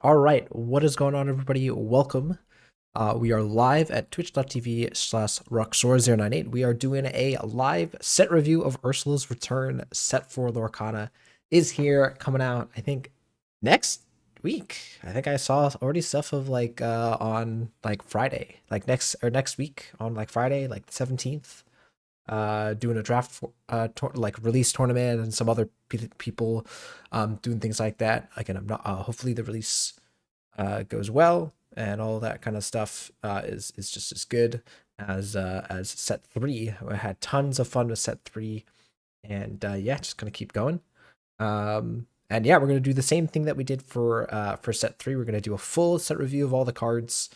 All right, what is going on, everybody? Welcome. We are live at twitch.tv/Roxor098. We are doing a live set review of Ursula's Return. Set for Lorcana is here, coming out, I think, next week. I think I saw already stuff of on like Friday, like next week on like Friday, like the 17th. Doing a draft for, like release tournament and some other people doing things like that. Again, I'm not hopefully the release goes well, and all that kind of stuff is just as good as set three. I had tons of fun with set three, and yeah, just gonna keep going. And yeah, we're gonna do the same thing that we did for set three. We're gonna do a full set review of all the cards.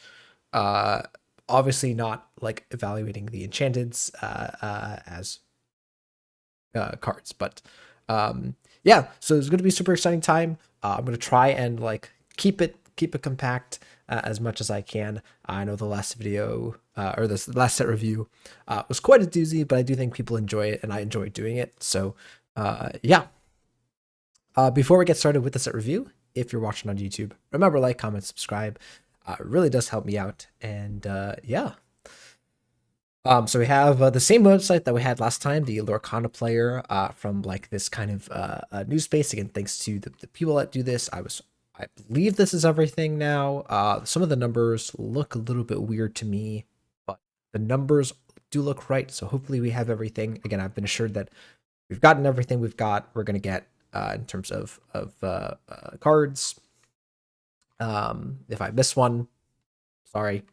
Uh, Obviously not like evaluating the enchanteds as cards, but yeah. So it's gonna be a super exciting time. I'm gonna try and like keep it compact as much as I can. I know the last video or this last set review was quite a doozy, but I do think people enjoy it, and I enjoy doing it. So yeah. Before we get started with the set review, if you're watching on YouTube, remember like, comment, subscribe. It really does help me out, and yeah. So we have the same website that we had last time, the Lorcana player, from like this kind of news space. Again, thanks to the people that do this. I believe this is everything now. Some of the numbers look a little bit weird to me, but the numbers do look right. So hopefully we have everything. Again, I've been assured that we've gotten everything we're gonna get in terms of cards. If I miss one, sorry.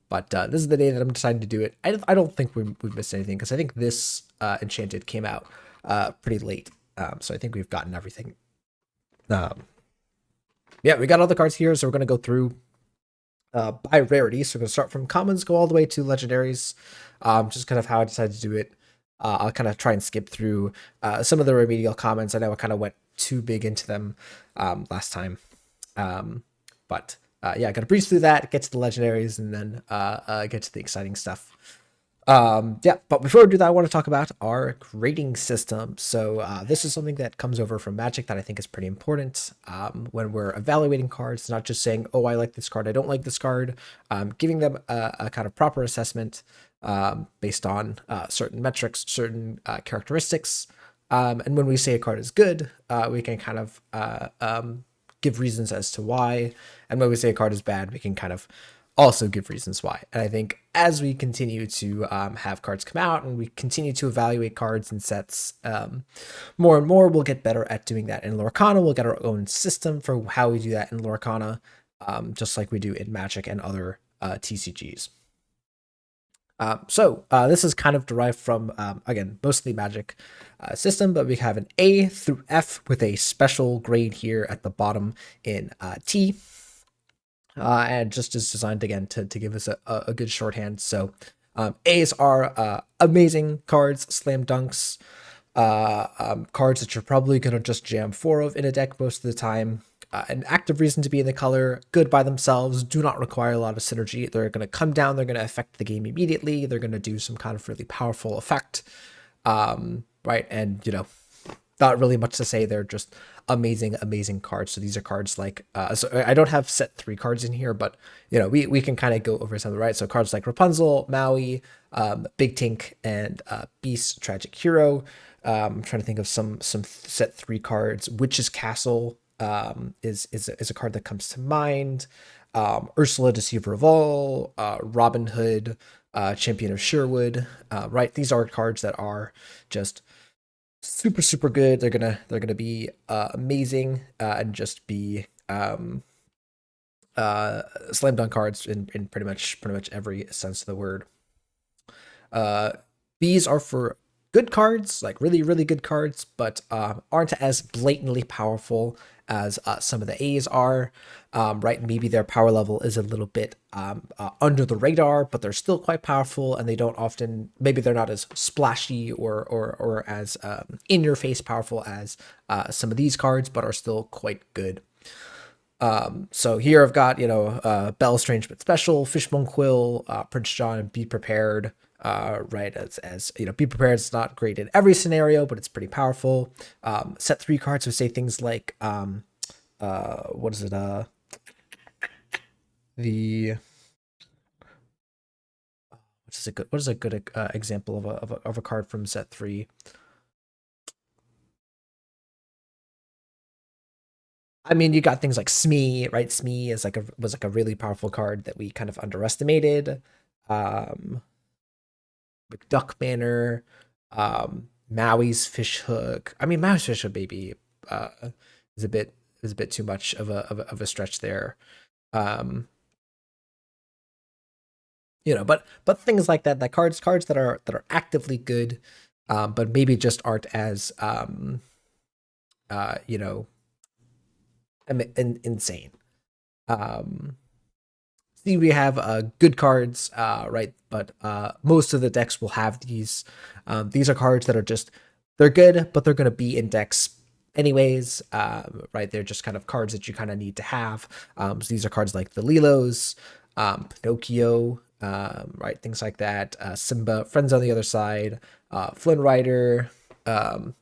But this is the day that I'm deciding to do it. I don't think we've missed anything, because I think this Enchanted came out pretty late. So I think we've gotten everything. Um, yeah, we got all the cards here, so we're going to go through by rarity. So we're going to start from commons, go all the way to legendaries. Just kind of how I decided to do it. I'll kind of try and skip through some of the remedial comments. I know I kind of went too big into them last time. But yeah, gotta breeze through that, get to the legendaries, and then get to the exciting stuff. Yeah, but before we do that, I want to talk about our grading system. So this is something that comes over from Magic that I think is pretty important when we're evaluating cards, not just saying, oh, I like this card, I don't like this card, giving them a kind of proper assessment based on certain metrics, certain characteristics. And when we say a card is good, we can kind of give reasons as to why. And when we say a card is bad, we can kind of also give reasons why. And I think as we continue to have cards come out and we continue to evaluate cards and sets more and more, we'll get better at doing that in Lorcana. We'll get our own system for how we do that in Lorcana, just like we do in Magic and other TCGs. So this is kind of derived from, again, mostly Magic system, but we have an A through F with a special grade here at the bottom in T. And just is designed, again, to give us a good shorthand. So A's are amazing cards, slam dunks, cards that you're probably going to just jam four of in a deck most of the time. An active reason to be in the color, good by themselves, do not require a lot of synergy. They're going to come down, they're going to affect the game immediately, they're going to do some kind of really powerful effect, right? And, you know, not really much to say. They're just amazing cards. So these are cards like, so I don't have set three cards in here, but, you know, we can kind of go over some of the right. So cards like Rapunzel, Maui, Big Tink, and Beast, Tragic Hero. I'm trying to think of some set three cards. Witch's Castle is a card that comes to mind. Ursula, Deceiver of All, Robin Hood, Champion of Sherwood. Right, these are cards that are just super good. They're gonna be amazing and just be slam dunk cards in pretty much every sense of the word. These are for good cards, like really good cards, but aren't as blatantly powerful as some of the A's are. Right, maybe their power level is a little bit under the radar, but they're still quite powerful, and they don't often, maybe they're not as splashy or as in your face powerful as some of these cards, but are still quite good. So here I've got, you know, Bell Strange but Special, Fishbone Quill, Prince John, Be Prepared. Right, as you know, Be Prepared is not great in every scenario, but it's pretty powerful. Set three cards would say things like, what is it? the what is a good example of a card from set three? I mean, you got things like Smee, right? Smee is like a was like a really powerful card that we kind of underestimated. Um, McDuck Banner, Maui's Fishhook. I mean, Maui's Fishhook maybe uh, is a bit too much of a stretch there. Um, but things like that, cards that are actively good, but maybe just aren't as you know, insane. Um, See, we have good cards, right? But most of the decks will have these. These are cards that are just they're good, but they're going to be in decks anyways, right? They're just kind of cards that you kind of need to have. So these are cards like the Lilos, Pinocchio, right? Things like that. Simba, Friends on the Other Side, Flynn Rider, um,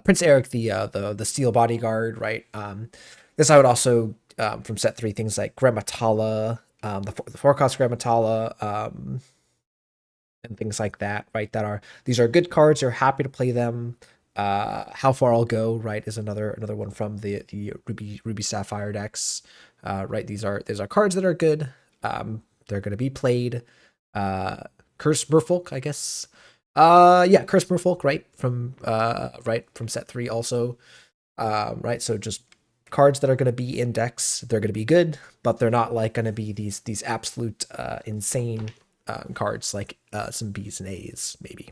Prince Eric, the Steel Bodyguard, right? This I would also from set three things like Grammatala, the forecast Grammatala, and things like that, right? These are good cards. You're happy to play them. How Far I'll Go, right, is another one from the Ruby Sapphire decks, right? These are cards that are good. They're going to be played. Uh, Curse Merfolk, I guess. Yeah, Curse Merfolk, right from set three also. Right, so just cards that are going to be in decks. They're going to be good, but they're not like going to be these absolute insane cards like some B's and A's maybe.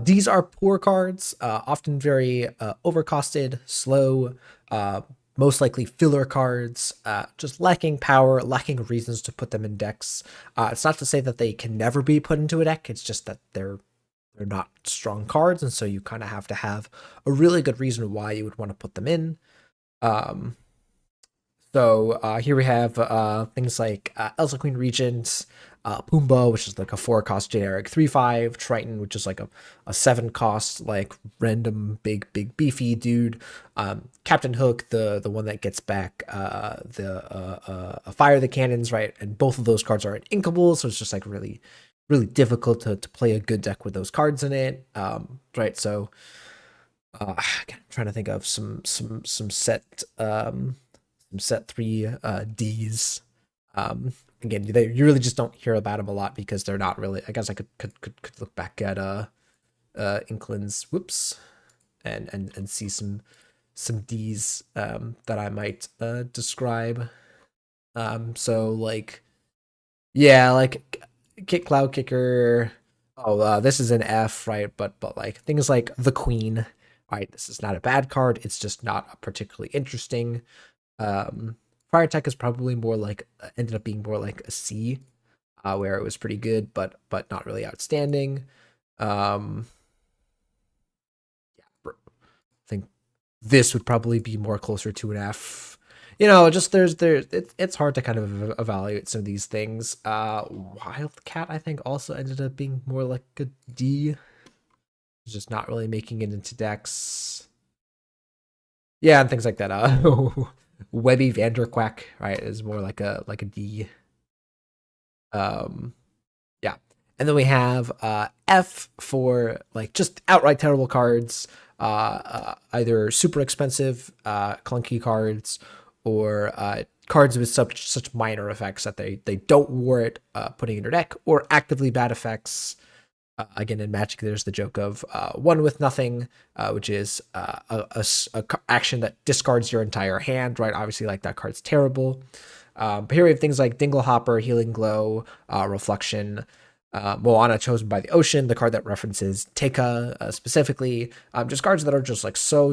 These are poor cards, often very overcosted, slow, uh, most likely filler cards, just lacking power, lacking reasons to put them in decks. It's not to say that they can never be put into a deck. It's just that they're not strong cards, and so you kind of have to have a really good reason why you would want to put them in. Um, here we have things like Elsa Queen Regent, Pumbaa, which is like a 4 cost generic 3/5, Triton, which is like a 7 cost like random big beefy dude, Captain Hook, the one that gets back the fire the cannons, right? And both of those cards are inkable, so it's just like really difficult to play a good deck with those cards in it, right? So I'm trying to think of some set three D's. Again, you really just don't hear about them a lot because they're not really. I guess I could look back at Inklin's whoops and see some D's that I might describe. So like yeah, like Kick Cloud Kicker. Oh, this is an F, right? But like things like the Queen, right? This is not a bad card. It's just not particularly interesting. Fire Tech is probably more like ended up being more like a C, where it was pretty good, but not really outstanding. Um, yeah, I think this would probably be more closer to an F. Just it's hard to kind of evaluate some of these things. Wildcat I think also ended up being more like a D. It's just not really making it into decks. Yeah, and things like that. Webby Vanderquack, right, is more like a D. Um, yeah. And then we have F for like just outright terrible cards, either super expensive, clunky cards, or cards with such minor effects that they don't warrant putting in your deck, or actively bad effects. Again, in Magic, there's the joke of one with nothing, which is action that discards your entire hand, right? Obviously, like that card's terrible. But here we have things like Dinglehopper, Healing Glow, Reflection, Moana Chosen by the Ocean, the card that references Teka specifically. Just cards that are just like so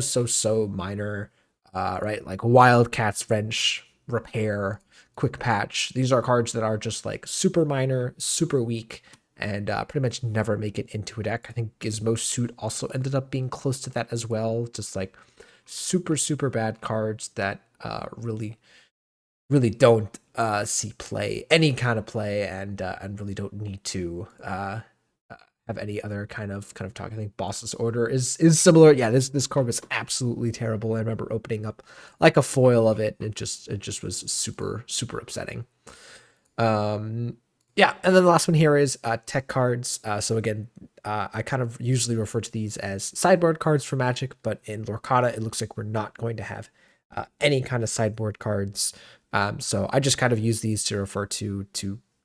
minor, right? Like Wildcat's Wrench, Repair, Quick Patch. These are cards that are just like super minor, super weak, and pretty much never make it into a deck. I think Gizmo Suit also ended up being close to that as well. Just like super bad cards that really don't see play, any kind of play, and really don't need to have any other kind of talk. I think Boss's Order is similar. Yeah, this card was absolutely terrible. I remember opening up like a foil of it, and it just was super upsetting. Um, yeah, and then the last one here is tech cards. So again, I kind of usually refer to these as sideboard cards for Magic, but in Lorcana, it looks like we're not going to have any kind of sideboard cards. So I just kind of use these to refer to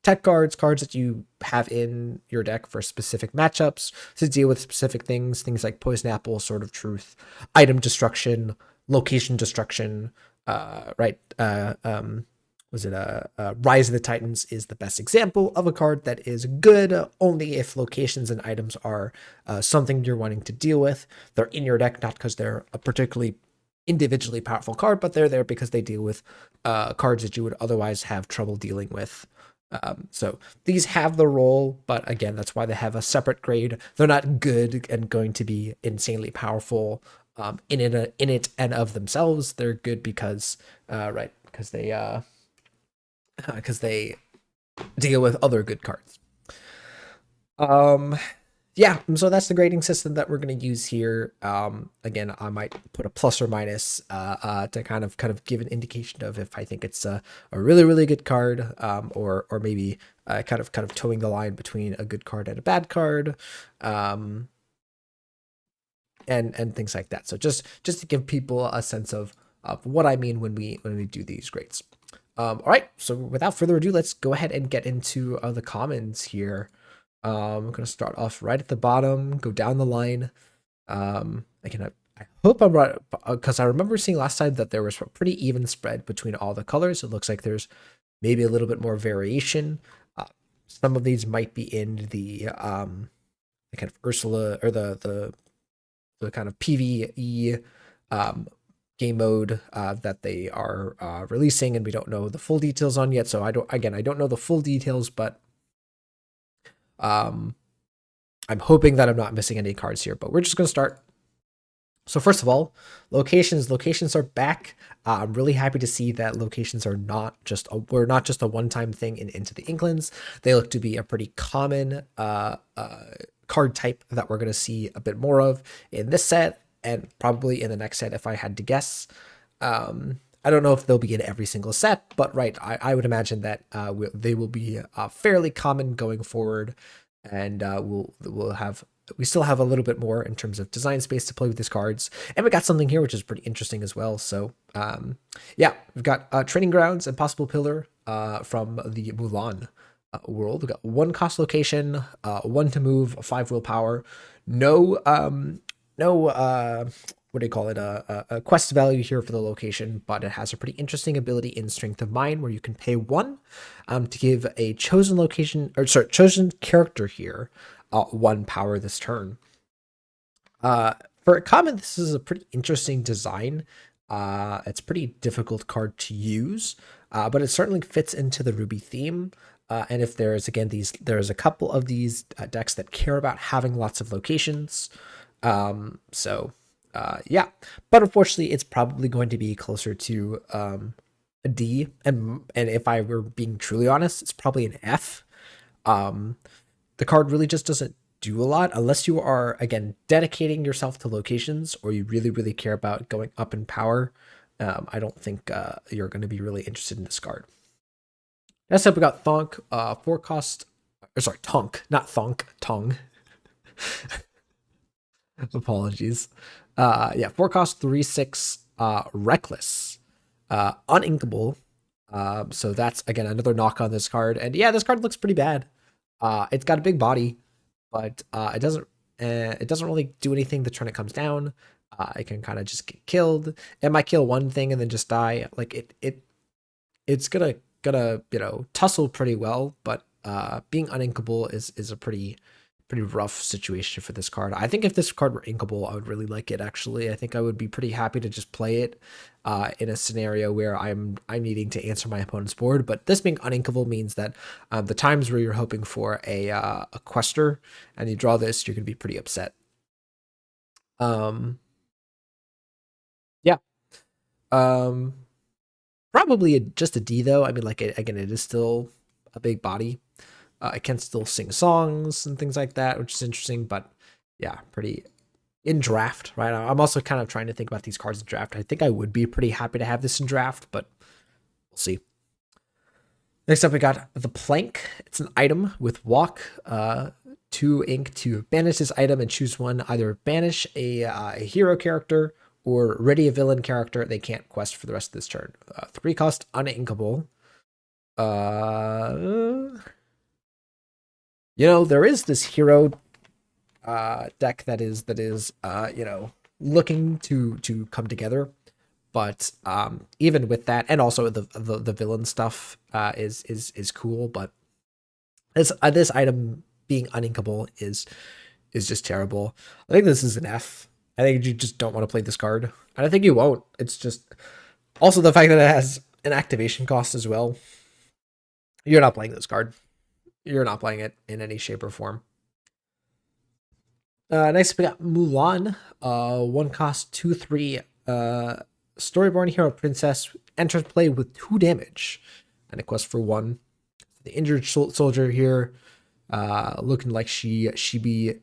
tech cards, cards that you have in your deck for specific matchups to deal with specific things like Poison Apple, Sword of Truth, item destruction, location destruction, right? Was it Rise of the Titans is the best example of a card that is good only if locations and items are something you're wanting to deal with. They're in your deck not because they're a particularly individually powerful card, but they're there because they deal with cards that you would otherwise have trouble dealing with. So these have the role, but again, that's why they have a separate grade. They're not good and going to be insanely powerful in it and of themselves. They're good because right because they deal with other good cards. Yeah, so that's the grading system that we're going to use here. Again, I might put a plus or minus to kind of give an indication of if I think it's a really good card, or maybe kind of towing the line between a good card and a bad card, and things like that. So just to give people a sense of what I mean when we do these grades. All right, so without further ado, let's go ahead and get into the commons here. I'm gonna start off right at the bottom, go down the line. Again, I hope I'm right because I remember seeing last time that there was a pretty even spread between all the colors. It looks like there's maybe a little bit more variation. Some of these might be in the kind of Ursula or the kind of PvE game mode that they are releasing, and we don't know the full details on yet. So I don't know the full details, but I'm hoping that I'm not missing any cards here. But we're just gonna start. So first of all, locations. Locations are back. I'm really happy to see that locations are not just we're not just a one-time thing in Into the Inklands. They look to be a pretty common card type that we're going to see a bit more of in this set and probably in the next set if I had to guess. I don't know if they'll be in every single set, but right, I would imagine that they will be fairly common going forward, and we still have a little bit more in terms of design space to play with these cards, and we got something here which is pretty interesting as well. So yeah, we've got Training Grounds, Impossible Pillar from the Mulan world. We got one cost location, one to move, 5 willpower, no what do you call it, a quest value here for the location, but it has a pretty interesting ability in Strength of Mind where you can pay 1 to give a chosen location, or sorry, chosen character here 1 power this turn. For a common, this is a pretty interesting design. It's a pretty difficult card to use, but it certainly fits into the Ruby theme. And if there's there's a couple of these decks that care about having lots of locations. Yeah, but unfortunately, it's probably going to be closer to a D, and if I were being truly honest, it's probably an F. The card really just doesn't do a lot unless you are, again, dedicating yourself to locations or you really care about going up in power. I don't think you're going to be really interested in this card. Next up, we got Thonk, 4 cost, or sorry, Tonk, not Thonk, Tong. Apologies. Yeah, 4 cost, 3/6, Reckless, uninkable. So that's again another knock on this card. And yeah, this card looks pretty bad. It's got a big body, but it doesn't really do anything the turn it comes down. It can kind of just get killed. It might kill one thing and then just die. Like it's gonna tussle pretty well, but being uninkable is a pretty rough situation for this card. I think if this card were inkable, I would really like it. Actually, I think I would be pretty happy to just play it in a scenario where I'm needing to answer my opponent's board. But this being uninkable means that the times where you're hoping for a quester and you draw this, you're gonna be pretty upset. Yeah. Um, Probably just a D though. I mean, again, it is still a big body. It can still sing songs and things like that, which is interesting. But yeah, pretty in draft, right? I'm also kind of trying to think about these cards in draft. I think I would be pretty happy to have this in draft, but we'll see. Next up, we got the Plank. It's an item with walk, 2 ink to banish this item and choose one. Either banish a hero character or ready a villain character they can't quest for the rest of this turn. 3 cost, uninkable. There is this hero deck that is looking to come together, but even with that, and also the villain stuff is cool, but this item being uninkable is just terrible. I think this is an F. I think you just don't want to play this card, and I think you won't. It's just also the fact that it has an activation cost as well. You're not playing this card. You're not playing it in any shape or form. Next, we got Mulan. 1 cost, 2/3. Storyborn hero princess enters play with 2 damage and a quest for 1. The injured soldier here, looking like she be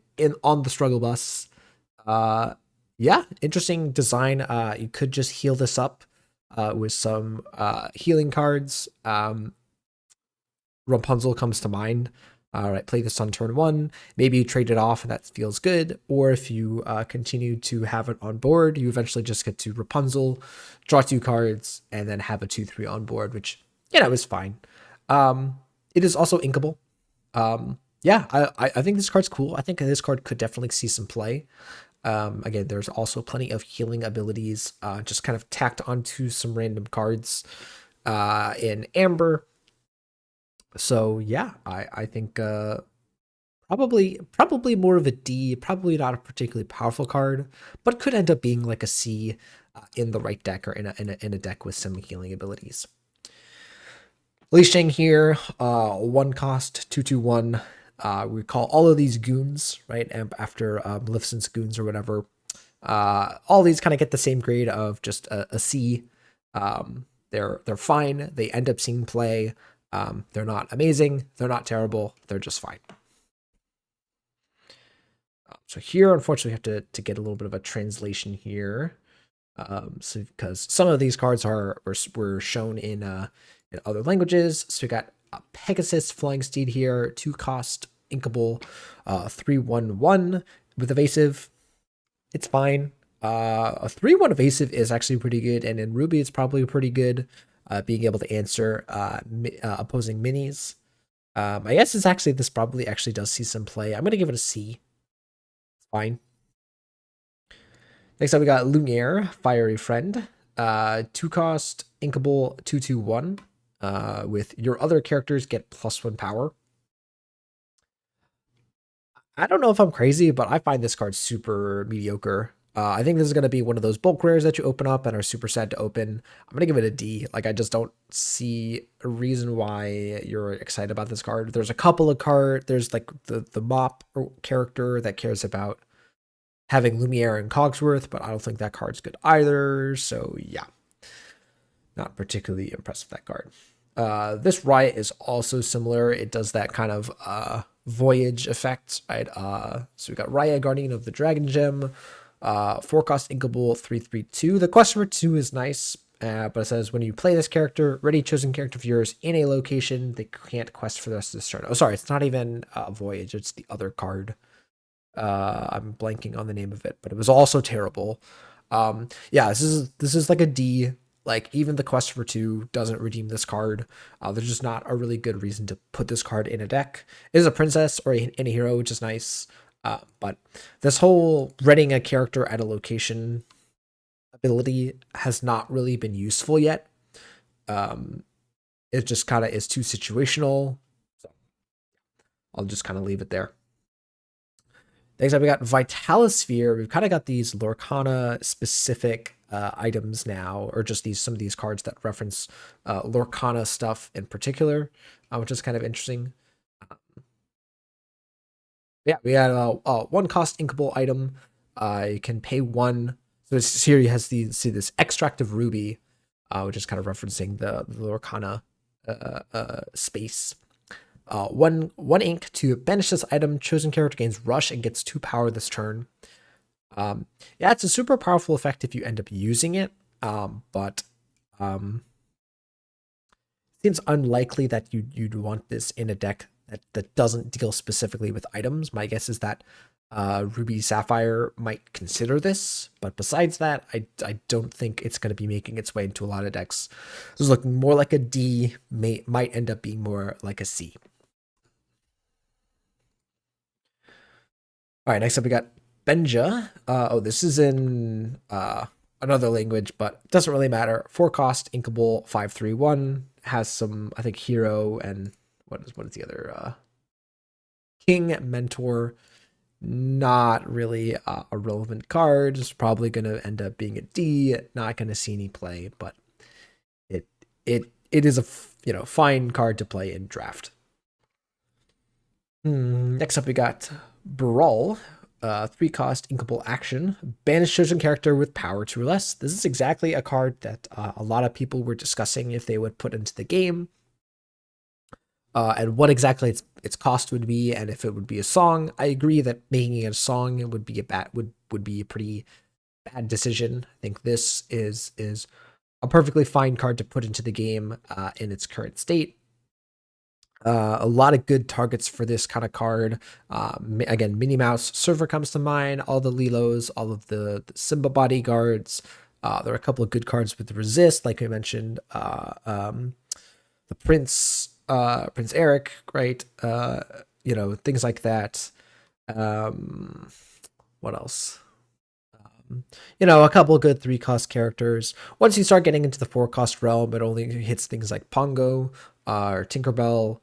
on the struggle bus. Yeah, interesting design. You could just heal this up with some healing cards. Rapunzel comes to mind. All right, play this on turn 1. Maybe you trade it off and that feels good. Or if you continue to have it on board, you eventually just get to Rapunzel, draw 2 cards, and then have a 2/3 on board, which, is fine. It is also inkable. Yeah, I think this card's cool. I think this card could definitely see some play. Again, there's also plenty of healing abilities, just kind of tacked onto some random cards in Amber. So yeah, I think probably more of a D, probably not a particularly powerful card, but could end up being like a C in the right deck or in a deck with some healing abilities. Li Shang here, 1 cost, 2/1. We call all of these goons, right? And after Maleficent's goons or whatever, all these kind of get the same grade of just a C. They're fine. They end up seeing play. They're not amazing. They're not terrible. They're just fine. So here, unfortunately, we have to get a little bit of a translation here. So because some of these cards were shown in other languages. So we got Pegasus Flying Steed here, 2 cost, inkable, 3/1/1 with evasive. It's fine. A 3/1 evasive is actually pretty good, and in Ruby it's probably pretty good. Being able to answer opposing minis. I guess this probably actually does see some play. I'm gonna give it a C. It's fine. Next up, we got Lumiere, Fiery Friend. 2 cost, inkable, 2/1. With your other characters get +1 power. I don't know if I'm crazy, but I find this card super mediocre. I think this is going to be one of those bulk rares that you open up and are super sad to open. I'm going to give it a D. Like, I just don't see a reason why you're excited about this card. There's a couple of cards. There's like the mop character that cares about having Lumiere and Cogsworth, but I don't think that card's good either. So yeah, not particularly impressed with that card. This Riot is also similar. It does that kind of voyage effect, right? So we got Riot, Guardian of the Dragon Gem. 4 cost, inkable, 3/3/2. The quest for 2 is nice, but it says when you play this character, ready chosen character of yours in a location, they can't quest for the rest of this turn. Oh, sorry, it's not even Voyage, it's the other card. I'm blanking on the name of it, but it was also terrible. Yeah, this is like a D. Like, even the quest for 2 doesn't redeem this card. There's just not a really good reason to put this card in a deck. It is a princess or in a hero, which is nice. But this whole readying a character at a location ability has not really been useful yet. It just kind of is too situational. So I'll just kind of leave it there. Next up, we got Vitalisphere. We've kind of got these Lorcana specific items now, or just some of these cards that reference Lorcana stuff in particular, which is kind of interesting. Yeah, we had a 1 cost inkable item. You can pay 1. So this here has this extract of ruby, which is kind of referencing the Lorcana space. one ink to banish this item. Chosen character gains rush and gets 2 power this turn. Yeah, it's a super powerful effect if you end up using it, but seems unlikely that you'd want this in a deck that doesn't deal specifically with items. My guess is that Ruby Sapphire might consider this, but besides that, I don't think it's going to be making its way into a lot of decks. This is looking more like a D, might end up being more like a C. All right, next up we got Benja. Oh, this is in another language, but it doesn't really matter. 4 cost, inkable, 5/3/1, has some, I think, hero and what is the other King Mentor. Not really a relevant card. It's probably going to end up being a D. Not going to see any play, but it is a fine card to play in draft. Next up, we got Brawl. 3 cost, inkable action. Banish chosen character with power 2 or less. This is exactly a card that a lot of people were discussing if they would put into the game. And what exactly its cost would be, and if it would be a song. I agree that making it a song would be would be a pretty bad decision. I think this is a perfectly fine card to put into the game in its current state. A lot of good targets for this kind of card. Again, Minnie Mouse Server comes to mind. All the Lilos, all of the Simba bodyguards. There are a couple of good cards with resist, like we mentioned. The Prince Eric, right? Things like that. What else? A couple of good 3 cost characters. Once you start getting into the 4 cost realm, it only hits things like Pongo or Tinkerbell.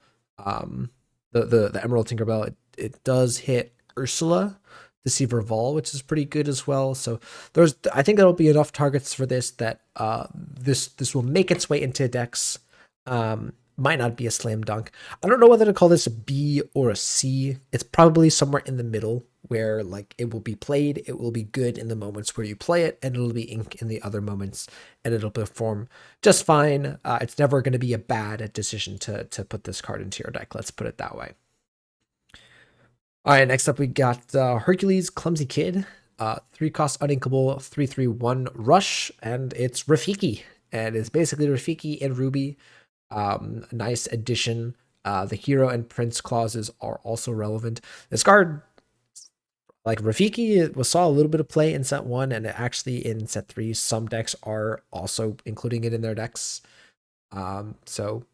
The Emerald Tinkerbell. It does hit Ursula, Deceiver of All, which is pretty good as well. So I think there'll be enough targets for this that this will make its way into decks. Might not be a slam dunk. I don't know whether to call this a B or a C. It's probably somewhere in the middle where like it will be played. It will be good in the moments where you play it, and it'll be ink in the other moments, and it'll perform just fine. It's never going to be a bad decision to put this card into your deck. Let's put it that way. All right, next up we got Hercules Clumsy Kid. 3 cost uninkable, 3/3/1 rush, and it's Rafiki. And it's basically Rafiki and Ruby. Nice addition. The hero and prince clauses are also relevant. This card, like Rafiki, saw a little bit of play in set 1, and actually in set 3, some decks are also including it in their decks. So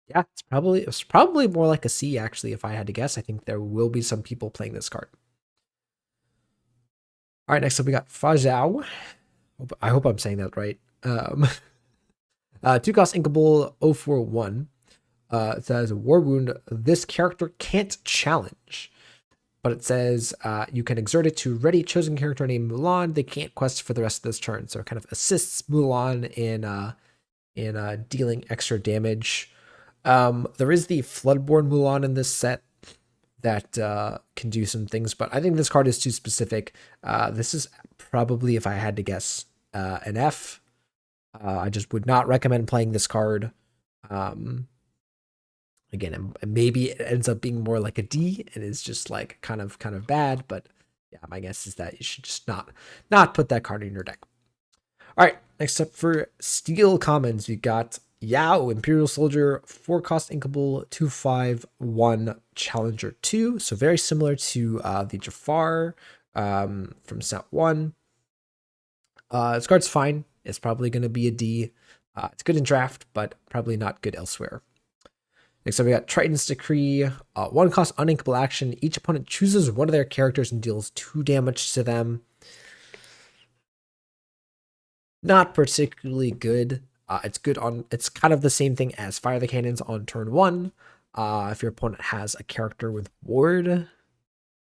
yeah, it's probably more like a C actually, if I had to guess. I think there will be some people playing this card. All right, next up we got Fa Zhao. I hope I'm saying that right. 2 cost inkable 0/4/1. It says War Wound. This character can't challenge, but it says you can exert it to ready chosen character named Mulan. They can't quest for the rest of this turn, so it kind of assists Mulan in dealing extra damage. There is the Floodborn Mulan in this set that can do some things, but I think this card is too specific. This is probably, if I had to guess, an F. I just would not recommend playing this card. Again, maybe it ends up being more like a D and is just like kind of bad, but yeah, my guess is that you should just not put that card in your deck. All right, next up for Steel Commons, we got Yao, Imperial Soldier, 4 cost inkable, 2/5/1 Challenger 2. So very similar to the Jafar from set 1. This card's fine. It's probably going to be a D. It's good in draft, but probably not good elsewhere. Next up, we got Triton's Decree. 1 cost uninkable action. Each opponent chooses one of their characters and deals 2 damage to them. Not particularly good. It's kind of the same thing as Fire the Cannons on turn 1. If your opponent has a character with Ward,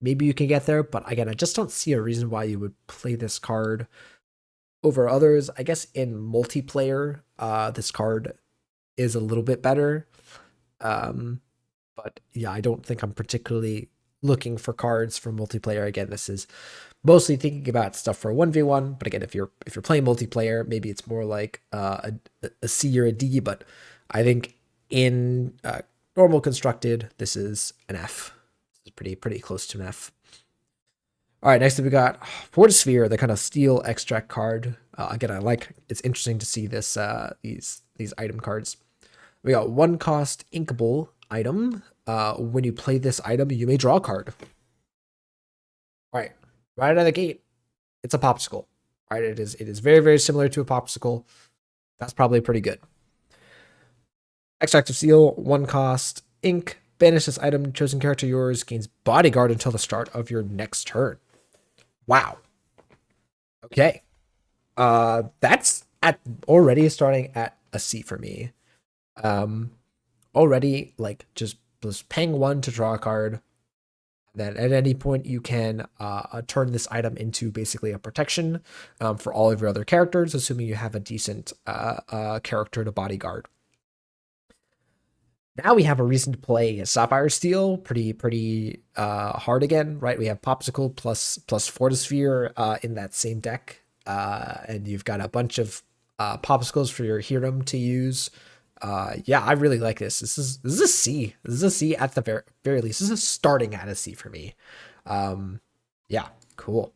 maybe you can get there. But again, I just don't see a reason why you would play this card over others. I guess in multiplayer, this card is a little bit better. But yeah, I don't think I'm particularly looking for cards for multiplayer. Again, this is mostly thinking about stuff for 1v1. But again, if you're playing multiplayer, maybe it's more like a C or a D. But I think in normal constructed, this is an F. This is pretty close to an F. All right, next up we got Fortisphere, the kind of steel extract card. Again, it's interesting to see this these item cards. We got one cost inkable item. When you play this item, you may draw a card. All right, right out of the gate, it's a popsicle. All right, it is very similar to a popsicle. That's probably pretty good. Extract of Seal, one cost ink. Banish this item. Chosen character yours gains bodyguard until the start of your next turn. Wow. Okay. That's at already starting at a C for me. Already like just paying one to draw a card. Then at any point you can turn this item into basically a protection for all of your other characters, assuming you have a decent character to bodyguard. Now we have a reason to play Sapphire Steel pretty hard again, right? We have Popsicle plus Fortisphere in that same deck, and you've got a bunch of Popsicles for your Hiram to use. Yeah, I really like this. This is a C. This is a C at the very least. This is starting at a C for me. Yeah, cool.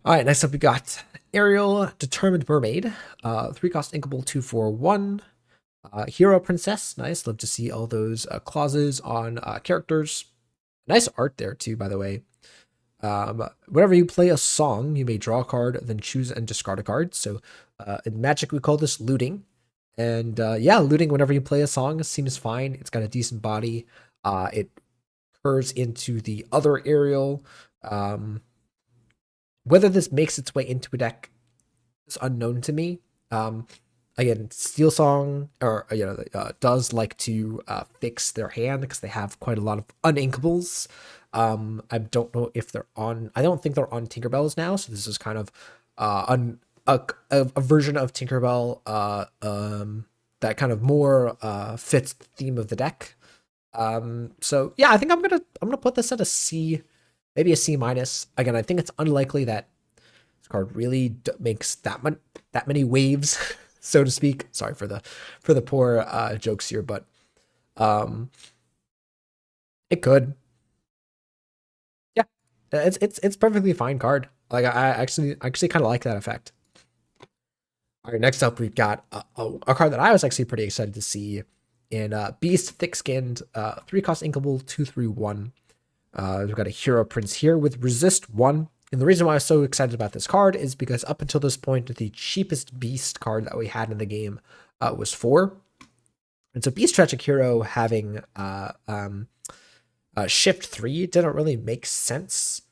All right, next up we got Ariel, Determined Mermaid, 3-cost inkable 2/4/1. Hero Princess, nice. Love to see all those clauses on characters. Nice art there too, by the way. Whenever you play a song, you may draw a card, then choose and discard a card. So in Magic, we call this looting. And yeah, looting whenever you play a song seems fine. It's got a decent body. It curves into the other Ariel. Whether this makes its way into a deck is unknown to me. Again, Steel Song does like to fix their hand because they have quite a lot of uninkables. I don't know if they're on. I don't think they're on Tinkerbells now. So this is kind of a version of Tinkerbell that kind of more fits the theme of the deck. So yeah, I think I'm gonna put this at a C, maybe a C minus. Again, I think it's unlikely that this card really makes that many waves. So to speak. Sorry for the poor jokes here, but it could. Yeah, it's perfectly fine card. Like I actually kind of like that effect. All right, next up we've got a card that I was actually pretty excited to see in Beast Thick-Skinned, 3-cost inkable 2/3/1. We've got a Hero Prince here with Resist 1. And the reason why I was so excited about this card is because up until this point, the cheapest Beast card that we had in the game was 4. And so Beast Tragic Hero having Shift 3 didn't really make sense,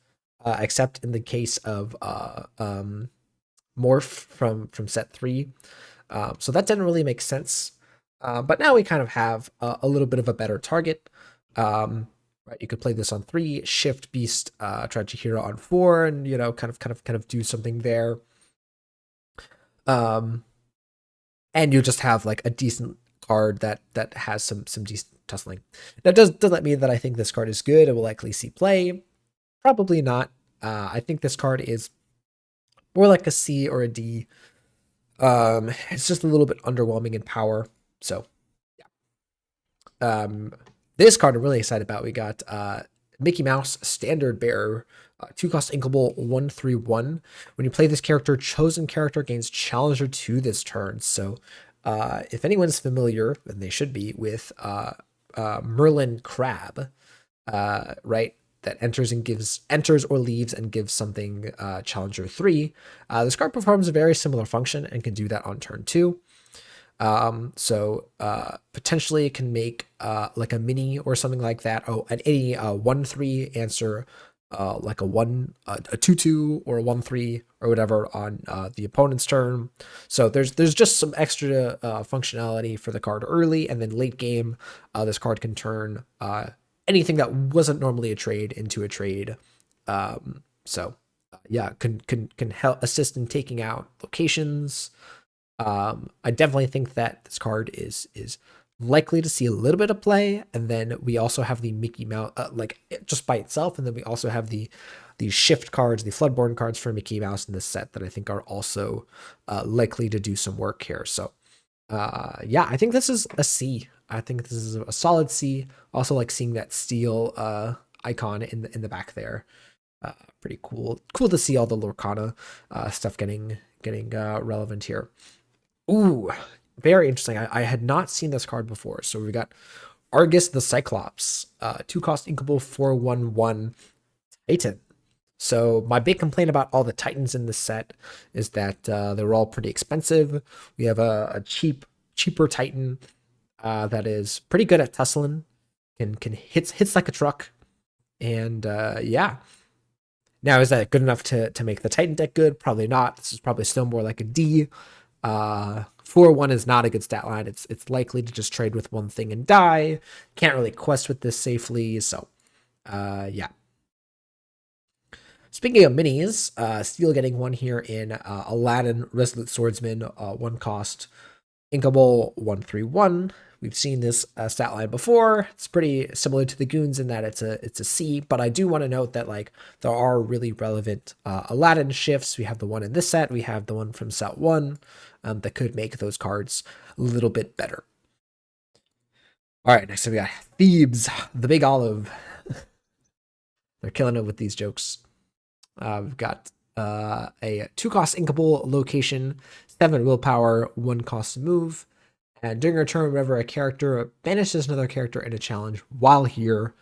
except in the case of Morph from set 3. So that didn't really make sense. But now we kind of have a little bit of a better target. Right, you could play this on 3, shift Beast Tragic Hero on 4, and kind of do something there. And you just have like a decent card that has some decent tussling. Now, does that mean that I think this card is good and will likely see play? Probably not. I think this card is more like a C or a D. It's just a little bit underwhelming in power. So yeah. This card I'm really excited about. We got Mickey Mouse Standard Bearer, 2-cost inkable 1/3/1. When you play this character, chosen character gains challenger to this turn. So if anyone's familiar, and they should be, with Merlin Crab, right, that enters or leaves and gives something challenger 3. This card performs a very similar function and can do that on turn 2. So potentially it can make like a mini or something like that. Oh, and any 1/3 answer like a 2/2 or a 1/3 or whatever on the opponent's turn. So there's just some extra functionality for the card early, and then late game this card can turn anything that wasn't normally a trade into a trade. So yeah, can help assist in taking out locations. I definitely think that this card is likely to see a little bit of play, and then we also have the Mickey Mouse like just by itself, and then we also have the shift cards, the Floodborn cards for Mickey Mouse in this set that I think are also likely to do some work here. So Yeah, I think this is a C. I think this is a solid C. Also like seeing that steel icon in the back there. Pretty cool. Cool to see all the Lorcana stuff getting relevant here. Ooh, very interesting. I had not seen this card before. So we got Argus the Cyclops, 2 cost inkable 4/1/1 Titan. So my big complaint about all the Titans in this set is that they're all pretty expensive. We have a cheaper Titan that is pretty good at tussling, can hits like a truck, and yeah. Now is that good enough to make the Titan deck good? Probably not. This is probably still more like a D. 4/1 is not a good stat line. It's likely to just trade with one thing and die. Can't really quest with this safely. So yeah. Speaking of minis, Steel getting one here in Aladdin Resolute Swordsman, 1 cost, inkable 1/3/1. We've seen this stat line before. It's pretty similar to the Goons in that it's a C, but I do want to note that like there are really relevant Aladdin shifts. We have the one in this set. We have the one from set 1 that could make those cards a little bit better. All right, next up we got Thebes, the Big Olive. They're killing it with these jokes. We've got a 2 cost inkable location, 7 willpower, 1 cost move. And during your turn, whenever a character banishes another character in a challenge while here,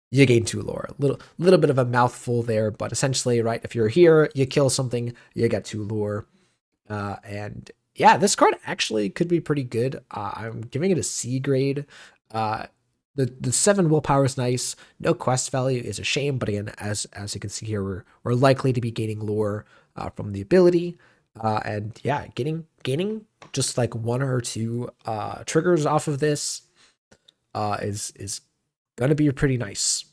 you gain 2 lore. Little bit of a mouthful there, but essentially, right, if you're here, you kill something, you get 2 lore. And yeah, this card actually could be pretty good. I'm giving it a C grade. The 7 willpower is nice. No quest value is a shame, but again, as you can see here, we're likely to be gaining lore from the ability. And yeah, gaining just like 1 or 2 triggers off of this is gonna be pretty nice.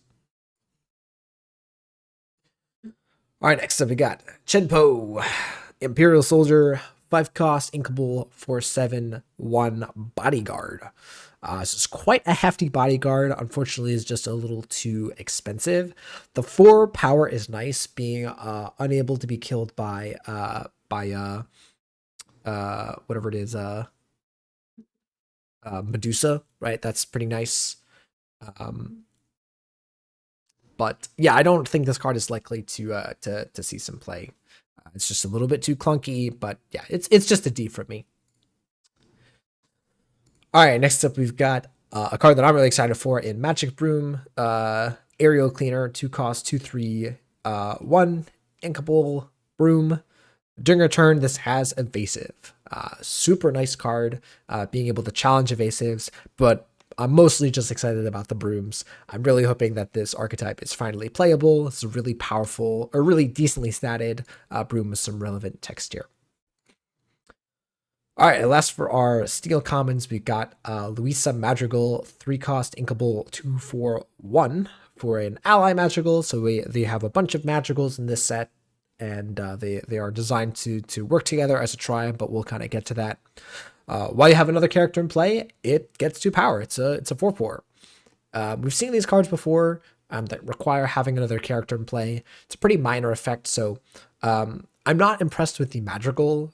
All right, next up we got Chenpo, Imperial Soldier, 5 cost inkable 4/7/1 bodyguard. This is quite a hefty bodyguard. Unfortunately, is just a little too expensive. The 4 power is nice, being unable to be killed by whatever it is, Medusa, right? That's pretty nice. But yeah, I don't think this card is likely to see some play. It's just a little bit too clunky, but yeah, it's just a D for me. All right, next up we've got a card that I'm really excited for in Magic Broom, Aerial Cleaner, 2 cost, 2/3/1 inkable broom. During your turn, this has evasive. Super nice card, being able to challenge evasives, but I'm mostly just excited about the brooms. I'm really hoping that this archetype is finally playable. It's a really powerful, or really decently statted broom with some relevant text here. All right, and last for our steel commons, we got Luisa Madrigal, 3 cost inkable 2/4/1 for an ally Madrigal. So they have a bunch of Madrigals in this set, and they are designed to work together as a triad, but we'll kind of get to that. While you have another character in play, it gets 2 power. It's a 4/4. We've seen these cards before that require having another character in play. It's a pretty minor effect, so I'm not impressed with the Madrigal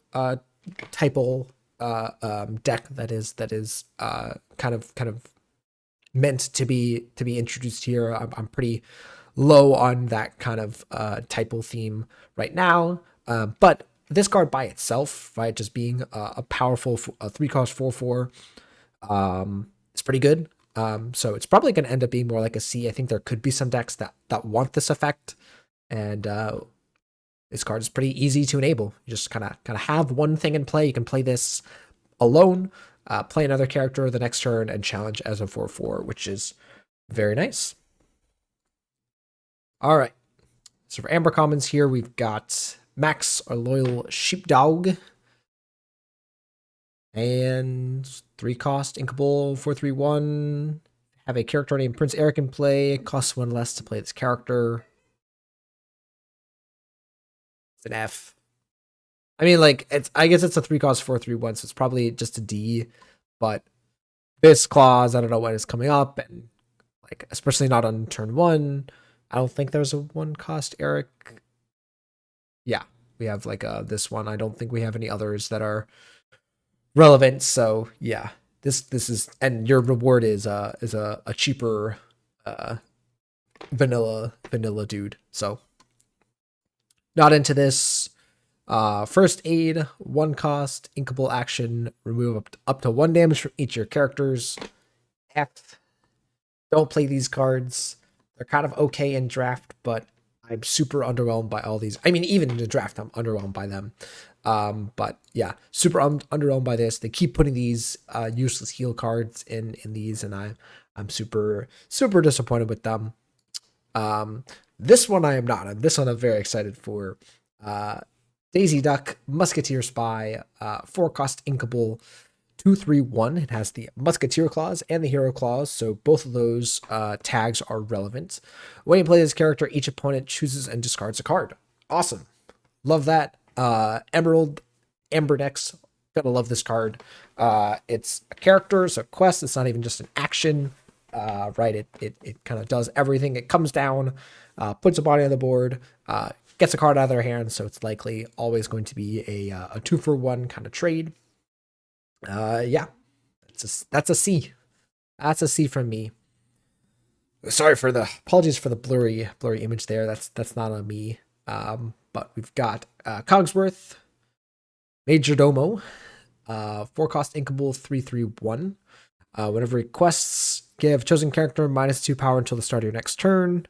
typal deck that is kind of meant to be introduced here. I'm pretty low on that kind of typal theme right now, but this card by itself, right, just being a powerful 3 cost 4/4, it's pretty good. So it's probably going to end up being more like a C. I think there could be some decks that want this effect, and this card is pretty easy to enable. You just kind of have one thing in play. You can play this alone, play another character the next turn, and challenge as a 4/4, which is very nice. All right. So for Amber Commons here, we've got Max, our loyal sheepdog, and 3 cost inkable 4/3/1. Have a character named Prince Eric in play. Costs 1 less to play this character. It's an F. I mean, like, I guess it's a 3 cost 4/3/1, so it's probably just a D. But this clause, I don't know when it's coming up, and like especially not on turn 1. I don't think there's a 1 cost Eric. Yeah, we have like this one. I don't think we have any others that are relevant. So yeah, this is, and your reward is a cheaper uh vanilla dude. So not into this. First aid, one cost, inkable action, remove up to one damage from each of your characters. F. Don't play these cards. They're kind of okay in draft, but I'm super underwhelmed by all these. I mean, even in the draft, I'm underwhelmed by them. But yeah, super underwhelmed by this. They keep putting these useless heal cards in these, and I'm super disappointed with them. Um, this one I am not. This one I'm very excited for. Uh, Daisy Duck, Musketeer Spy, 4 cost inkable, 2/3/1. It has the Musketeer clause and the Hero clause, so both of those tags are relevant. When you play this character, each opponent chooses and discards a card. Awesome. Love that. Emerald, Ambernex, gotta love this card. It's a character, it's a quest, it's not even just an action. Right, it kind of does everything. It comes down, puts a body on the board, gets a card out of their hand, so it's likely always going to be a 2-for-1 kind of trade. Yeah, that's a C. That's a C from me. Sorry for the apologies for the blurry image there. That's not on me. But we've got Cogsworth, Major Domo, 4 cost inkable, 3/3/1. Whenever requests, give chosen character -2 power until the start of your next turn.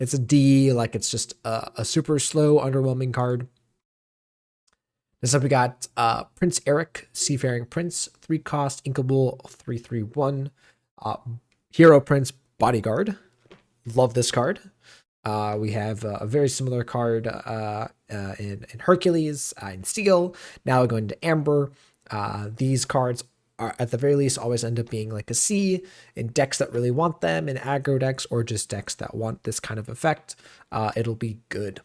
It's a D, like it's just a super slow, underwhelming card. Next up, we got Prince Eric, Seafaring Prince, 3 cost inkable, 3/3/1. Hero Prince Bodyguard. Love this card. We have a very similar card in Hercules, in Steel. Now we're going to Amber. These cards are, at the very least, always end up being like a C in decks that really want them, in aggro decks, or just decks that want this kind of effect. It'll be good.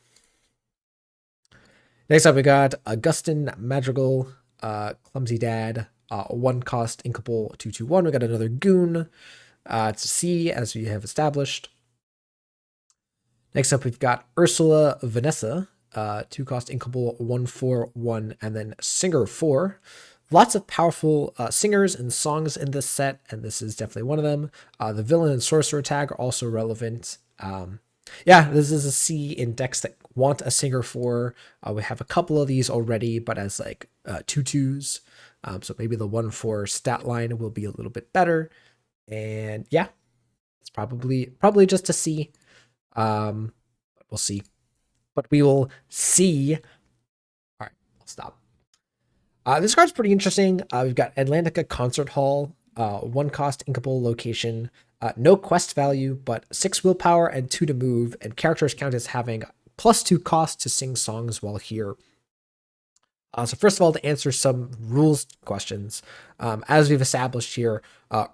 Next up, we got Augustin Madrigal, Clumsy Dad, 1 cost inkable, 2/2/1. We got another Goon. It's a C, as we have established. Next up, we've got Ursula Vanessa, 2 cost inkable, 1/4/1, and then Singer 4. Lots of powerful singers and songs in this set, and this is definitely one of them. The villain and sorcerer tag are also relevant. Yeah, this is a C in decks that want a Singer 4. We have a couple of these already, but as like 2/2s. So maybe the 1/4 stat line will be a little bit better. And yeah, it's probably just a C. But we'll see. But we will see. All right, I'll stop. This card's pretty interesting. We've got Atlantica Concert Hall, 1 cost inkable location, no quest value, but 6 willpower and 2 to move, and characters count as having +2 cost to sing songs while here. So first of all, to answer some rules questions, as we've established here,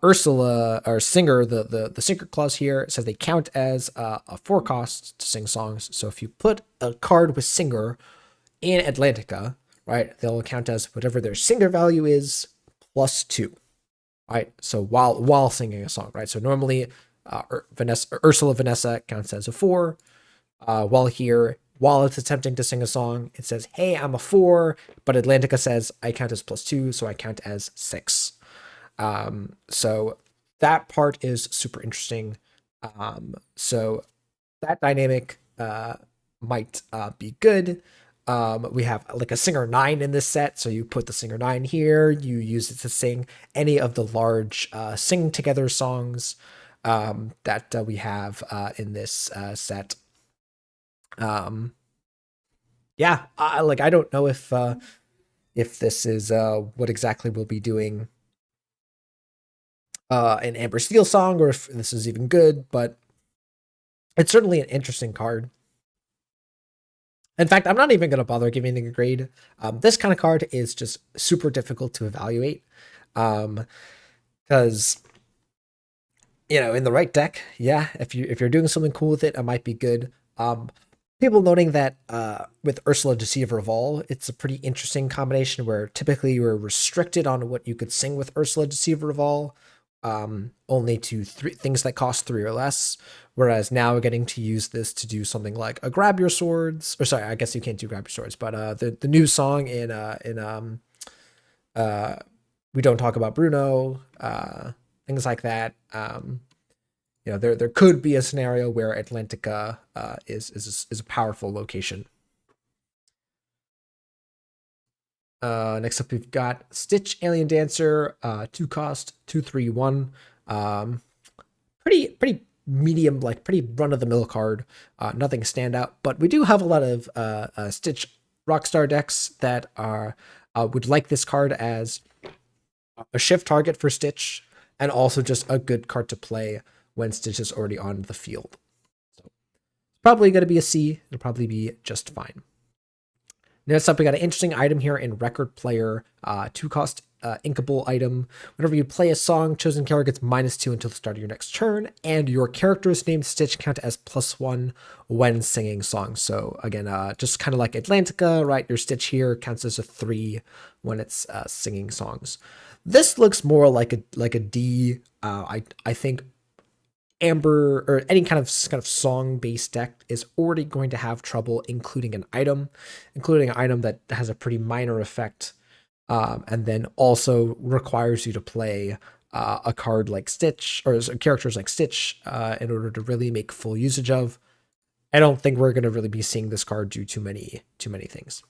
Ursula or Singer, the secret clause here says they count as a 4 cost to sing songs. So if you put a card with Singer in Atlantica, right, they'll count as whatever their Singer value is +2, right? So while singing a song, right? So normally, Ursula Vanessa counts as a 4. While here, while it's attempting to sing a song, it says, hey, I'm a 4, but Atlantica says I count as +2, so I count as 6. So that part is super interesting. So that dynamic might be good. We have like a Singer 9 in this set, so you put the Singer 9 here, you use it to sing any of the large sing together songs that we have in this set. Yeah, I don't know if this is what exactly we'll be doing an Amber Steel song, or if this is even good, but it's certainly an interesting card. In fact, I'm not even going to bother giving it a grade. This kind of card is just super difficult to evaluate, because in the right deck, yeah, if you're doing something cool with it, it might be good. People noting that with Ursula Deceiver of All, it's a pretty interesting combination where typically you were restricted on what you could sing with Ursula Deceiver of All, only to things that cost 3 or less. Whereas now we're getting to use this to do something like a Grab Your Swords, or sorry, I guess you can't do Grab Your Swords, but the new song in uh, we don't talk about Bruno, things like that. There could be a scenario where Atlantica is a powerful location. Next up, we've got Stitch Alien Dancer, 2 cost, 2/3/1. Pretty medium, like pretty run of the mill card. Nothing standout, but we do have a lot of Stitch Rockstar decks that are would like this card as a shift target for Stitch, and also just a good card to play when Stitch is already on the field. So it's probably going to be a C. It'll probably be just fine. Next up, we got an interesting item here in Record Player, 2 cost inkable item. Whenever you play a song, chosen character gets -2 until the start of your next turn, and your character's named Stitch count as +1 when singing songs. So again, just kind of like Atlantica, right? Your Stitch here counts as a 3 when it's singing songs. This looks more like a D. I think Amber or any kind of song based deck is already going to have trouble including an item that has a pretty minor effect, and then also requires you to play a card like Stitch or characters like Stitch in order to really make full usage of. I don't think we're going to really be seeing this card do too many things.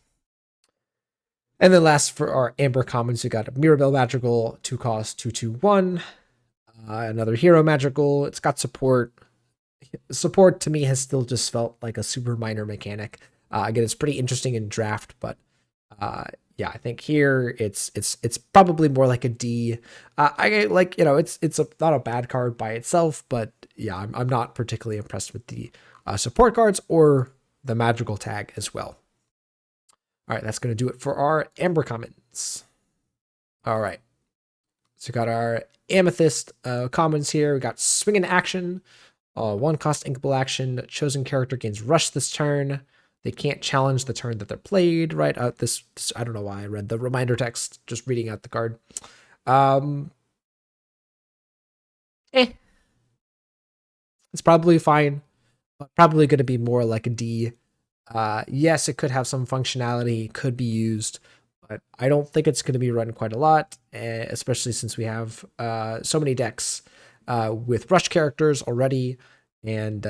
And then last for our Amber commons, we got a Mirabelle Magical, 2 cost, 2/2/1. Another hero magical. It's got support. Support to me has still just felt like a super minor mechanic. Again, it's pretty interesting in draft, but yeah, I think here it's probably more like a D. I like it's not a bad card by itself, but yeah, I'm not particularly impressed with the support cards or the magical tag as well. All right, that's gonna do it for our Amber commons. All right. So we got our Amethyst commons here. We got Swing in Action, 1 cost inkable action. Chosen character gains Rush this turn. They can't challenge the turn that they're played, right? This I don't know why I read the reminder text, just reading out the card. It's probably fine, but probably going to be more like a D. Yes, it could have some functionality, could be used, but I don't think it's going to be run quite a lot, especially since we have so many decks with rush characters already, and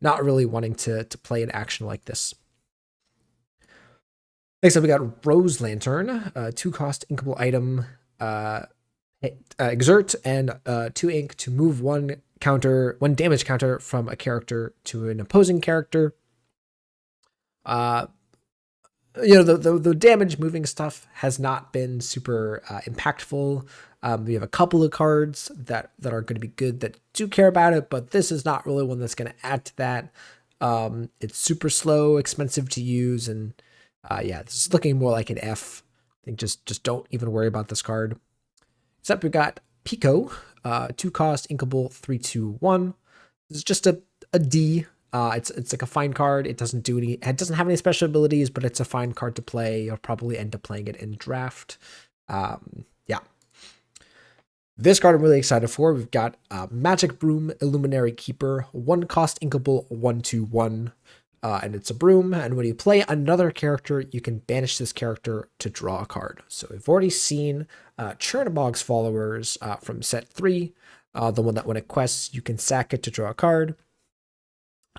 not really wanting to play an action like this. Next up, we got Rose Lantern, 2 cost inkable item, exert and 2 ink to move one damage counter from a character to an opposing character. The damage moving stuff has not been super impactful. We have a couple of cards that are going to be good that do care about it, but this is not really one that's going to add to that. It's super slow, expensive to use, and yeah, this is looking more like an F. I think just don't even worry about this card. Except we got Pico, 2 cost inkable, 3/2/1. This is just a D. It's like a fine card. It doesn't have any special abilities, but it's a fine card to play. You'll probably end up playing it in draft. Yeah. This card I'm really excited for. We've got Magic Broom, Illuminary Keeper, 1 cost inkable, 1/2/1. And it's a broom. And when you play another character, you can banish this character to draw a card. So we've already seen Chernobog's Followers from set 3. The one that when it quests, you can sack it to draw a card.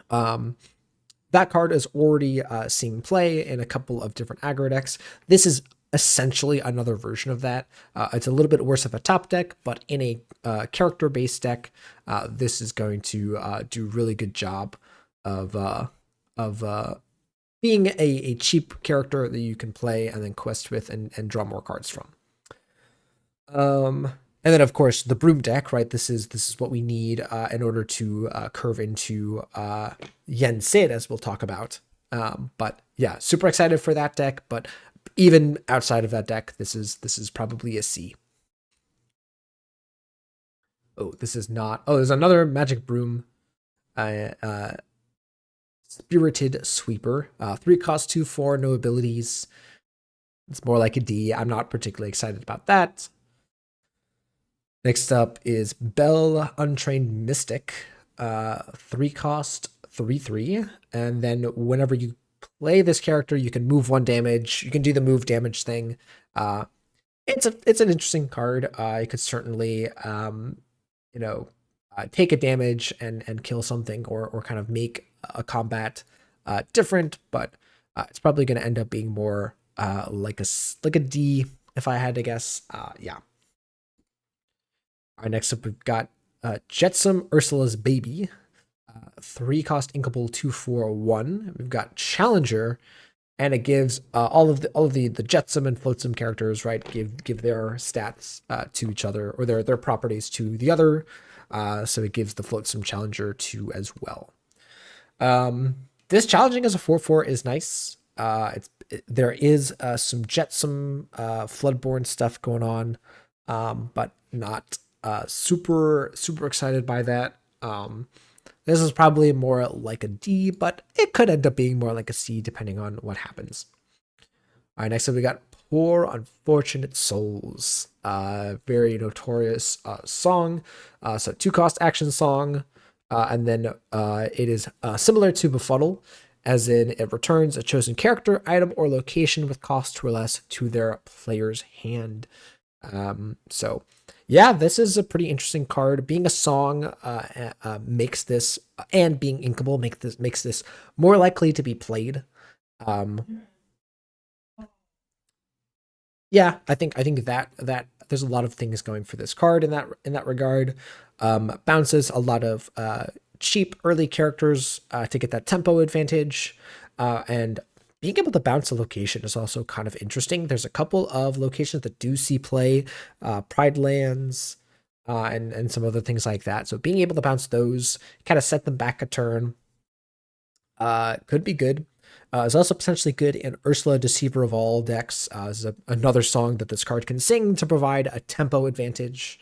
That card is already seeing play in a couple of different aggro decks. This is essentially another version of that. It's a little bit worse of a top deck, but in a character-based deck, this is going to do a really good job of being a cheap character that you can play and then quest with and draw more cards from. And then, of course, the broom deck, right? This is what we need in order to curve into Yen Sid, as we'll talk about. But yeah, super excited for that deck. But even outside of that deck, this is probably a C. Oh, this is not. Oh, there's another Magic Broom. Spirited Sweeper. 3 cost, 2/4, no abilities. It's more like a D. I'm not particularly excited about that. Next up is Bell Untrained Mystic, 3 cost, 3/3, and then whenever you play this character, you can move 1 damage. You can do the move damage thing. It's an interesting card. You could certainly you know take a damage and kill something, or kind of make a combat different, but it's probably going to end up being more like a D if I had to guess. Yeah. All right, next up we've got Jetsam Ursula's Baby. 3 cost inkable 2/4/1. We've got Challenger, and it gives all of the Jetsam and Flotsam characters, right? Give their stats to each other, or their properties to the other. So it gives the Flotsam Challenger 2 as well. This challenging as a 4/4 is nice. There is some Jetsam Floodborne stuff going on, but not super excited by that. This is probably more like a D, but it could end up being more like a C depending on what happens. All right, next up we got Poor Unfortunate Souls. Very notorious song. So 2 cost action song. And then it is similar to Befuddle, as in it returns a chosen character, item, or location with cost 2 or less to their player's hand. So yeah, this is a pretty interesting card. Being a song makes this, and being inkable makes this more likely to be played. Um, yeah, I think that there's a lot of things going for this card in that regard. Bounces a lot of cheap early characters to get that tempo advantage, and being able to bounce a location is also kind of interesting. There's a couple of locations that do see play, Pride Lands, and some other things like that. So being able to bounce those, kind of set them back a turn, could be good. It's also potentially good in Ursula, Deceiver of All decks. This is another song that this card can sing to provide a tempo advantage.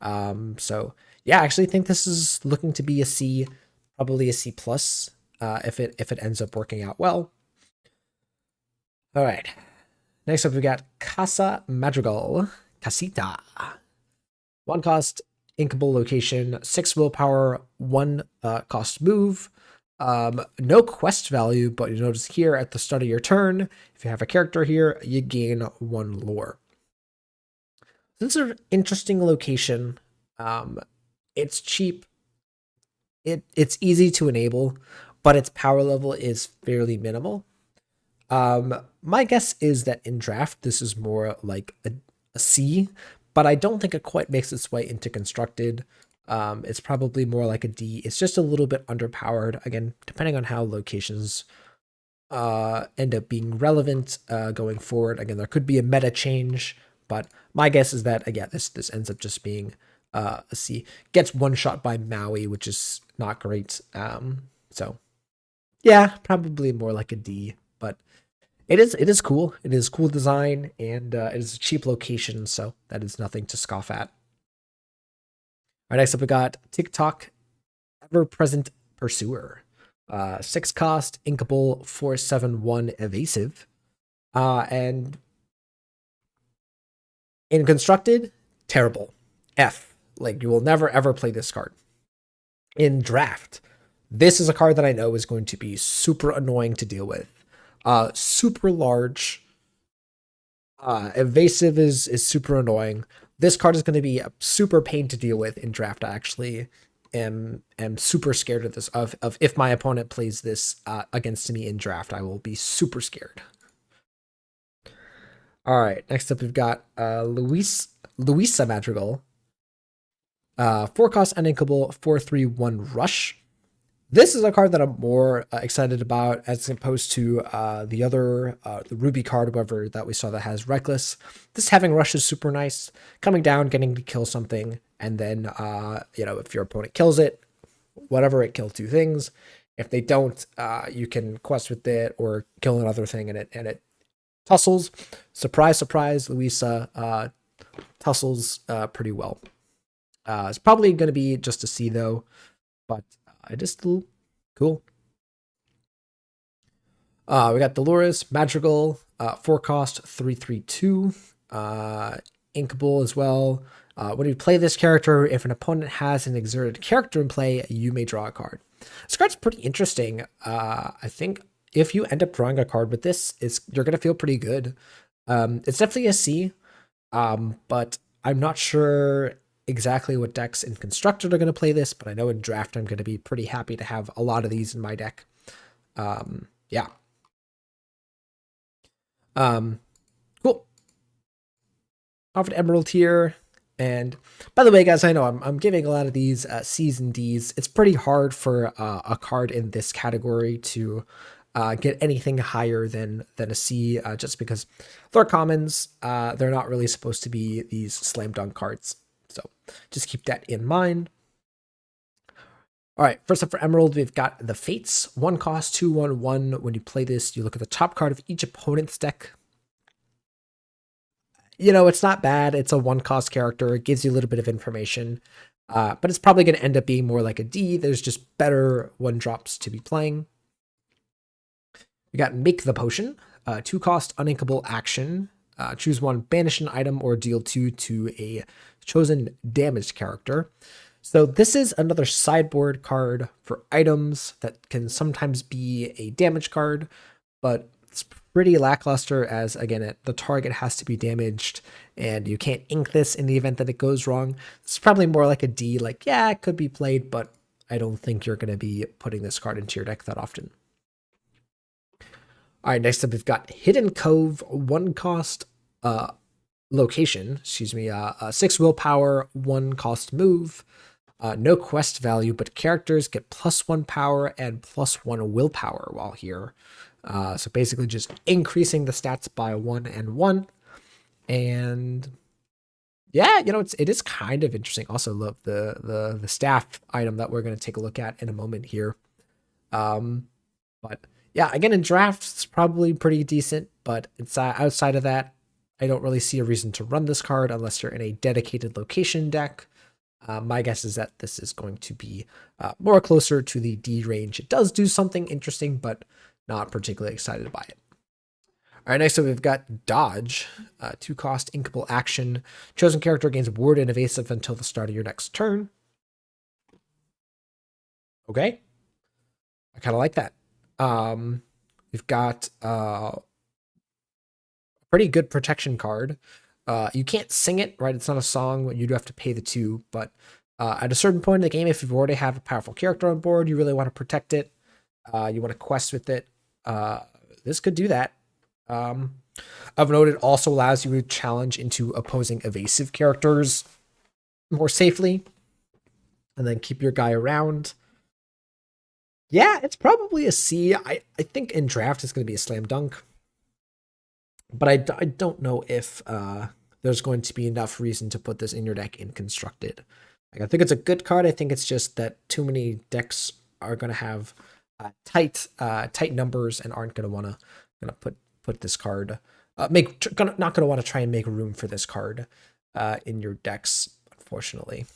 So yeah, I actually think this is looking to be a C, probably a C plus, if it ends up working out well. All right, next up we got Casa Madrigal, Casita. 1 cost, inkable location, 6 willpower, 1 cost move. No quest value, but you notice here at the start of your turn, if you have a character here, you gain 1 lore. This is an interesting location. It's cheap. It's easy to enable, but its power level is fairly minimal. My guess is that in draft, this is more like a C, but I don't think it quite makes its way into constructed. It's probably more like a D. It's just a little bit underpowered. Again, depending on how locations end up being relevant going forward. Again, there could be a meta change, but my guess is that again, this ends up just being a C. Gets one shot by Maui, which is not great. So yeah, probably more like a D, but it is cool. It is cool design, and it is a cheap location, so that is nothing to scoff at. All right, next up we got TikTok Ever Present Pursuer. 6 cost, inkable, 4/7/1 evasive. And in constructed, terrible. F. Like, you will never ever play this card. In draft, this is a card that I know is going to be super annoying to deal with. Super large. Evasive is super annoying. This card is going to be a super pain to deal with in draft. I actually am super scared of this. Of if my opponent plays this against me in draft, I will be super scared. All right, next up we've got Luisa Madrigal. 4 cost uninkable, 4/3/1 rush. This is a card that I'm more excited about as opposed to the other, the Ruby card, whatever, that we saw that has Reckless. This having Rush is super nice. Coming down, getting to kill something, and then, if your opponent kills it, whatever, it kills 2 things. If they don't, you can quest with it or kill another thing, and it tussles. Surprise, surprise, Luisa tussles pretty well. It's probably going to be just a C, though, but it is still cool. We got Dolores Madrigal, 4 cost, 3/3/2, inkable as well. When you play this character, if an opponent has an exerted character in play, you may draw a card. This card's pretty interesting. I think if you end up drawing a card with this, you're gonna feel pretty good. It's definitely a C. But I'm not sure exactly what decks in Constructed are going to play this, but I know in Draft I'm going to be pretty happy to have a lot of these in my deck. Yeah. Um, cool. Off an Emerald here. And by the way, guys, I know I'm giving a lot of these C's and D's. It's pretty hard for a card in this category to get anything higher than a C, just because they're commons. They're not really supposed to be these slam dunk cards. So just keep that in mind. All right, first up for Emerald, we've got the Fates. 1 cost, 2/1/1. When you play this, you look at the top card of each opponent's deck. You know, it's not bad. It's a 1 cost character. It gives you a little bit of information, but it's probably going to end up being more like a D. There's just better 1 drops to be playing. We got Make the Potion. 2 cost, uninkable action. Choose 1, banish an item, or deal 2 to a chosen damaged character. So this is another sideboard card for items that can sometimes be a damage card, but it's pretty lackluster as, again, the target has to be damaged and you can't ink this in the event that it goes wrong. It's probably more like a D, like, yeah, it could be played, but I don't think you're going to be putting this card into your deck that often. All right, next up we've got Hidden Cove, 1 cost location, excuse me, 6 willpower, 1 cost move. No quest value, but characters get +1 power and +1 willpower while here. So basically just increasing the stats by 1 and 1. And yeah, you know, it is kind of interesting. Also love the staff item that we're going to take a look at in a moment here. But yeah, again, in drafts, it's probably pretty decent, but it's outside of that, I don't really see a reason to run this card unless you're in a dedicated location deck. My guess is that this is going to be more closer to the D range. It does do something interesting, but not particularly excited by it. All right, next up we've got Dodge, 2 cost, inkable action. Chosen character gains ward and evasive until the start of your next turn. Okay, I kind of like that. We've got a pretty good protection card. You can't sing it, right? It's not a song. You do have to pay the 2, but at a certain point in the game, if you've already have a powerful character on board, you really want to protect it. You want to quest with it. This could do that. Of note, it also allows you to challenge into opposing evasive characters more safely, and then keep your guy around. Yeah, it's probably a C. I think in draft it's going to be a slam dunk, but I don't know if there's going to be enough reason to put this in your deck in constructed. Like, I think it's a good card. I think it's just that too many decks are going to have tight numbers and aren't going to want to put this card not going to want to try and make room for this card in your decks, unfortunately.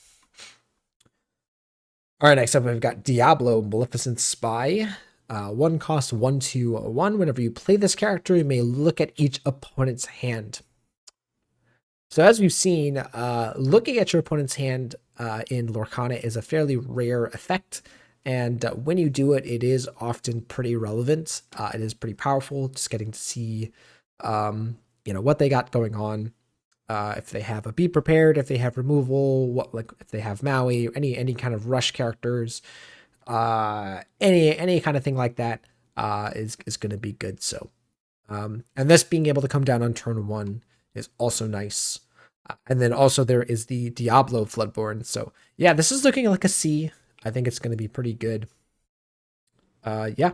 All right, next up we've got Diablo, Maleficent Spy. 1 cost, 1/1. Whenever you play this character, you may look at each opponent's hand. So as we've seen, looking at your opponent's hand in Lorcana is a fairly rare effect. And when you do it, it is often pretty relevant. It is pretty powerful, just getting to see what they got going on. If they have a Be Prepared, if they have removal, if they have Maui, any kind of rush characters, any kind of thing like that is going to be good. So, and this being able to come down on turn 1 is also nice. And then also there is the Diablo Floodborn. So yeah, this is looking like a C. I think it's going to be pretty good. Yeah.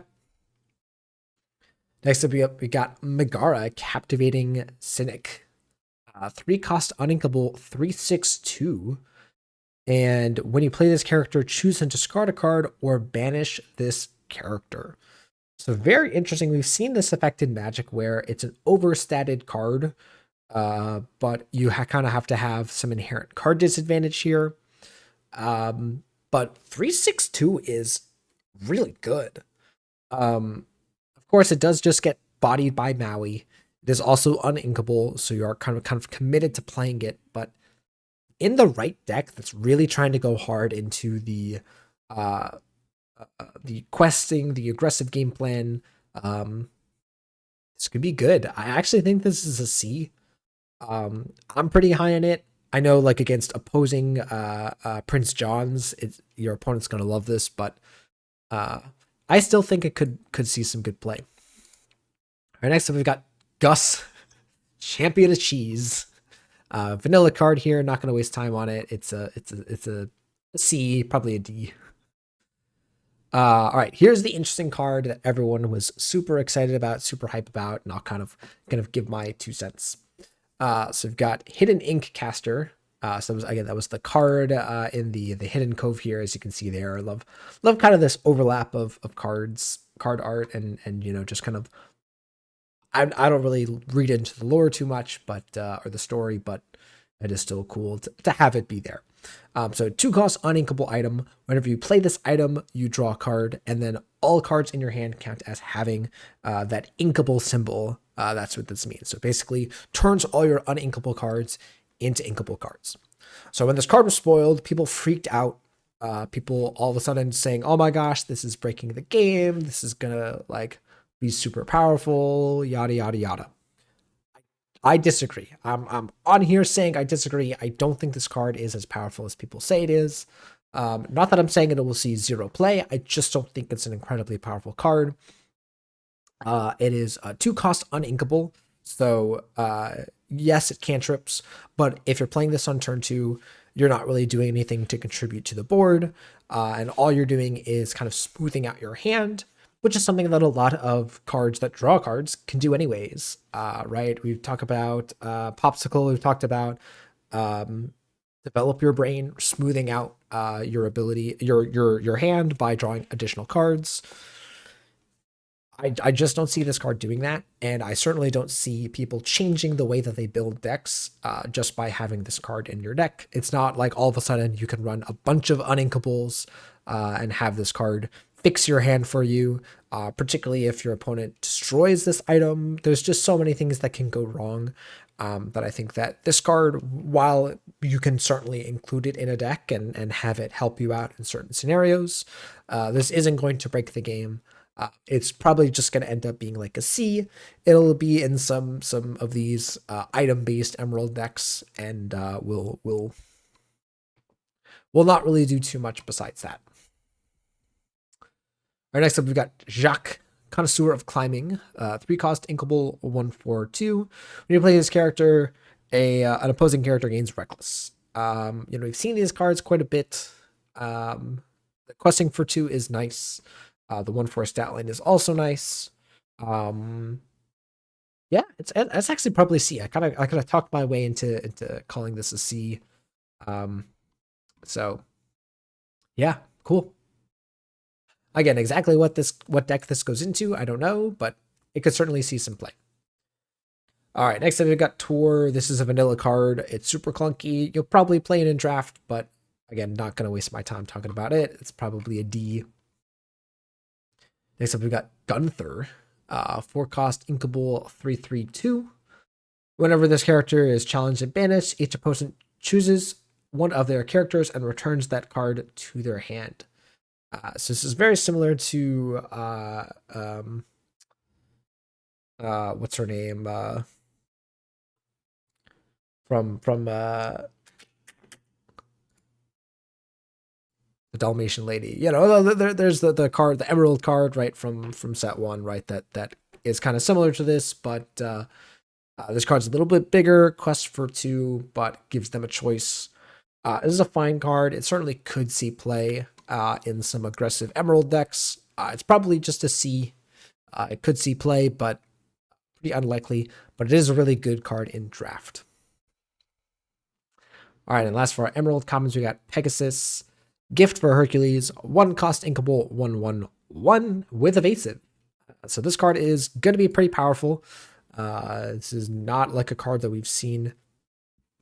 Next up, we got Megara, Captivating Cynic. 3 cost, uninkable, 3/6/2. And when you play this character, choose and discard a card or banish this character. So very interesting. We've seen this effect in Magic where it's an overstated card, but you kind of have to have some inherent card disadvantage here. But 3/6/2 is really good. Of course, it does just get bodied by Maui. It is also uninkable, so you are kind of committed to playing it. But in the right deck, that's really trying to go hard into the questing, the aggressive game plan. This could be good. I actually think this is a C. I'm pretty high on it. I know, like, against opposing Prince Johns, your opponent's gonna love this, but uh, I still think it could see some good play. All right, next up we've got Gus, Champion of Cheese. Vanilla card here. Not gonna waste time on it. It's a C, probably a D. All right, here's the interesting card that everyone was super excited about, super hype about, and I'll kind of give my 2 cents. So we've got Hidden Ink Caster. So that was the card in the Hidden Cove here, as you can see there. I love kind of this overlap of cards, card art, and just kind of. I don't really read into the lore too much, but or the story, but it is still cool to have it be there. So 2 cost uninkable item. Whenever you play this item, you draw a card, and then all cards in your hand count as having that inkable symbol. That's what this means. So basically, turns all your uninkable cards into inkable cards. So when this card was spoiled, people freaked out. People all of a sudden saying, "Oh my gosh, this is breaking the game. This is gonna like be super powerful." Yada yada yada. I disagree. I'm on here saying I disagree. I don't think this card is as powerful as people say it is. Not that I'm saying it will see zero play. I just don't think it's an incredibly powerful card. It is 2 cost uninkable. So yes, it cantrips, but if you're playing this on turn 2, you're not really doing anything to contribute to the board, and all you're doing is kind of smoothing out your hand, which is something that a lot of cards that draw cards can do anyways, right? We've talked about Popsicle, we've talked about develop your brain, smoothing out your ability, your hand by drawing additional cards. I just don't see this card doing that, and I certainly don't see people changing the way that they build decks just by having this card in your deck. It's not like all of a sudden you can run a bunch of uninkables and have this card fix your hand for you, particularly if your opponent destroys this item. There's just so many things that can go wrong that I think that this card, while you can certainly include it in a deck and have it help you out in certain scenarios, this isn't going to break the game. It's probably just going to end up being like a C. It'll be in some of these item-based Emerald decks, and will not really do too much besides that. All right, next up we've got Jacques, Connoisseur of Climbing, 3 cost inkable 1/4/2. When you play this character, an opposing character gains Reckless. We've seen these cards quite a bit. The questing for 2 is nice. The 1/4 stat line is also nice. Yeah, it's actually probably C. I kind of talked my way into calling this a C. So yeah, cool. Again, exactly what deck this goes into, I don't know, but it could certainly see some play. All right, next up we've got Tour. This is a vanilla card. It's super clunky. You'll probably play it in draft, but again, not gonna waste my time talking about it. It's probably a D. Next up, we've got Gunther, 4 cost inkable 3/3/2. Whenever this character is challenged and banished, each opponent chooses one of their characters and returns that card to their hand. So this is very similar to what's her name from the Dalmatian lady. There's the card, the Emerald card, right, from set 1, right, that is kind of similar to this, but this card's a little bit bigger, quest for 2, but gives them a choice. This is a fine card. It certainly could see play in some aggressive Emerald decks. It's probably just a C. It could see play, but pretty unlikely, but it is a really good card in draft. All right, and last for our Emerald commons, we got Pegasus, Gift for Hercules, 1 cost inkable 1/1/1 with evasive. So this card is going to be pretty powerful. This is not like a card that we've seen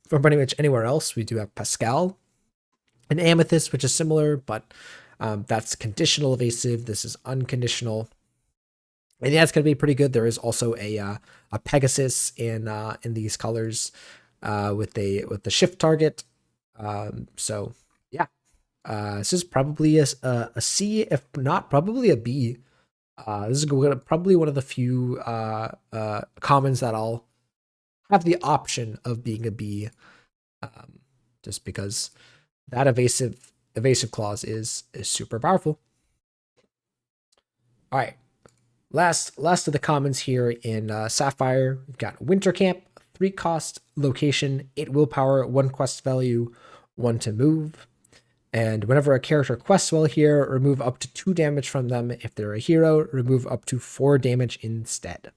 from pretty much anywhere else. We do have Pascal and Amethyst, which is similar, but that's conditional evasive. This is unconditional. And yeah, it's going to be pretty good. There is also a Pegasus in these colors with the shift target. So yeah, this is probably a C, if not probably a B. This is probably one of the few commons that I'll have the option of being a B, just because that evasive clause is super powerful. All right, last of the commons here in Sapphire, we've got Winter Camp, 3 cost, location, 8 willpower, 1 quest value, 1 to move. And whenever a character quests while here, remove up to 2 damage from them. If they're a hero, remove up to 4 damage instead.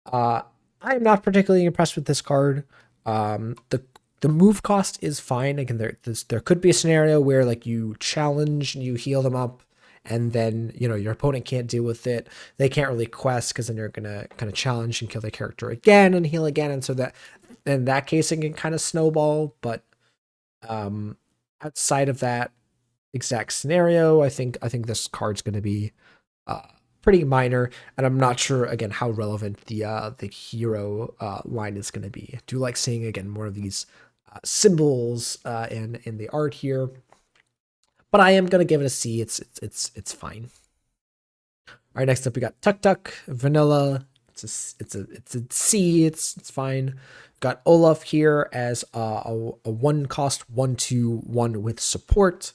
I am not particularly impressed with this card. The move cost is fine. Again, there could be a scenario where like you challenge and you heal them up, and then your opponent can't deal with it. They can't really quest because then you're gonna kind of challenge and kill the character again and heal again, and so that in that case it can kind of snowball. But outside of that exact scenario, I think this card's gonna be pretty minor, and I'm not sure again how relevant the hero line is going to be. I do like seeing again more of these symbols in the art here, but I am going to give it a C. It's fine. All right, next up we got Tuk Tuk Vanilla. It's a C. It's fine. Got Olaf here as a 1 cost 1/2/1 with support.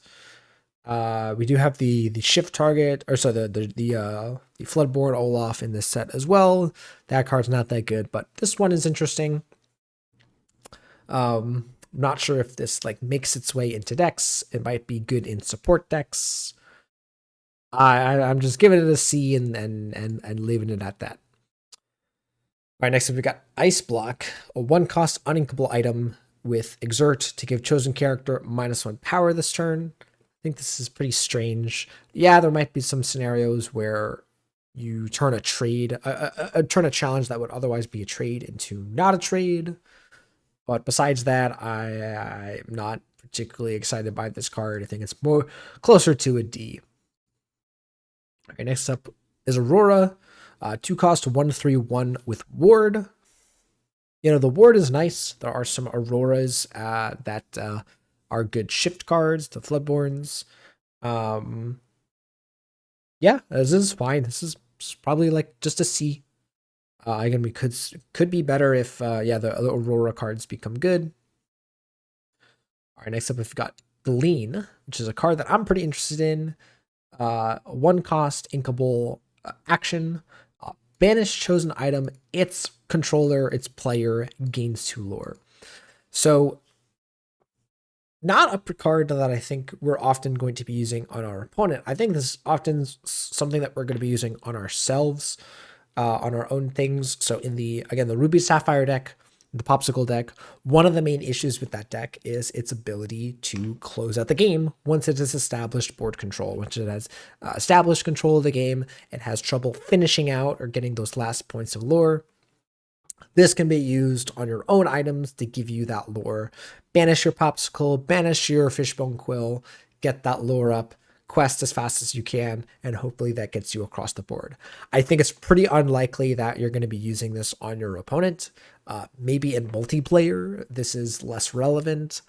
We do have the shift target, or so the Floodborn Olaf in this set as well. That card's not that good, but this one is interesting. Not sure if this like makes its way into decks. It might be good in support decks. I'm just giving it a C and leaving it at that. All right, next up we got Ice Block, a 1 cost uninkable item with Exert to give chosen character -1 power this turn. I think this is pretty strange. Yeah, there might be some scenarios where you turn a trade, turn a challenge that would otherwise be a trade into not a trade. But besides that, I'm not particularly excited by this card. I think it's more closer to a D. Okay, next up is Aurora, 2 cost 1/3/1 with Ward. The Ward is nice. There are some Auroras that are good shift cards, the Floodborns. Yeah, this is fine. This is probably like just a C. Again, we could be better if the Aurora cards become good. All right, next up we've got Glean, which is a card that I'm pretty interested in. 1 cost inkable action. Banish chosen item, its controller, its player gains 2 lore. So not a card that I think we're often going to be using on our opponent. I think this is often something that we're going to be using on ourselves, on our own things. So in the Ruby Sapphire deck, the Popsicle deck, one of the main issues with that deck is its ability to close out the game once it has established board control. Once it has established control of the game, it has trouble finishing out or getting those last points of lore. This can be used on your own items to give you that lore. Banish your Popsicle, banish your Fishbone Quill, get that lore up, quest as fast as you can, and hopefully that gets you across the board. I think it's pretty unlikely that you're going to be using this on your opponent. Maybe in multiplayer, this is less relevant.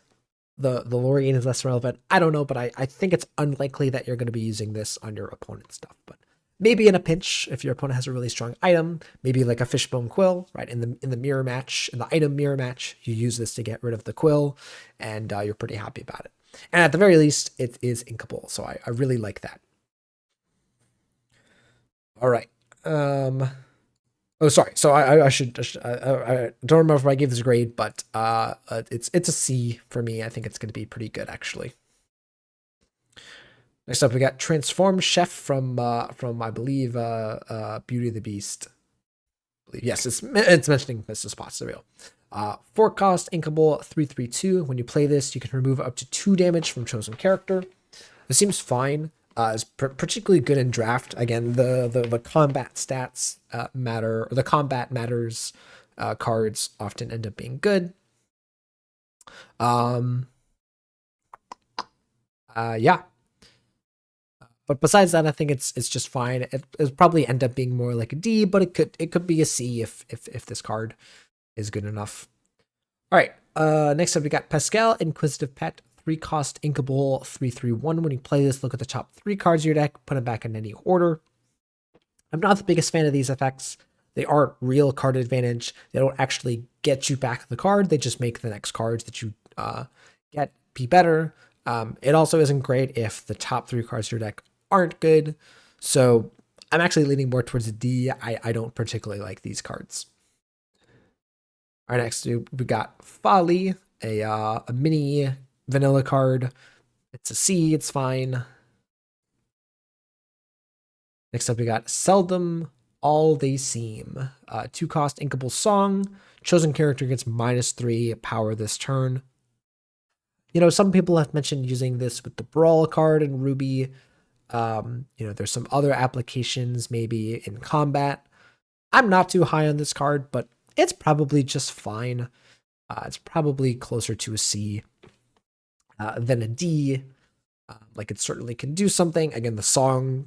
The lore gain is less relevant. I don't know, but I think it's unlikely that you're going to be using this on your opponent's stuff. But maybe in a pinch, if your opponent has a really strong item, maybe like a Fishbone Quill, right? In the mirror match, in the item mirror match, you use this to get rid of the quill, and you're pretty happy about it. And at the very least, it is inkable, so I really like that. All right. Oh, sorry. So I don't remember if I gave this a grade, but it's a C for me. I think it's going to be pretty good, actually. Next up, we got Transformed Chef from I believe Beauty and the Beast. Yes, it's mentioning Mr. Spots. There we go. 4 cost inkable 3/3/2. When you play this, you can remove up to 2 damage from chosen character. This seems fine. It's particularly good in draft. Again, the combat stats matter, or the combat matters cards often end up being good. Yeah. But besides that, I think it's just fine. It'll probably end up being more like a D, but it could be a C if this card is good enough. All right. Next up, we got Pascal, Inquisitive Pet, 3 cost inkable 3/3/1. When you play this, look at the top 3 cards of your deck, put them back in any order. I'm not the biggest fan of these effects. They aren't real card advantage. They don't actually get you back the card. They just make the next cards that you get be better. It also isn't great if the top 3 cards of your deck aren't good. So I'm actually leaning more towards a D. I don't particularly like these cards. All right, next we got Folly, a mini vanilla card. It's a C, it's fine. Next up, we got Seldom All They Seem. 2-cost inkable song. Chosen character gets -3 power this turn. Some people have mentioned using this with the Brawl card in Ruby. There's some other applications maybe in combat. I'm not too high on this card, but it's probably just fine. It's probably closer to a C than a D. Like, it certainly can do something. Again, the song,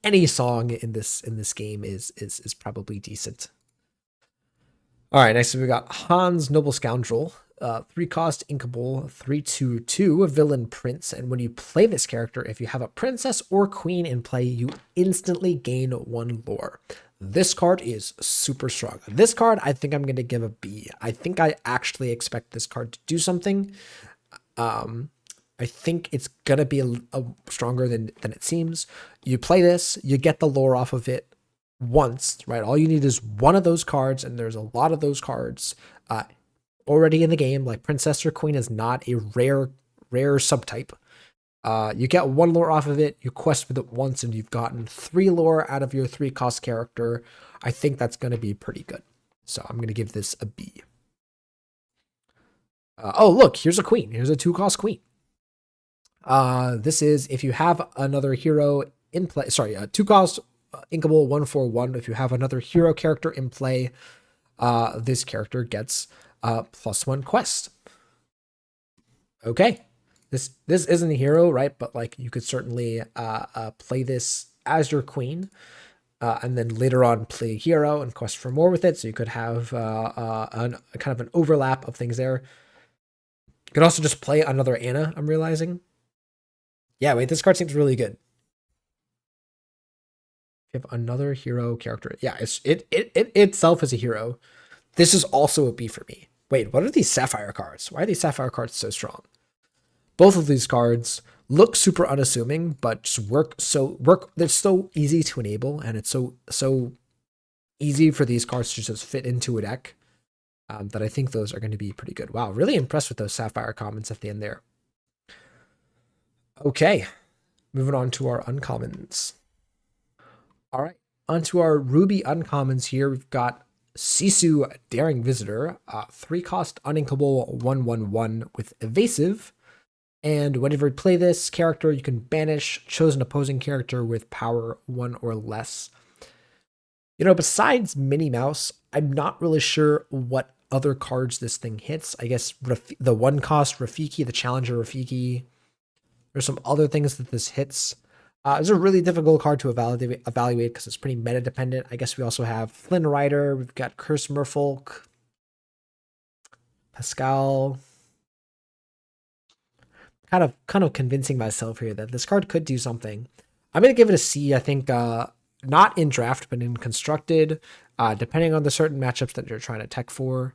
any song in this game is probably decent. All right, next we got Hans Noble Scoundrel. 3-cost inkable 3/2/2 villain prince, and when you play this character, if you have a princess or queen in play, you instantly gain 1 lore. This card is super strong. This card, I think I'm going to give a B. I think I actually expect this card to do something. I think it's going to be a stronger than it seems. You play this, you get the lore off of it once, right? All you need is one of those cards, and there's a lot of those cards already in the game. Like, princess or queen is not a rare subtype. You get 1 lore off of it, you quest with it once, and you've gotten 3 lore out of your 3-cost character. I think that's going to be pretty good. So I'm going to give this a B. Oh, look, here's a queen. Here's a 2-cost queen. This is if you have another hero in play. Sorry, a 2-cost inkable 1/4/1. If you have another hero character in play, this character gets +1 quest. Okay, this isn't a hero, right? But like, you could certainly play this as your queen, and then later on play a hero and quest for more with it. So you could have a kind of an overlap of things there. You could also just play another Anna, I'm realizing. Yeah, wait, this card seems really good. You have another hero character. Yeah, it itself is a hero. This is also a B for me. Wait, what are these Sapphire cards? Why are these Sapphire cards so strong? Both of these cards look super unassuming, but just work. They're so easy to enable, and it's so easy for these cards to just fit into a deck that I think those are going to be pretty good. Wow, really impressed with those Sapphire comments at the end there. Okay, moving on to our uncommons. All right, onto our Ruby uncommons here. We've got Sisu Daring Visitor, 3-cost uninkable 1/1/1 with evasive. And whenever you play this character, you can banish chosen opposing character with power 1 or less. Besides Minnie Mouse, I'm not really sure what other cards this thing hits. I guess the 1-cost Rafiki, the Challenger Rafiki. There's some other things that this hits. It's a really difficult card to evaluate because it's pretty meta dependent. I guess we also have Flynn Rider. We've got Curse Merfolk, Pascal. Kind of convincing myself here that this card could do something. I'm gonna give it a C. I think not in draft, but in constructed. Depending on the certain matchups that you're trying to tech for,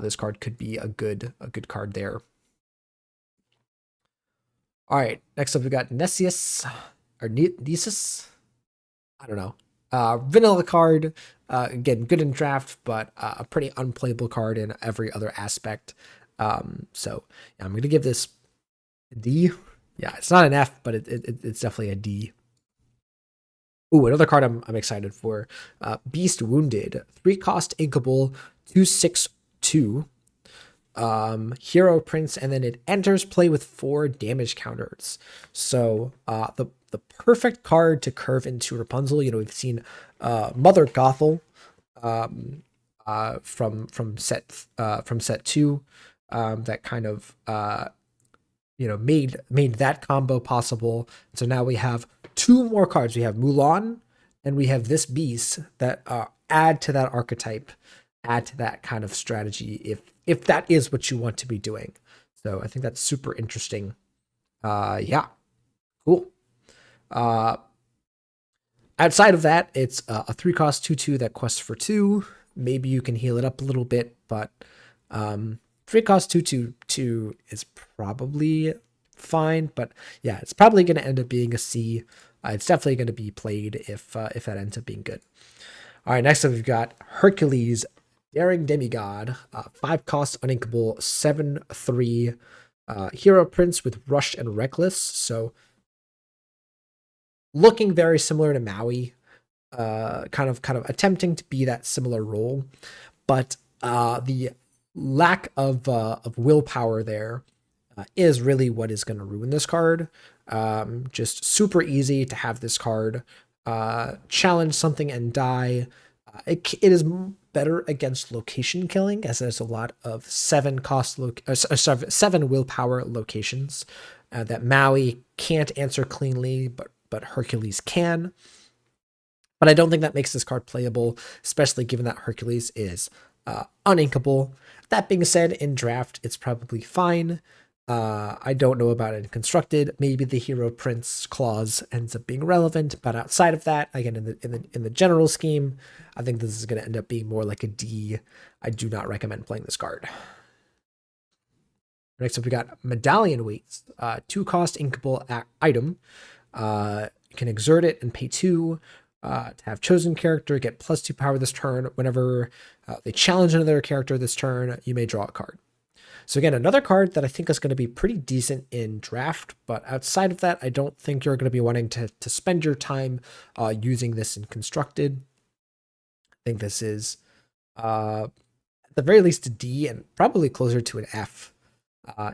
this card could be a good card there. All right, next up we got Nesius or Nesis. I don't know. Vanilla card. Again, good in draft, but a pretty unplayable card in every other aspect. So yeah, I'm gonna give this a D. Yeah, it's not an F, but it's definitely a D. Ooh, another card I'm excited for. Beast Wounded. 3-cost inkable 2/6/2. Hero Prince, and then it enters play with 4 damage counters. So the perfect card to curve into Rapunzel. We've seen Mother Gothel from set 2 that kind of made that combo possible. So now we have 2 more cards. We have Mulan and we have this beast that add to that archetype, add to that kind of strategy if that is what you want to be doing. So I think that's super interesting. Yeah, cool. I Outside of that, it's a 3-cost 2/2 that quests for 2. Maybe you can heal it up a little bit, but 3-cost 2/2 is probably fine. But yeah, it's probably going to end up being a C. It's definitely going to be played if that ends up being good. All right, next up we've got Hercules, Daring Demigod, 5-cost uninkable, 7/3 hero prince with Rush and Reckless. So looking very similar to Maui, kind of attempting to be that similar role, but the lack of willpower there is really what is going to ruin this card. Just super easy to have this card challenge something and die. It is better against location killing, as there's a lot of 7 willpower locations that Maui can't answer cleanly, but Hercules can. But I don't think that makes this card playable, especially given that Hercules is uninkable. That being said, in draft, it's probably fine. I don't know about it in constructed. Maybe the hero prince clause ends up being relevant, but outside of that, again, in the general scheme, I think this is going to end up being more like a D. I do not recommend playing this card. Next up, we got Medallion Weights, 2-cost inkable item. You can exert it and pay 2 to have chosen character get +2 power this turn. Whenever they challenge another character this turn, you may draw a card. So again, another card that I think is going to be pretty decent in draft, but outside of that, I don't think you're going to be wanting to spend your time using this in constructed. I think this is at the very least a D and probably closer to an F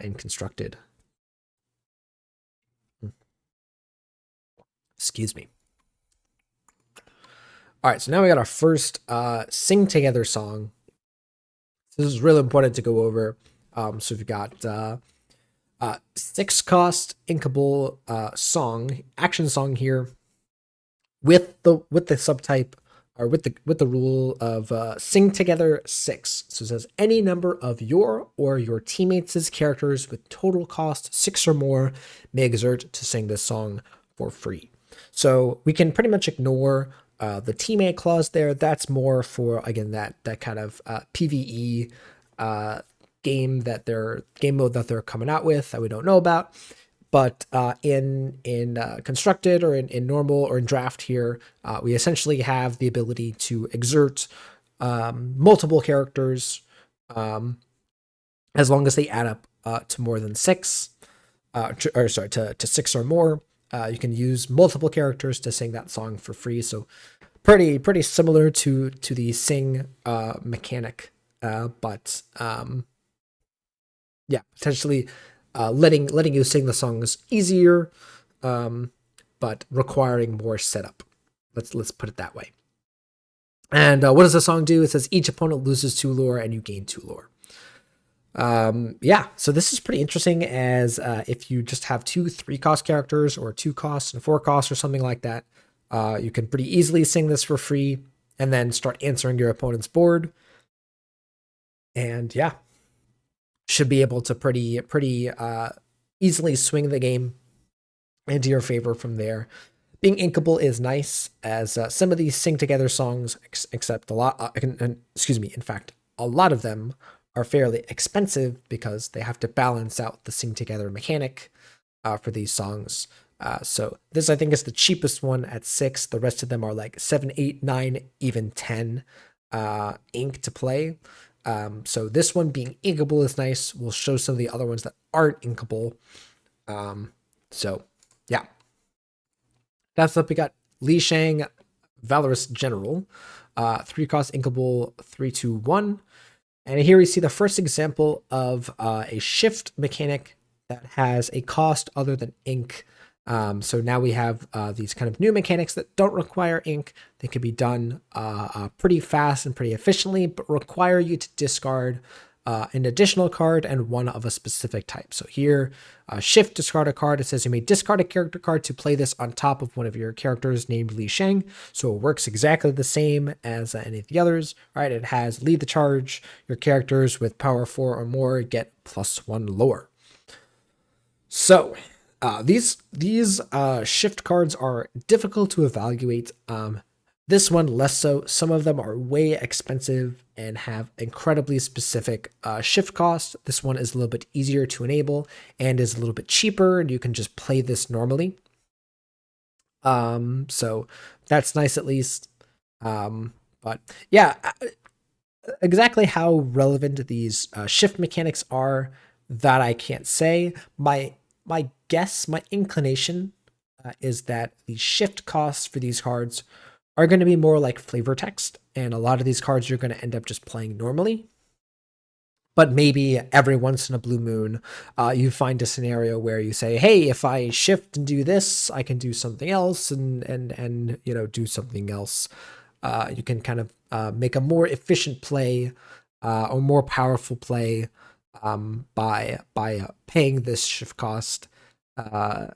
in constructed. Excuse me. All right, so now we got our first Sing Together song. This is really important to go over. So we've got 6-cost inkable action song here with the subtype or with the rule of Sing Together 6. So it says any number of your or your teammates' characters with total cost 6 or more may exert to sing this song for free. So we can pretty much ignore the teammate clause there. That's more for, again, that kind of PvE game mode that they're coming out with that we don't know about. But in constructed or in normal or in draft here, we essentially have the ability to exert multiple characters as long as they add up to more than 6, to 6 or more. You can use multiple characters to sing that song for free. So pretty similar to the sing mechanic, but yeah, potentially letting you sing the songs easier, but requiring more setup. Let's put it that way. And what does the song do? It says each opponent loses 2 lore and you gain 2 lore. Yeah, so this is pretty interesting, as if you just have 2 3-cost characters or 2 costs and 4 costs or something like that, you can pretty easily sing this for free and then start answering your opponent's board. And yeah, should be able to pretty easily swing the game into your favor from there. Being inkable is nice, as some of these Sing Together songs, except a lot, in fact, a lot of them are fairly expensive because they have to balance out the Sing Together mechanic for these songs. So this, I think, is the cheapest one at 6. The rest of them are like 7, 8, 9, even 10 ink to play. So this one being inkable is nice. We'll show some of the other ones that aren't inkable. So yeah, that's up. We got Li Shang, Valorous General, 3-cost inkable, 3/2/1. And here we see the first example of a shift mechanic that has a cost other than ink. So now we have these kind of new mechanics that don't require ink. They can be done pretty fast and pretty efficiently, but require you to discard an additional card and one of a specific type. So here, shift, discard a card. It says you may discard a character card to play this on top of one of your characters named Li Shang. So it works exactly the same as any of the others, right? It has lead the charge. Your characters with power 4 or more get +1 lore. So These shift cards are difficult to evaluate. This one less so. Some of them are way expensive and have incredibly specific shift cost. This one is a little bit easier to enable and is a little bit cheaper, and you can just play this normally. So that's nice at least. But yeah, exactly how relevant these shift mechanics are, that I can't say. My guess, my inclination, is that the shift costs for these cards are going to be more like flavor text, and a lot of these cards you're going to end up just playing normally. But maybe every once in a blue moon, you find a scenario where you say, "Hey, if I shift and do this, I can do something else, and do something else." You can kind of make a more efficient play, or more powerful play, by paying this shift cost. Uh,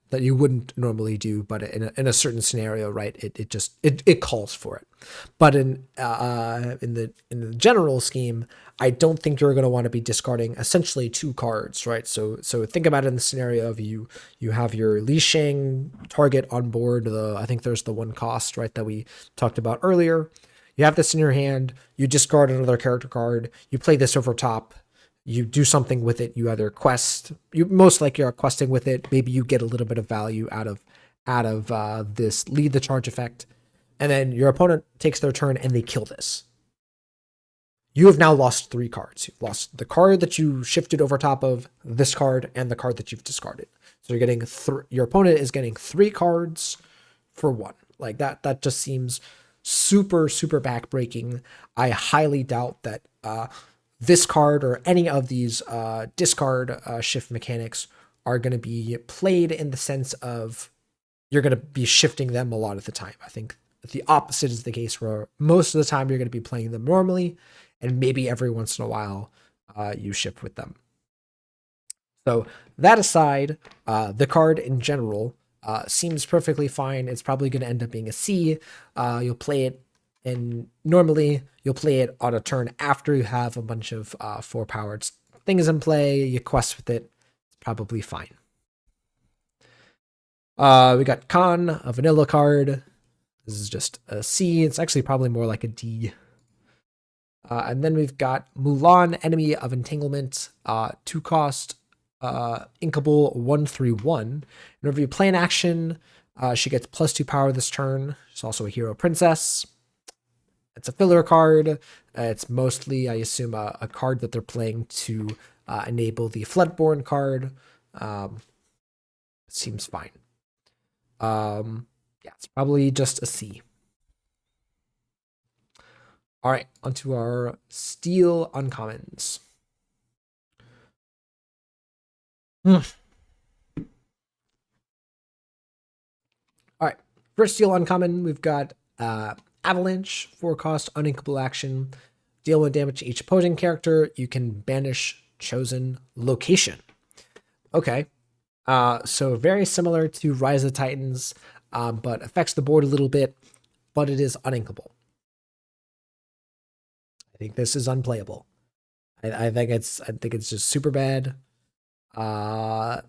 that you wouldn't normally do, but in a certain scenario, right? It calls for it. But in the general scheme, I don't think you're going to want to be discarding essentially two cards, right? So think about it in the scenario of you have your Li Shang target on board. I think there's the one cost, right, that we talked about earlier. You have this in your hand. You discard another character card. You play this over top. You do something with it. You either quest. You most likely are questing with it. Maybe you get a little bit of value out of this lead the charge effect, and then your opponent takes their turn and they kill this. You have now lost three cards. You've lost the card that you shifted over top of, this card, and the card that you've discarded. So you're getting your opponent is getting three cards for one. Like that just seems super backbreaking. I highly doubt that this card or any of these discard shift mechanics are going to be played in the sense of you're going to be shifting them a lot of the time. I think the opposite is the case, where most of the time you're going to be playing them normally, and maybe every once in a while you shift with them. So that aside, the card in general seems perfectly fine. It's probably going to end up being a C. You'll play it, and normally you'll play it on a turn after you have a bunch of 4-powered things in play. You quest with it. It's probably fine. We got Khan, a vanilla card. This is just a C. It's actually probably more like a D. And then we've got Mulan, Enemy of Entanglement, 2 cost, inkable 1/1. Whenever you play an action, she gets +2 power this turn. She's also a hero princess. It's a filler card. It's mostly, I assume, a card that they're playing to enable the Floodborn card. Seems fine. Yeah, it's probably just a C. All right, onto our Steel uncommons. All right, first Steel uncommon, we've got Avalanche, 4 cost, uninkable action. Deal 1 damage to each opposing character. You can banish chosen location. Okay. So very similar to Rise of the Titans, but affects the board a little bit, but it is uninkable. I think this is unplayable. I think it's just super bad. Yeah,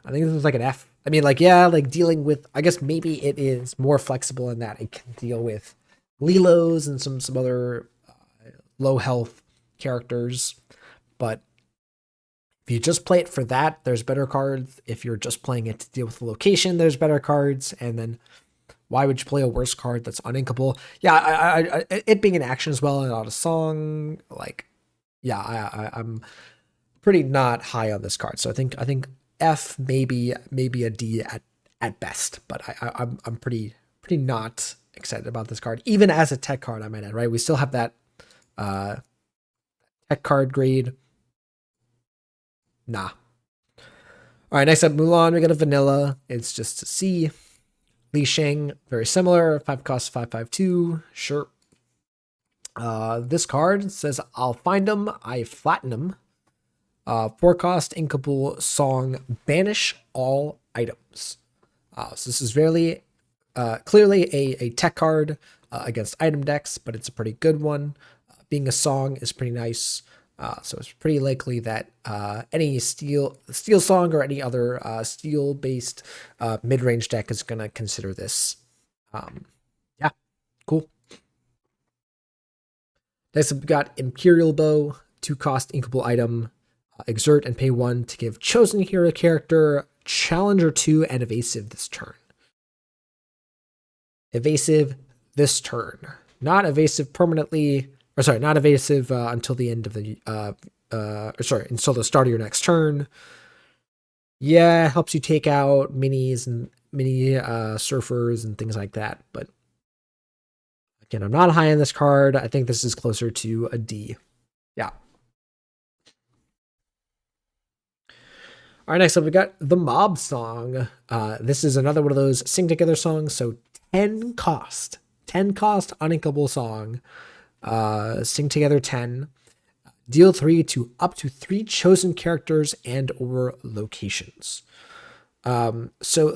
I think this is like an F. I mean, like, yeah, like dealing with, I guess maybe it is more flexible in that it can deal with Lilos and some other low health characters. But if you just play it for that, there's better cards. If you're just playing it to deal with the location, there's better cards. And then why would you play a worse card that's uninkable? Yeah, it being an action as well and not a song, like, yeah, I'm pretty not high on this card. So I think F, maybe a D at best, but I'm pretty not excited about this card, even as a tech card, I might add, right? We still have that tech card grade. Nah. All right, next up, Mulan. We got a vanilla. It's just a C. Li Shang, very similar. 5 cost, 5/5/2. Sure. This card says, I'll find them, I flatten them. 4 cost, inkable song, banish all items. So this is very clearly a tech card against item decks, but it's a pretty good one. Being a song is pretty nice. So it's pretty likely that any steel song or any other steel based mid range deck is gonna consider this. Yeah, cool. Next up, we got Imperial Bow, 2-cost inkable item. Exert and pay 1 to give chosen hero character Challenger 2 and Evasive this turn. Evasive this turn. Not evasive permanently, or sorry, not evasive until the end of the, until the start of your next turn. Yeah, it helps you take out minis and mini surfers and things like that. But again, I'm not high on this card. I think this is closer to a D. Yeah. All right, next up we got the Mob Song. This is another one of those sing together songs. So 10 cost uninkable song. Sing together 10. Deal 3 to up to 3 chosen characters and or locations. So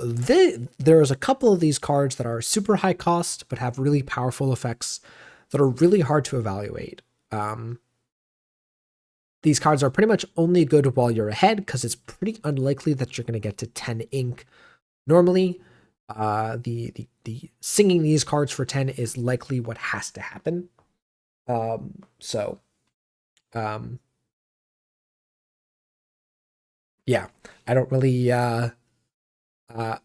there's a couple of these cards that are super high cost but have really powerful effects that are really hard to evaluate. These cards are pretty much only good while you're ahead because it's pretty unlikely that you're going to get to 10 ink. Normally, the singing these cards for 10 is likely what has to happen. Yeah, I don't really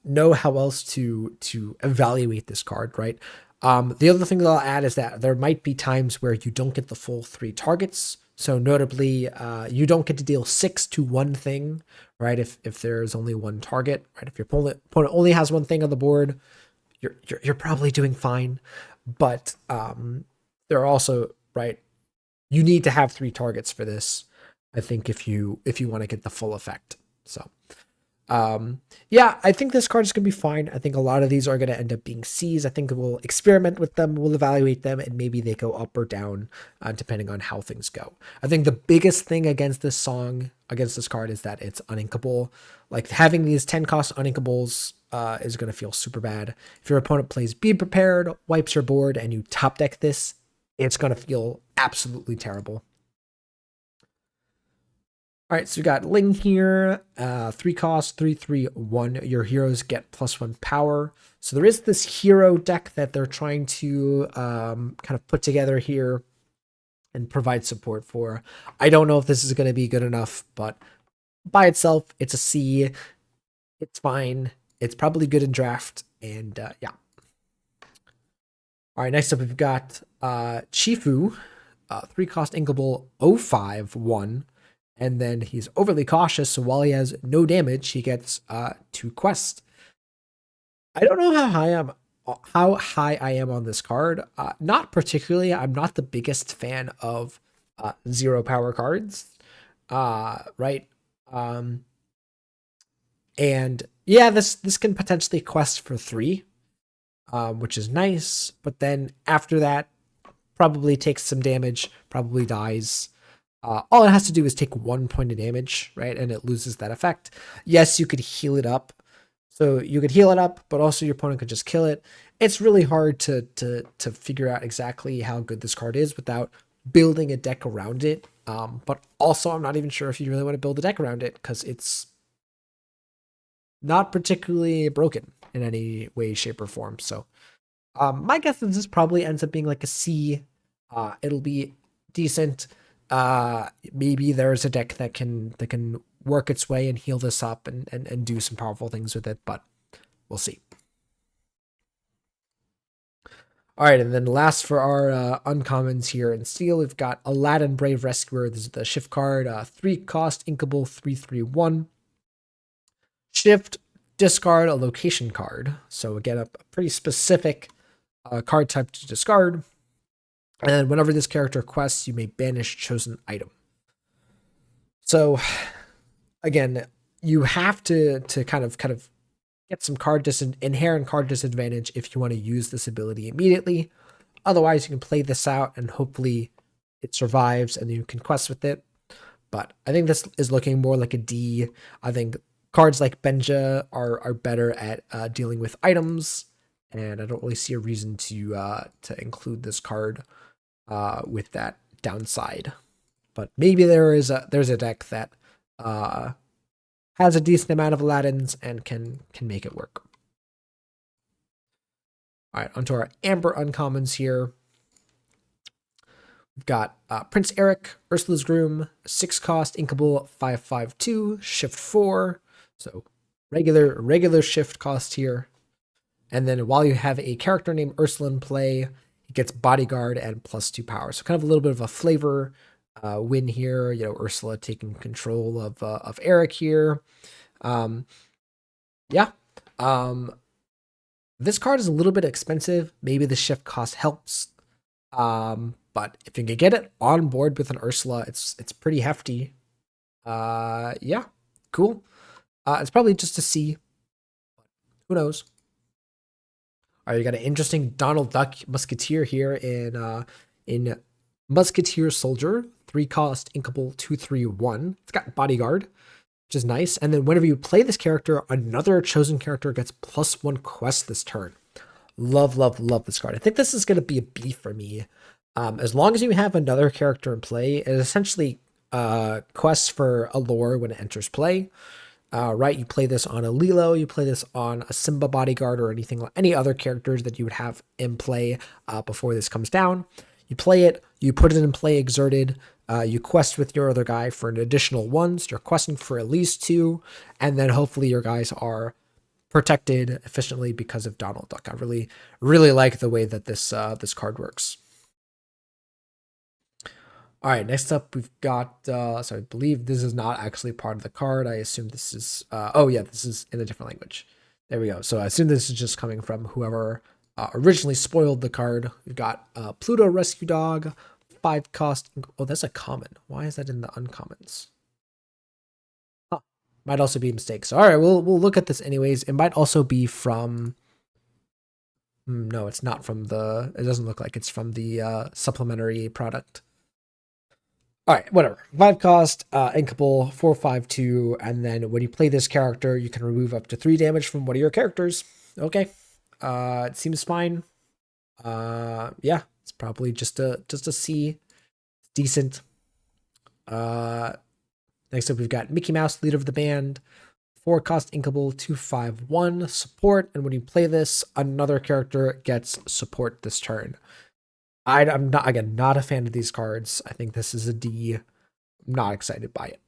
know how else to evaluate this card, right? The other thing that I'll add is that there might be times where you don't get the full 3 targets. So notably, you don't get to deal 6 to one thing, right? If there's only one target, right? If your opponent only has one thing on the board, you're probably doing fine. But there are also, right, you need to have 3 targets for this, I think, if you want to get the full effect. So yeah, I think this card is going to be fine. I think a lot of these are going to end up being C's. I think we'll experiment with them, we'll evaluate them, and maybe they go up or down depending on how things go. I think the biggest thing against this card is that it's uninkable. Like having these 10 cost uninkables is going to feel super bad. If your opponent plays Be Prepared, wipes your board, and you top deck this, it's going to feel absolutely terrible. All right, so we got Ling here, 3 cost, 3/3/1. Your heroes get +1 power. So there is this hero deck that they're trying to kind of put together here and provide support for. I don't know if this is going to be good enough, but by itself, it's a C. It's fine. It's probably good in draft, and yeah. All right, next up we've got Chifu, 3 cost inkable 0/5/1. And then he's overly cautious, so while he has no damage, he gets 2 quests. I don't know how high I am on this card. Not particularly. I'm not the biggest fan of 0 power cards. Right. And yeah, this can potentially quest for 3, which is nice. But then after that, probably takes some damage, probably dies. All it has to do is take 1 point of damage, right? And it loses that effect. Yes, you could heal it up. So you could heal it up, but also your opponent could just kill it. It's really hard to figure out exactly how good this card is without building a deck around it. But also, I'm not even sure if you really want to build a deck around it because it's not particularly broken in any way, shape, or form. So my guess is this probably ends up being like a C. It'll be decent. Maybe there's a deck that can work its way and heal this up and do some powerful things with it, but we'll see. All right, and then last for our uncommons here in Steel, we've got Aladdin Brave Rescuer. This is the shift card, 3 cost, inkable 3/3/1. Shift, discard a location card. So again, a pretty specific card type to discard. And whenever this character quests, you may banish chosen item. So again, you have to kind of get some inherent card disadvantage if you want to use this ability immediately. Otherwise, you can play this out and hopefully it survives and you can quest with it. But I think this is looking more like a D. I think cards like Benja are better at dealing with items, and I don't really see a reason to include this card with that downside. but maybe there's a deck that has a decent amount of Aladdins and can make it work. All right, onto our Amber uncommons here. We've got Prince Eric, Ursula's Groom, 6 cost, inkable, 5/5/2, shift 4. So regular shift cost here. And then while you have a character named Ursula in play, it gets bodyguard and +2 power. So kind of a little bit of a flavor win here. You know, Ursula taking control of Eric here. Yeah. This card is a little bit expensive. Maybe the shift cost helps. But if you can get it on board with an Ursula, it's pretty hefty. Yeah, cool. It's probably just to see. Who knows? All right, you got an interesting Donald Duck Musketeer here in Musketeer Soldier, 3 cost, inkable, 2/3/1. It's got bodyguard, which is nice. And then whenever you play this character, another chosen character gets +1 quest this turn. Love this card. I think this is going to be a B for me. As long as you have another character in play, it essentially quests for a lore when it enters play. Right, you play this on a Lilo, you play this on a Simba bodyguard or any other characters that you would have in play before this comes down. You play it, you put it in play exerted, you quest with your other guy for an additional 1, so you're questing for at least 2, and then hopefully your guys are protected efficiently because of Donald Duck. I really like the way that this card works. All right, next up we've got, so I believe this is not actually part of the card. I assume this is, oh yeah, this is in a different language. There we go. So I assume this is just coming from whoever originally spoiled the card. We've got Pluto Rescue Dog, 5 cost. Oh, that's a common. Why is that in the uncommons? Huh. Might also be mistakes. All right, we'll look at this anyways. It might also be from, no, it's not from it doesn't look like it's from the supplementary product. All right, whatever. 5 cost, inkable, 4/5/2, and then when you play this character, you can remove up to 3 damage from one of your characters. Okay, it seems fine. Yeah, it's probably just a C. Decent. Next up, we've got Mickey Mouse, leader of the band, 4 cost, inkable, 2/5/1, support, and when you play this, another character gets support this turn. I'm not a fan of these cards. I think this is a D. I'm not excited by it.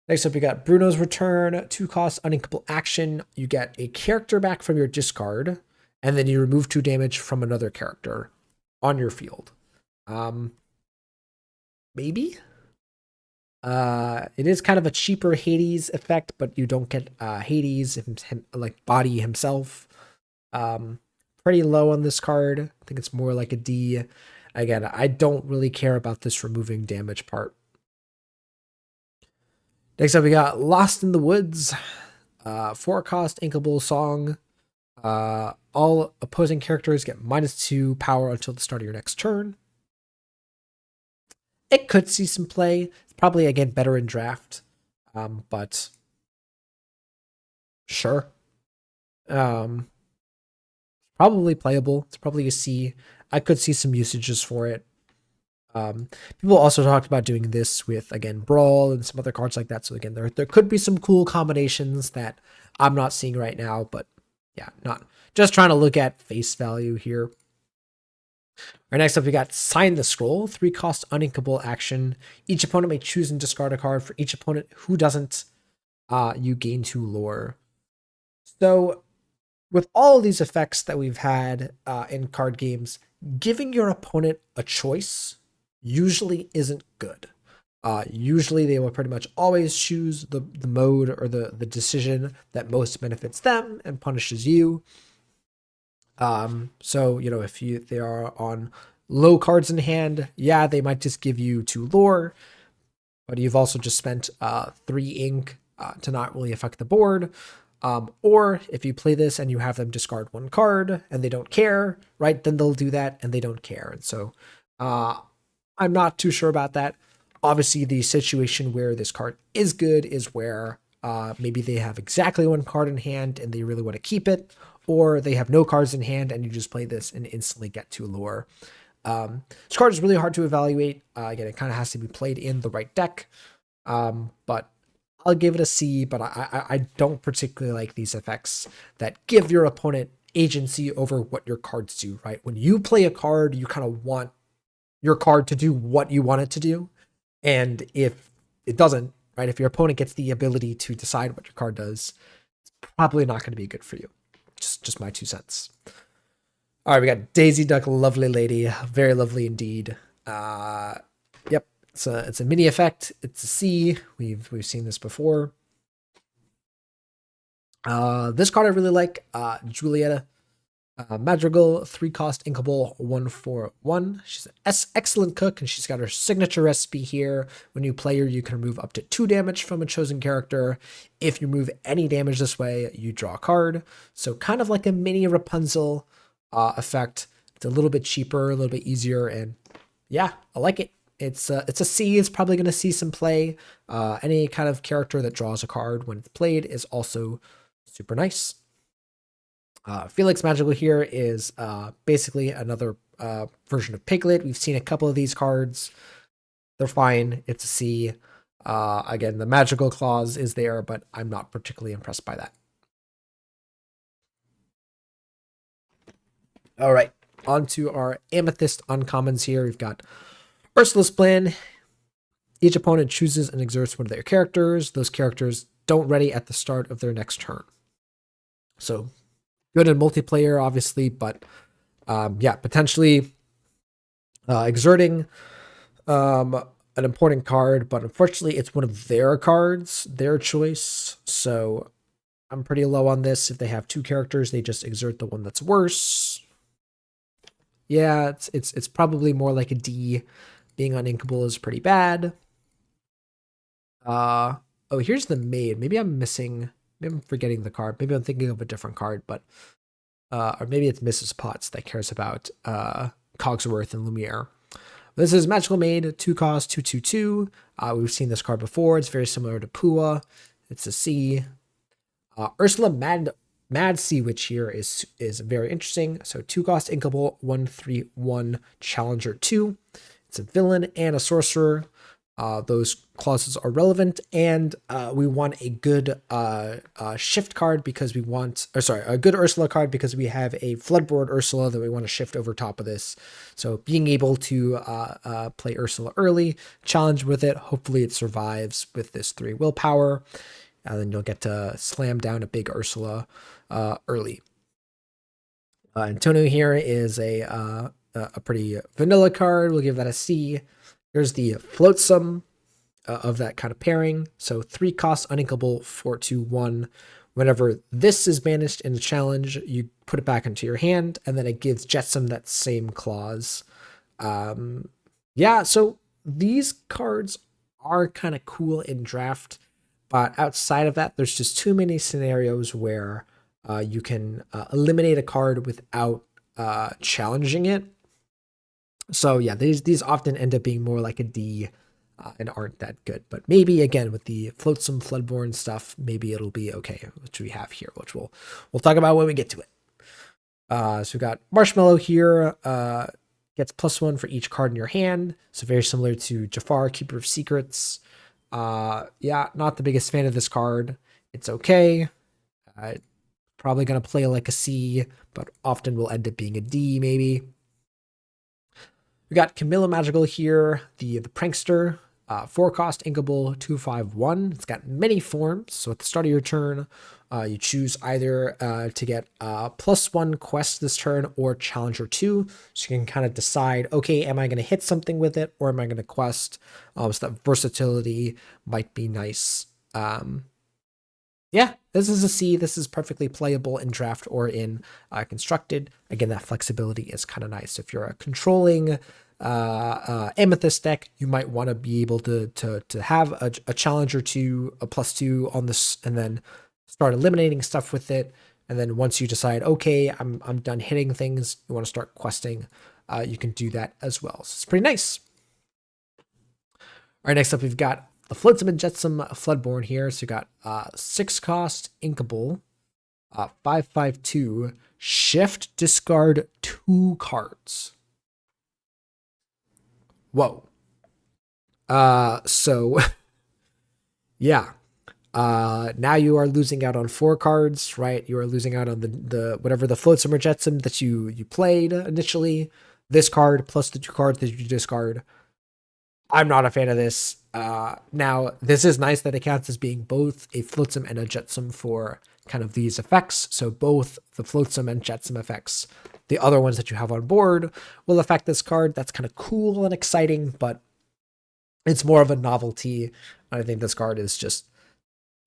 Next up, we got Bruno's Return, 2 cost, uninkable action. You get a character back from your discard, and then you remove 2 damage from another character on your field. Maybe? It is kind of a cheaper Hades effect, but you don't get Hades like body himself. Pretty low on this card. I think it's more like a D. Again, I don't really care about this removing damage part. Next up, we got Lost in the Woods. 4 cost, inkable song. All opposing characters get -2 power until the start of your next turn. It could see some play. It's probably, again, better in draft. But sure. Probably playable. It's probably a C. I could see some usages for it. People also talked about doing this with, again, Brawl and some other cards like that. So again, there could be some cool combinations that I'm not seeing right now, but yeah, not just trying to look at face value here. All right, next up, we got Sign the Scroll, 3 cost, uninkable action. Each opponent may choose and discard a card. For each opponent who doesn't, you gain 2 lore. So with all of these effects that we've had in card games, giving your opponent a choice usually isn't good. Usually they will pretty much always choose the mode or the decision that most benefits them and punishes you. So, you know, if they are on low cards in hand, yeah, they might just give you 2 lore, but you've also just spent 3 ink to not really affect the board. Or if you play this and you have them discard 1 card and they don't care, right, then they'll do that and they don't care. And so I'm not too sure about that. Obviously, the situation where this card is good is where maybe they have exactly 1 card in hand and they really want to keep it, or they have no cards in hand and you just play this and instantly get 2 lore. This card is really hard to evaluate. Again, it kind of has to be played in the right deck. But I'll give it a C, but I don't particularly like these effects that give your opponent agency over what your cards do, right? When you play a card, you kind of want your card to do what you want it to do. And if it doesn't, right, if your opponent gets the ability to decide what your card does, it's probably not going to be good for you. Just my 2 cents. All right, we got Daisy Duck, lovely lady, very lovely indeed. Yep, it's a mini effect. It's a C. We've seen this before. This card I really like. Julieta Madrigal, 3-cost inkable, 1/1. She's an excellent cook, and she's got her signature recipe here. When you play her, you can remove up to 2 damage from a chosen character. If you remove any damage this way, you draw a card. So kind of like a mini Rapunzel effect. It's a little bit cheaper, a little bit easier, and yeah, I like it. It's a C. It's probably going to see some play. Any kind of character that draws a card when it's played is also super nice. Felix Magical here is basically another version of Piglet. We've seen a couple of these cards. They're fine. It's a C. Again, the magical clause is there, but I'm not particularly impressed by that. All right, on to our Amethyst uncommons here. We've got Ursula's Plan. Each opponent chooses and exerts one of their characters. Those characters don't ready at the start of their next turn. So good in multiplayer, obviously, but yeah, potentially exerting an important card, but unfortunately it's one of their cards, their choice. So I'm pretty low on this. If they have 2 characters, they just exert the one that's worse. Yeah, it's probably more like a D. Being uninkable is pretty bad. Oh, here's the maid. Maybe I'm forgetting the card. Maybe I'm thinking of a different card, but or maybe it's Mrs. Potts that cares about Cogsworth and Lumiere. This is Magical Maid, 2-cost, 2/2/2. We've seen this card before. It's very similar to Pua. It's a C. Ursula Mad Sea Witch here is very interesting. So 2-cost inkable, 1/3/1 Challenger 2. It's a villain and a sorcerer. Those clauses are relevant, and we want a good shift card because we want, a good Ursula card because we have a Floodboard Ursula that we want to shift over top of this. So being able to play Ursula early, challenge with it, hopefully it survives with this 3 willpower, and then you'll get to slam down a big Ursula early. Antonio here is a pretty vanilla card. We'll give that a C. Here's the floatsome of that kind of pairing. So 3-cost uninkable, 4/2/1. Whenever this is banished in the challenge, you put it back into your hand, and then it gives Jetsam that same clause. Yeah, so these cards are kind of cool in draft, but outside of that, there's just too many scenarios where you can eliminate a card without challenging it. So yeah, these often end up being more like a D and aren't that good. But maybe again with the floatsome Floodborn stuff, maybe it'll be okay, which we have here, which we'll talk about when we get to it. So we got Marshmallow here. Gets +1 for each card in your hand. So very similar to Jafar, Keeper of Secrets. Yeah, not the biggest fan of this card. It's okay. Probably gonna play like a C, but often will end up being a D maybe. We got Camilla Magical here, the prankster, 4-cost inkable, 2/5/1. It's got many forms. So at the start of your turn, you choose either to get +1 quest this turn or Challenger 2. So you can kind of decide, okay, am I going to hit something with it or am I going to quest? So that versatility might be nice. Yeah, this is a C. This is perfectly playable in draft or in constructed. Again, that flexibility is kind of nice. If you're a controlling Amethyst deck, you might want to be able to have a Challenger 2, a +2 on this, and then start eliminating stuff with it. And then once you decide, okay, I'm done hitting things, you want to start questing, you can do that as well. So it's pretty nice. All right, next up we've got the Floatsome and Jetsam Floodborn here. So you got 6-cost inkable, 5/5/2, shift, discard 2 cards. Whoa. So yeah. Now you are losing out on 4 cards, right? You are losing out on the whatever the floatsome or jetsam that you played initially. This card plus the 2 cards that you discard. I'm not a fan of this. Now this is nice that it counts as being both a flotsam and a jetsam for kind of these effects. So both the flotsam and jetsam effects, the other ones that you have on board, will affect this card. That's kind of cool and exciting, but it's more of a novelty. I think this card is just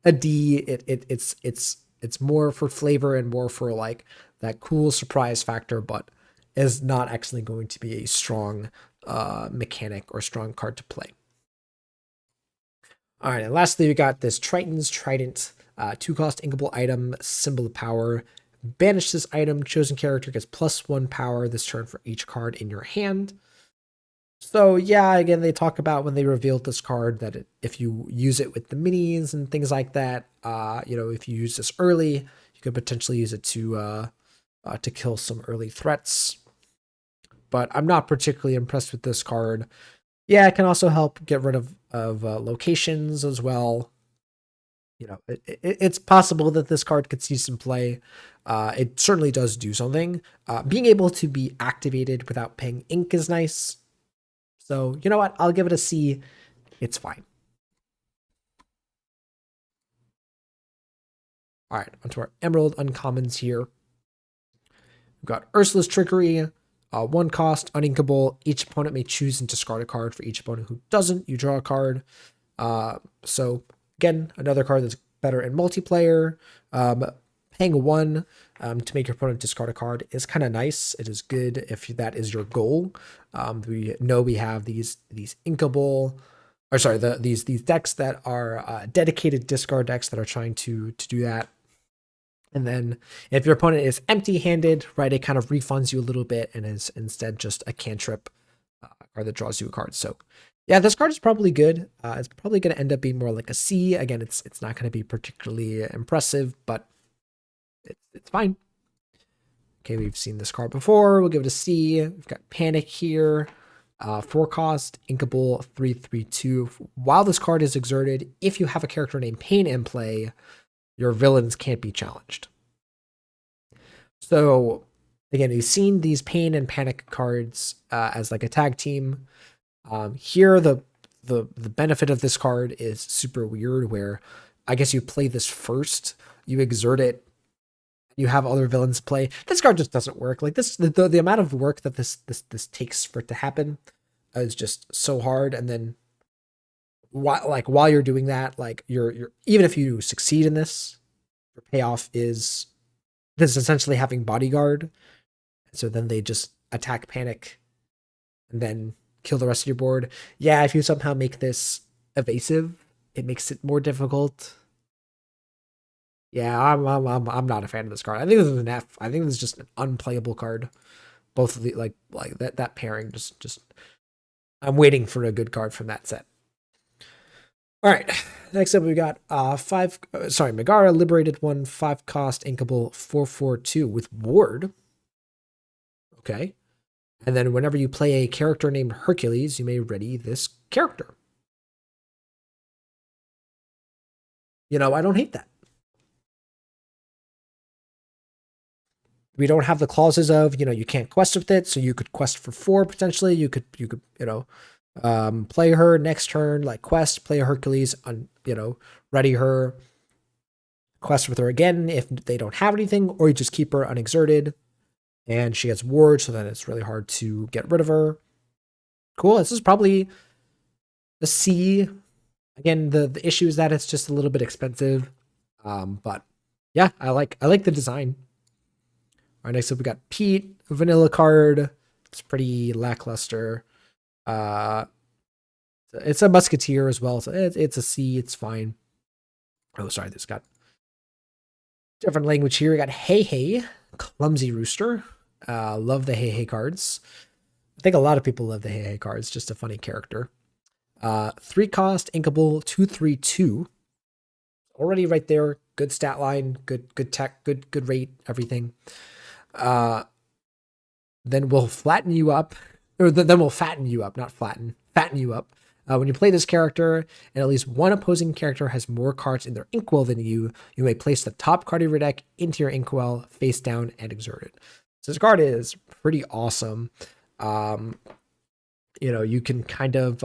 a D. It's more for flavor and more for like that cool surprise factor, but is not actually going to be a strong mechanic or strong card to play. All right, and lastly, we got this Triton's Trident, 2 cost inkable item, symbol of power. Banish this item. Chosen character gets +1 power this turn for each card in your hand. So yeah, again, they talk about when they revealed this card that if you use it with the minis and things like that, if you use this early, you could potentially use it to kill some early threats. But I'm not particularly impressed with this card. Yeah, it can also help get rid of locations as well. It's possible that this card could see some play. It certainly does do something. Being able to be activated without paying ink is nice. So, you know what? I'll give it a C. It's fine. All right, onto our Emerald Uncommons here. We've got Ursula's Trickery, 1 cost, uninkable. Each opponent may choose and discard a card. For each opponent who doesn't, you draw a card. So, again, another card that's better in multiplayer. Paying 1 to make your opponent discard a card is kind of nice. It is good if that is your goal. We know we have these inkable, or sorry, these decks that are dedicated discard decks that are trying to do that. And then if your opponent is empty-handed, right, it kind of refunds you a little bit and is instead just a cantrip card that draws you a card. So yeah, this card is probably good. It's probably going to end up being more like a C. Again, it's not going to be particularly impressive, but it's fine. Okay, we've seen this card before. We'll give it a C. We've got Panic here. 4 cost, inkable, 3/3/2. While this card is exerted, if you have a character named Pain in play, your villains can't be challenged. So again, you've seen these Pain and Panic cards as like a tag team. Here, the benefit of this card is super weird, where I guess you play this first, you exert it, you have other villains play. This card just doesn't work. Like this, the amount of work that this takes for it to happen is just so hard. And then while you're doing that, like you're even if you succeed in this, your payoff is this essentially having bodyguard. So then they just attack Panic and then kill the rest of your board. Yeah, if you somehow make this evasive, it makes it more difficult. Yeah, I'm not a fan of this card. I think this is an F. I think this is just an unplayable card. Both of the like that pairing just I'm waiting for a good card from that set. All right, next up we got Megara Liberated 1, 5 cost, inkable, 4/4/2 with Ward. Okay. And then whenever you play a character named Hercules, you may ready this character. I don't hate that. We don't have the clauses of, you can't quest with it, so you could quest for 4 potentially. You could, play her next turn, like quest, play a Hercules, ready her, quest with her again if they don't have anything, or you just keep her unexerted, and she has ward, so then it's really hard to get rid of her. Cool. This is probably a C. Again, the issue is that it's just a little bit expensive, but yeah, I like the design. All right, next up we got Pete, vanilla card. It's pretty lackluster. It's a musketeer as well, so it's a C. It's fine. Oh, sorry, this got different language here. We got Hey Hey, clumsy rooster. Love the Hey Hey cards. I think a lot of people love the Hey Hey cards. Just a funny character. 3 cost, inkable, 2/3/2. Already right there. Good stat line. Good tech. Good rate. Everything. Then we'll flatten you up or then we'll fatten you up, not flatten, fatten you up. When you play this character, and at least one opposing character has more cards in their inkwell than you may place the top card of your deck into your inkwell face down and exert it. So this card is pretty awesome. Um, you can kind of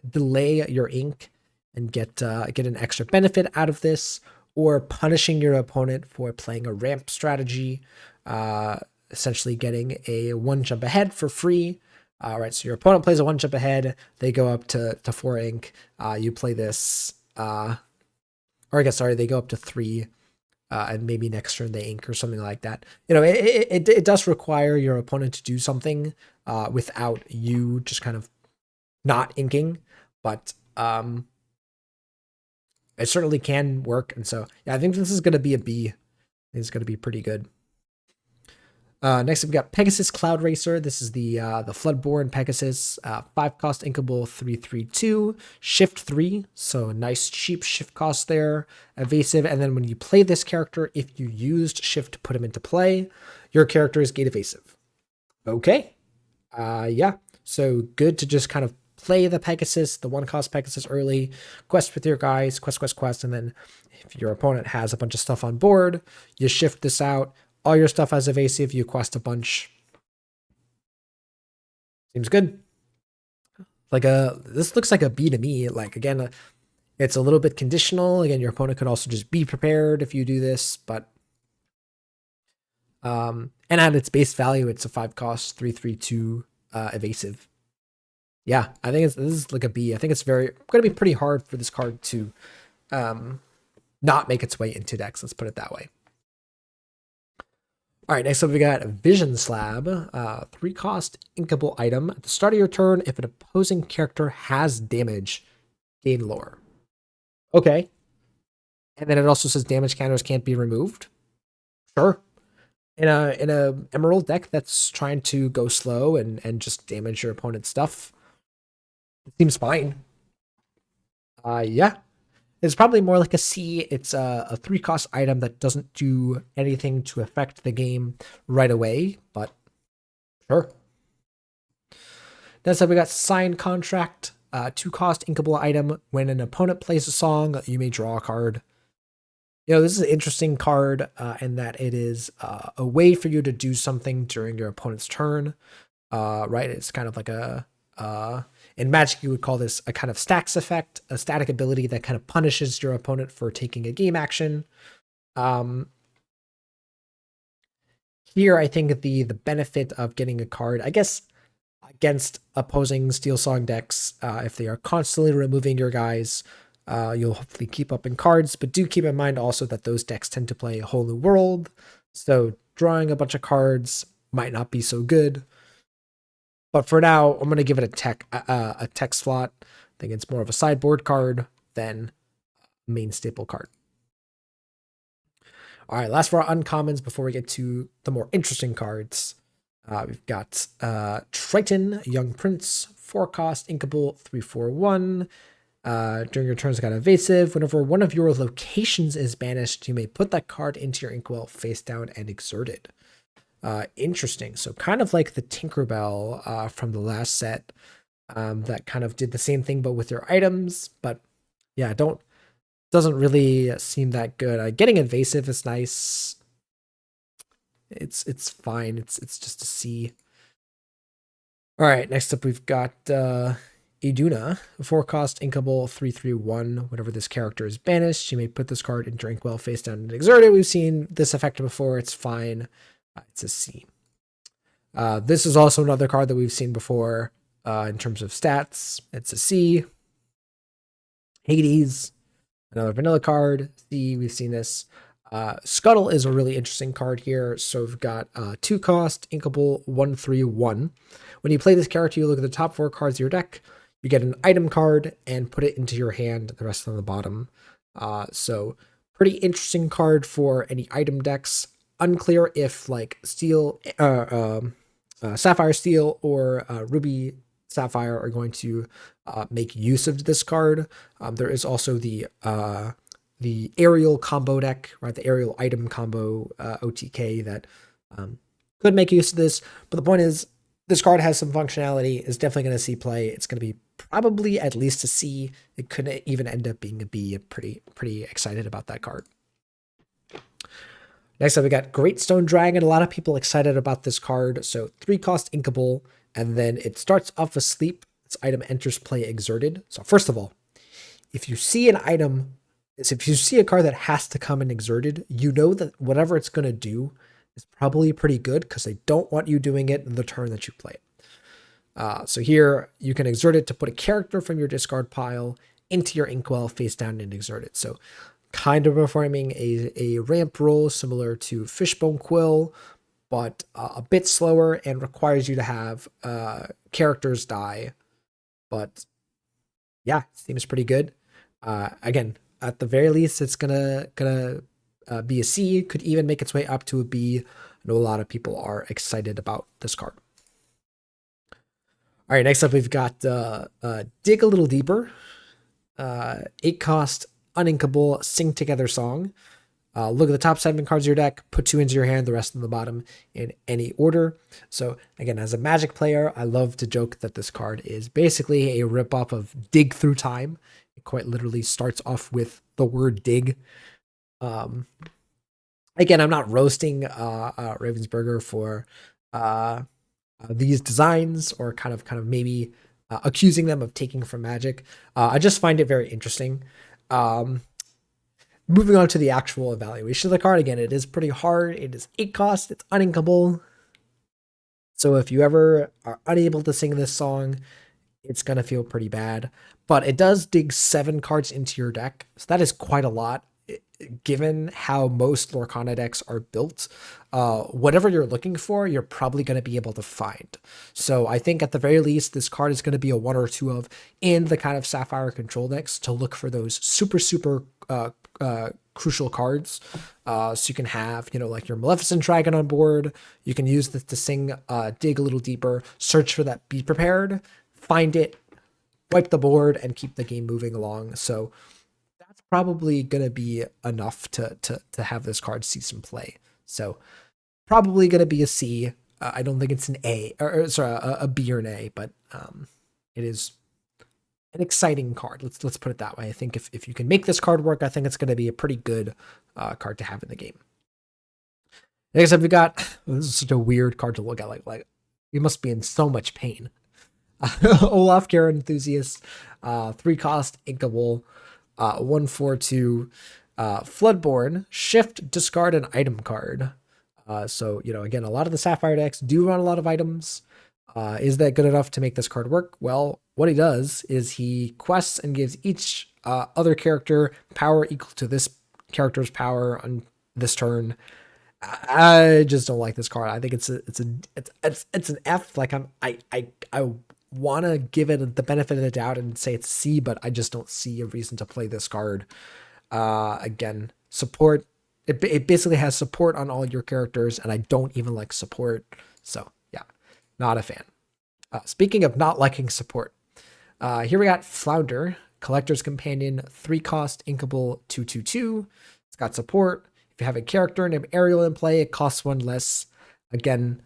delay your ink and get an extra benefit out of this, or punishing your opponent for playing a ramp strategy, essentially getting a one jump ahead for free. Right, so your opponent plays a one jump ahead, they go up to 4 ink, you play this, or I guess, sorry, they go up to 3, and maybe next turn they ink or something like that. It does require your opponent to do something without you just kind of not inking, but it certainly can work. And so, yeah, I think this is going to be a B. It's going to be pretty good. Next up, we got Pegasus Cloud Racer. This is the Floodborn Pegasus, 5-cost inkable 3/3/2, shift 3. So a nice cheap shift cost there, evasive. And then when you play this character, if you used shift to put him into play, your character is gate evasive. Okay. Yeah. So good to just kind of play the Pegasus, the 1-cost Pegasus early, quest with your guys, quest, and then if your opponent has a bunch of stuff on board, you shift this out. All your stuff has evasive, you quest a bunch. Seems good. This looks like a B to me. Like, again, it's a little bit conditional. Again, your opponent could also just be prepared if you do this, but and at its base value, it's a 5-cost 3/3/2 evasive. Yeah, I think this is like a B. I think it's going to be pretty hard for this card to not make its way into decks. Let's put it that way. All right, next up we got Vision Slab, 3-cost inkable item. At the start of your turn, if an opposing character has damage, gain lore. Okay. And then it also says damage counters can't be removed. Sure. In a Emerald deck that's trying to go slow and just damage your opponent's stuff, it seems fine. Yeah. It's probably more like a C. It's a 3-cost item that doesn't do anything to affect the game right away, but sure. Next up, we got Sign Contract, 2-cost inkable item. When an opponent plays a song, you may draw a card. This is an interesting card in that it is a way for you to do something during your opponent's turn. Right? It's kind of like in Magic, you would call this a kind of stacks effect, a static ability that kind of punishes your opponent for taking a game action. Here, I think the benefit of getting a card, I guess, against opposing Steel Song decks, if they are constantly removing your guys, you'll hopefully keep up in cards, but do keep in mind also that those decks tend to play a whole new world, so drawing a bunch of cards might not be so good. But for now, I'm going to give it a tech slot. I think it's more of a sideboard card than a main staple card. All right, last for our uncommons before we get to the more interesting cards. We've got Triton, Young Prince, 4-cost, inkable, 3/4/1. During your turn, it's got evasive. Whenever one of your locations is banished, you may put that card into your inkwell face down and exert it. Interesting. So kind of like the Tinkerbell from the last set, that kind of did the same thing but with your items. But yeah, doesn't really seem that good. Getting invasive is nice. It's fine. It's just a C. All right, next up we've got Iduna, 4-cost inkable 3/3/1. Whenever this character is banished, you may put this card into your inkwell face down and exert it. We've seen this effect before. It's fine. It's a C. This is also another card that we've seen before in terms of stats. It's a C. Hades, another vanilla card. C, we've seen this. Scuttle is a really interesting card here. So we've got 2-cost, inkable, 1/3/1. When you play this character, you look at the top 4 cards of your deck. You get an item card and put it into your hand, the rest on the bottom. So pretty interesting card for any item decks. Unclear if like Steel, Sapphire Steel or Ruby Sapphire are going to make use of this card. There is also the aerial combo deck, right? The aerial item combo OTK that could make use of this. But the point is, This card has some functionality, is definitely going to see play. It's going to be probably at least a C. It could even end up being a B. I'm pretty excited about that card. Next up, we got Great Stone Dragon. A lot of people excited about this card. So 3-cost Inkable, and then it starts off with sleep. Its item enters play exerted. So first of all, if you see an item, if you see a card that has to come in exerted, you know that whatever it's going to do is probably pretty good because they don't want you doing it in the turn that you play it. So here you can exert it to put a character from your discard pile into your Inkwell face down and exert it. So kind of performing a ramp roll similar to Fishbone Quill, but a bit slower and requires you to have characters die. But yeah, seems pretty good. Again, at the very least, it's gonna be a C. Could even make its way up to a B. I know a lot of people are excited about this card. All right, next up we've got Dig a Little Deeper. 8-cost, uninkable, sing together song. Look at the top 7 cards of your deck, put 2 into your hand, the rest in the bottom in any order. So again, as a Magic player, I love to joke that this card is basically a ripoff of Dig Through Time. It quite literally starts off with the word dig. Again, I'm not roasting Ravensburger for these designs or kind of maybe accusing them of taking from Magic. I just find it very interesting. Moving on to the actual evaluation of the card, again, it is pretty hard. It is 8-cost, it's uninkable. So if you ever are unable to sing this song, it's going to feel pretty bad. But it does dig 7 cards into your deck, so that is quite a lot. Given how most Lorcana decks are built, whatever you're looking for, you're probably going to be able to find. So I think at the very least, this card is going to be a 1 or 2 of in the kind of Sapphire control decks to look for those super crucial cards. So you can have, like your Maleficent Dragon on board. You can use this to sing Dig a Little Deeper, search for that Be Prepared, find it, wipe the board, and keep the game moving along. So that's probably going to be enough to have this card see some play. So probably going to be a C. I don't think it's an A, or sorry, a B or an A, but it is an exciting card. Let's put it that way. I think if you can make this card work, I think it's going to be a pretty good card to have in the game. Next up, we got, this is such a weird card to look at. Like you must be in so much pain. Olaf Karen Enthusiast, 3-cost, inkable, 1/4/2, Floodborn, shift, discard an item card. So, again, a lot of the Sapphire decks do run a lot of items. Is that good enough to make this card work? Well, what he does is he quests and gives each other character power equal to this character's power on this turn. I just don't like this card. I think it's an F. Like I want to give it the benefit of the doubt and say it's C, but I just don't see a reason to play this card. Again, support. It basically has support on all your characters, and I don't even like support. So yeah, not a fan. Speaking of not liking support, here we got Flounder, Collector's Companion, 3-cost, inkable, 2/2/2. It's got support. If you have a character named Ariel in play, it costs 1 less. Again,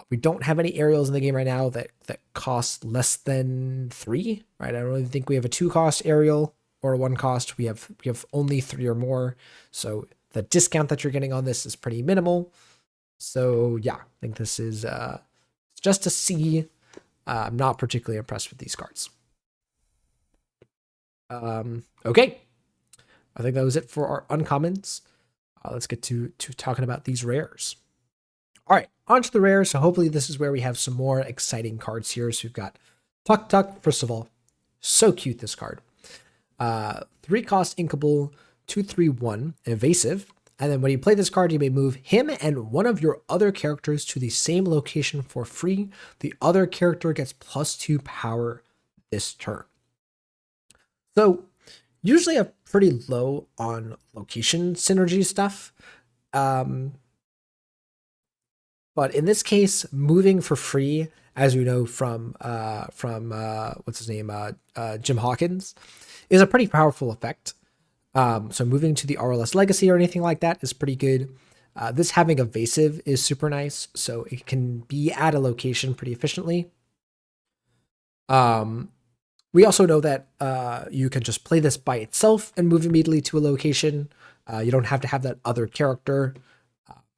we don't have any Ariels in the game right now that cost less than 3, right? I don't really think we have a 2-cost Ariel or a 1-cost. We have only 3 or more. So the discount that you're getting on this is pretty minimal. So yeah, I think this is just a C. I'm not particularly impressed with these cards. Okay. I think that was it for our uncommons. Let's get to talking about these rares. All right, on to the rares. So hopefully this is where we have some more exciting cards here. So we've got Tuk Tuk. First of all, so cute, this card. 3-cost, inkable, 2/3/1, evasive. And then when you play this card, you may move him and one of your other characters to the same location for free. The other character gets +2 power this turn. So usually I'm pretty low on location synergy stuff. But in this case, moving for free, as we know from what's his name, Jim Hawkins, is a pretty powerful effect. So moving to the RLS Legacy or anything like that is pretty good. This having evasive is super nice, so it can be at a location pretty efficiently. Um, we also know that you can just play this by itself and move immediately to a location. You don't have to have that other character,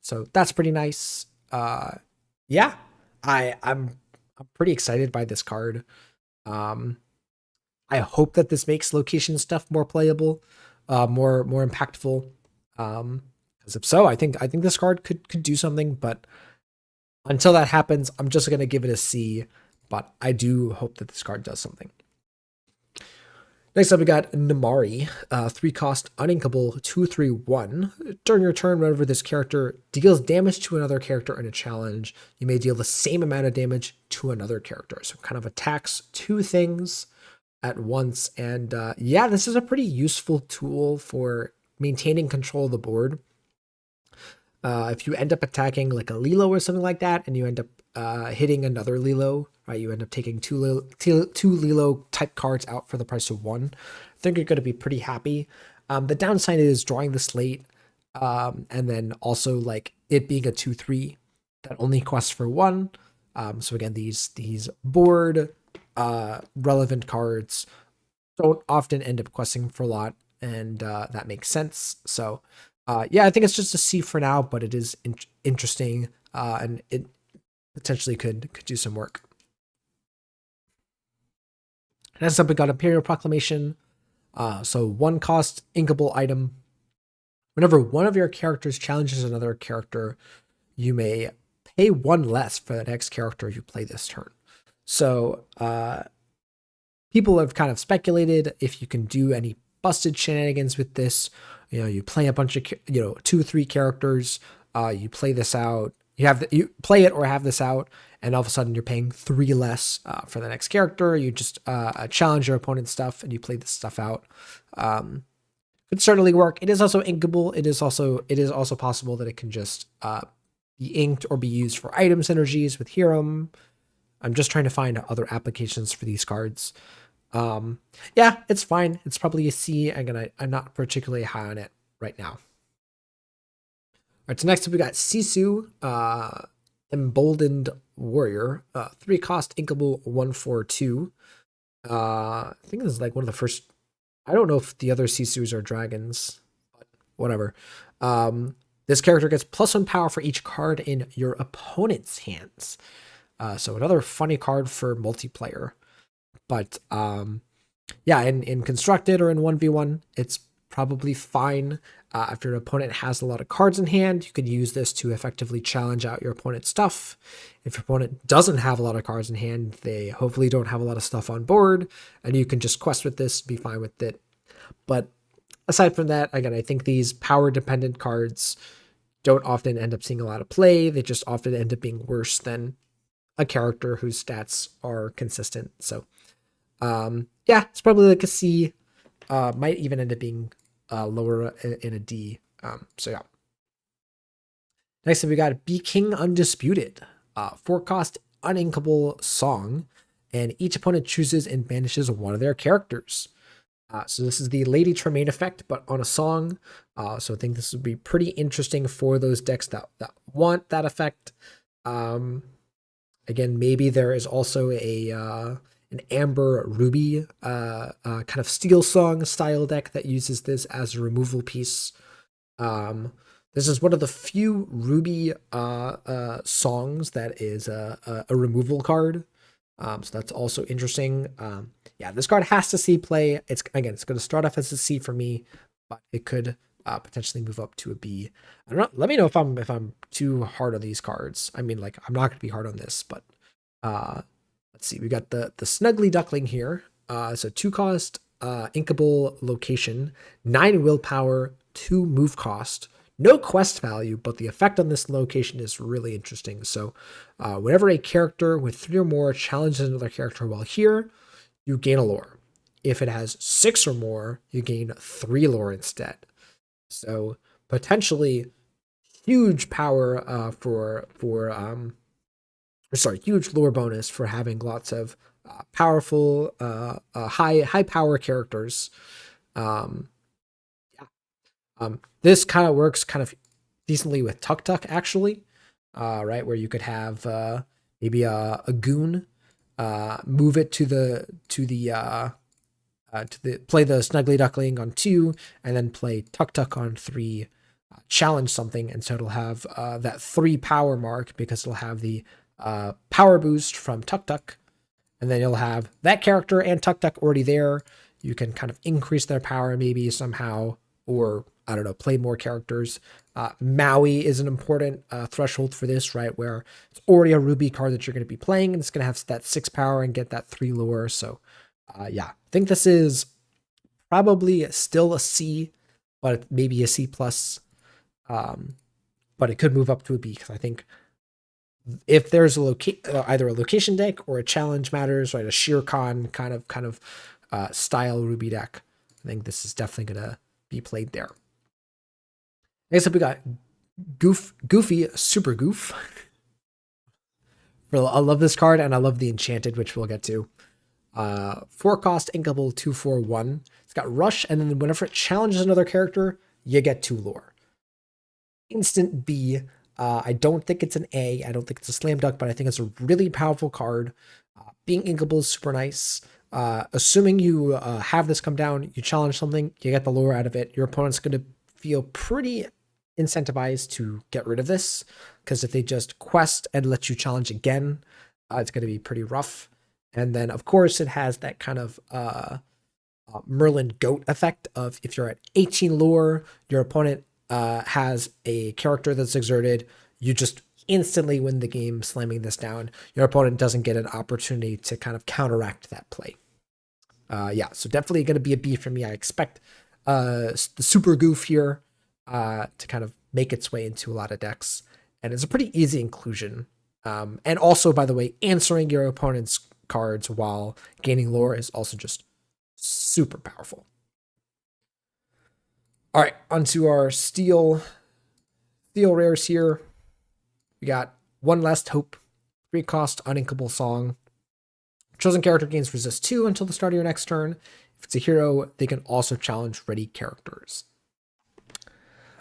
so that's pretty nice. Yeah, I'm pretty excited by this card. Um, I hope that this makes location stuff more playable, more impactful. Because if so, I think this card could do something. But until that happens, I'm just gonna give it a C. But I do hope that this card does something. Next up, we got Namari, 3 cost, uninkable, 2/3/1. During your turn, whenever this character deals damage to another character in a challenge, you may deal the same amount of damage to another character. So kind of attacks two things at once. And yeah, this is a pretty useful tool for maintaining control of the board. If you end up attacking like a Lilo or something like that, and you end up hitting another Lilo, right? You end up taking two Lilo type cards out for the price of one. I think you're going to be pretty happy. The downside is drawing this late, and then also like it being a 2/3 that only quests for one. So again, these board relevant cards don't often end up questing for a lot, and that makes sense. So yeah, I think it's just a C for now, but it is interesting, and it potentially could do some work. Next up, we got Imperial Proclamation. So 1 cost, inkable item. Whenever one of your characters challenges another character, you may pay 1 less for the next character you play this turn. So people have kind of speculated if you can do any busted shenanigans with this. You play a bunch of 2-3 characters, you play this out, you play it or have this out, and all of a sudden you're paying 3 less for the next character. You just challenge your opponent's stuff and you play this stuff out. Could certainly work. It is also inkable. It is also possible that it can just be inked or be used for item synergies with Hiram. I'm just trying to find other applications for these cards. Yeah, it's fine. It's probably a C. Again, I'm not particularly high on it right now. All right, so next up we got Sisu, Emboldened Warrior, 3 cost, inkable, 1/4/2. I think this is like one of the first. I don't know if the other Sisus are dragons, but whatever. This character gets +1 power for each card in your opponent's hands. So another funny card for multiplayer. But yeah, in constructed or in 1v1, it's probably fine. If your opponent has a lot of cards in hand, you could use this to effectively challenge out your opponent's stuff. If your opponent doesn't have a lot of cards in hand, they hopefully don't have a lot of stuff on board, and you can just quest with this, be fine with it. But aside from that, again, I think these power-dependent cards don't often end up seeing a lot of play. They just often end up being worse than a character whose stats are consistent. So yeah, it's probably like a C. Might even end up being lower in a D. So yeah. Next up, we got Be King Undisputed. 4 cost, uninkable song, and each opponent chooses and banishes one of their characters. So this is the Lady Tremaine effect, but on a song. So I think this would be pretty interesting for those decks that want that effect. Again, maybe there is also an Amber Ruby kind of Steel Song style deck that uses this as a removal piece. This is one of the few Ruby songs that is a removal card. So that's also interesting. Yeah, this card has to see play. It's going to start off as a C for me, but it could potentially move up to a B. I don't know. Let me know if I'm too hard on these cards. I mean, like, I'm not going to be hard on this, but let's see. We got the Snuggly Duckling here. So 2 cost, inkable location, 9 willpower, 2 move cost. No quest value, but the effect on this location is really interesting. So whenever a character with 3 or more challenges another character while here, you gain a lore. If it has 6 or more, you gain 3 lore instead. So potentially huge power huge lore bonus for having lots of powerful, high power characters. Yeah. This kind of works kind of decently with Tuk Tuk actually, right, where you could have maybe a goon, move it to the play the Snuggly Duckling on 2, and then play Tuk Tuk on 3, challenge something, and so it'll have that 3 power mark because it'll have the power boost from Tuk Tuk, and then you'll have that character and Tuk Tuk already there. You can kind of increase their power maybe somehow, or I don't know, play more characters. Maui is an important threshold for this, right? Where it's already a Ruby card that you're going to be playing, and it's going to have that 6 power and get that 3 lore. So, yeah, I think this is probably still a C, but maybe a C plus. But it could move up to a B because I think if there's either a location deck or a challenge matters, right, a Shere Khan kind of style Ruby deck, I think this is definitely gonna be played there. Next up, we got Goofy Super Goof. I love this card, and I love the Enchanted, which we'll get to. 4 cost, inkable, 2/4/1. It's got Rush, and then whenever it challenges another character, you get 2 lore. Instant B. I don't think it's an A. I don't think it's a slam dunk, but I think it's a really powerful card. Being inkable is super nice. Assuming you have this come down, you challenge something, you get the lore out of it. Your opponent's going to feel pretty incentivized to get rid of this, because if they just quest and let you challenge again, it's going to be pretty rough. And then, of course, it has that kind of Merlin goat effect of if you're at 18 lore, your opponent has a character that's exerted, you just instantly win the game slamming this down. Your opponent doesn't get an opportunity to kind of counteract that play. Yeah, so definitely going to be a B for me. I expect the Super Goof here to kind of make its way into a lot of decks. And it's a pretty easy inclusion. And also, by the way, answering your opponent's cards while gaining lore is also just super powerful. All right, onto our steel rares here. We got One Last Hope, 3 cost, uninkable Song. Chosen character gains resist 2 until the start of your next turn. If it's a hero, they can also challenge ready characters.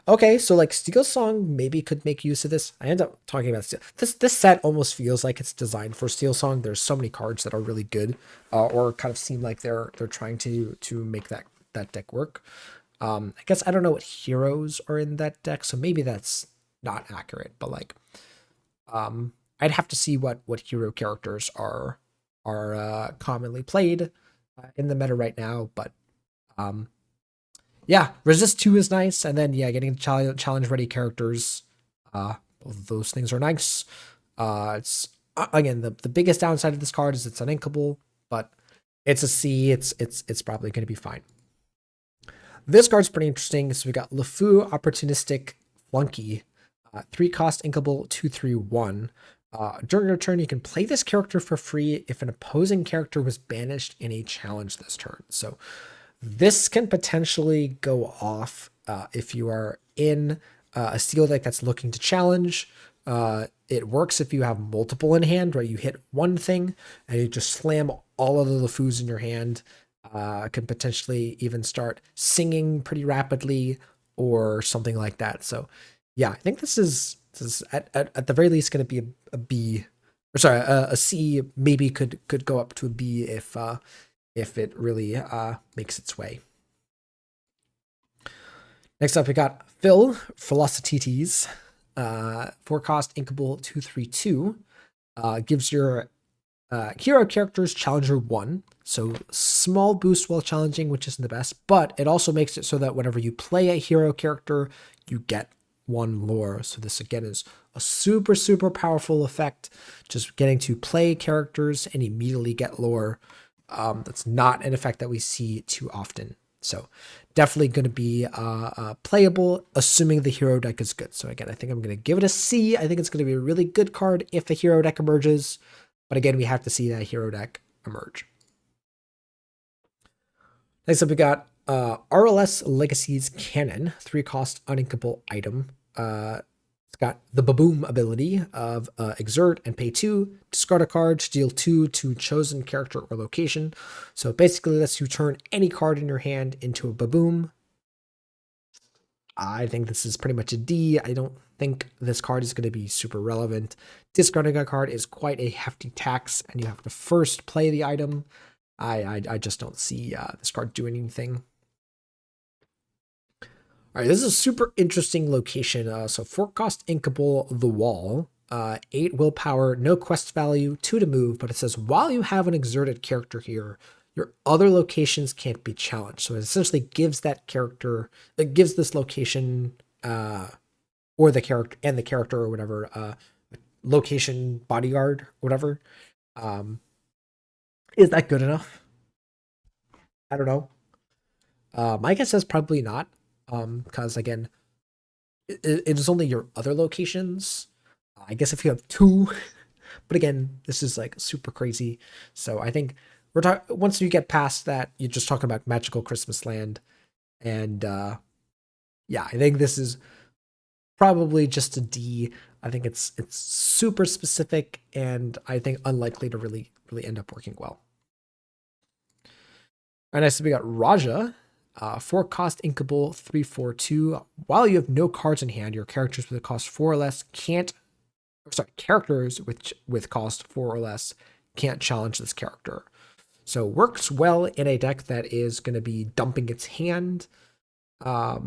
Okay, so like Steel Song maybe could make use of this. I end up talking about Steel. This set almost feels like it's designed for Steel Song. There's so many cards that are really good, or kind of seem like they're trying to make that deck work. I guess I don't know what heroes are in that deck, so maybe that's not accurate. But like, I'd have to see what hero characters are commonly played in the meta right now. But yeah, resist 2 is nice, and then yeah, getting challenge ready characters, both of those things are nice. It's again the biggest downside of this card is it's uninkable, but it's a C. It's probably going to be fine. This card's pretty interesting. So we got LeFou, Opportunistic Flunky, 3 cost, inkable, 2/3/1. During your turn, you can play this character for free if an opposing character was banished in a challenge this turn. So this can potentially go off if you are in a steel deck that's looking to challenge. It works if you have multiple in hand, right? You hit one thing and you just slam all of the LeFous in your hand. Can potentially even start singing pretty rapidly or something like that. So yeah, I think this is at the very least going to be a B, or sorry, a C. Maybe could go up to a B if it really makes its way. Next up, we got Phil Philosophites, 4 cost, inkable, 2/3/2. Gives your hero characters challenger 1, so small boost while challenging, which isn't the best, but it also makes it so that whenever you play a hero character, you get 1 lore. So this again is a super powerful effect, just getting to play characters and immediately get lore. That's not an effect that we see too often. So definitely going to be playable, assuming the hero deck is good. So again, I think I'm going to give it a C. I think it's going to be a really good card if a hero deck emerges. But again, we have to see that hero deck emerge. Next up, we got RLS Legacies Cannon, 3 cost, uninkable item. It's got the Baboom ability of exert and pay 2, discard a card, deal 2 to chosen character or location. So it basically lets you turn any card in your hand into a Baboom. I think this is pretty much a D. I don't think this card is going to be super relevant. Discarding a card is quite a hefty tax, and you have to first play the item. I just don't see this card doing anything. All right, this is a super interesting location. So 4 cost inkable, the wall. 8 willpower, no quest value, 2 to move, but it says while you have an exerted character here, your other locations can't be challenged. So it essentially gives that character, it gives this location, or the character and the character or whatever, location bodyguard, whatever. Um, is that good enough? I don't know. My guess is probably not. Because again, it is only your other locations. I guess if you have 2, but again, this is like super crazy. So I think we're talking once you get past that, you're just talking about magical Christmas land, and yeah, I think this is probably just a D. I think it's super specific, and I think unlikely to really end up working well. All right, next we got Raja. 4 cost inkable, 3/4/2. While you have no cards in hand, your characters with a cost 4 or less can't. Sorry, characters with cost 4 or less can't challenge this character. So works well in a deck that is going to be dumping its hand. But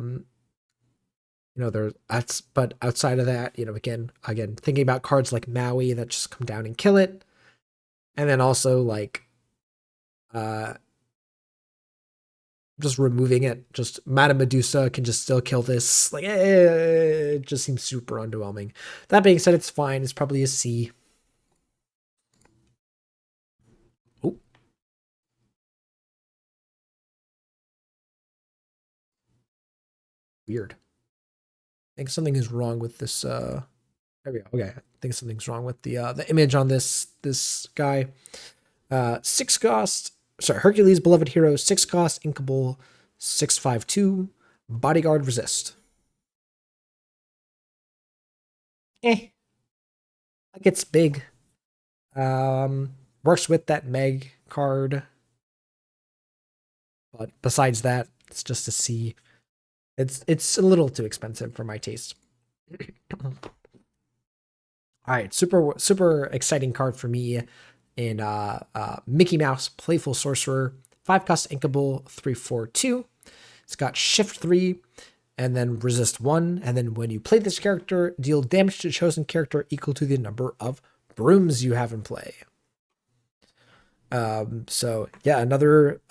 outside of that, again, thinking about cards like Maui that just come down and kill it, and then also like, just removing it, just Madame Medusa can just still kill this. Like, it just seems super underwhelming. That being said, it's fine. It's probably a C. Oh, weird. I think something is wrong with this. There we go. Okay, I think something's wrong with the image on this guy. 6 cost. Sorry, Hercules, beloved hero. 6 cost, inkable, 6/5/2. Bodyguard, resist. Like it's big. Works with that Meg card, but besides that, it's just a C. It's a little too expensive for my taste. All right, super exciting card for me in Mickey Mouse Playful Sorcerer. 5 cost inkable, 3/4/2. It's got shift 3 and then resist 1. And then when you play this character, deal damage to a chosen character equal to the number of brooms you have in play. So yeah, another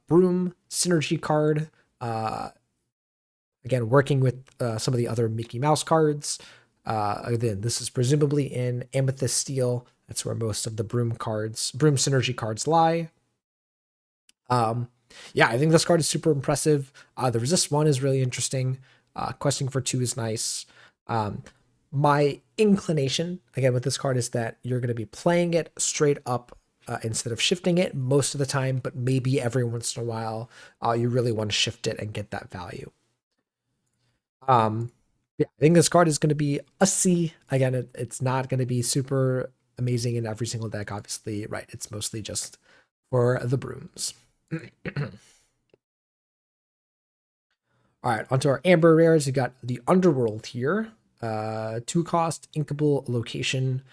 broom synergy card. Again, working with some of the other Mickey Mouse cards. Again, this is presumably in Amethyst Steel. That's where most of the broom synergy cards lie. Yeah, I think this card is super impressive. The resist 1 is really interesting. Questing for 2 is nice. My inclination, again, with this card is that you're going to be playing it straight up instead of shifting it most of the time, but maybe every once in a while, you really want to shift it and get that value. Yeah, I think this card is going to be a C. Again, it's not going to be super amazing in every single deck, obviously, right? It's mostly just for the brooms. All right, onto our amber rares. We got the Underworld here. 2 cost, inkable, location,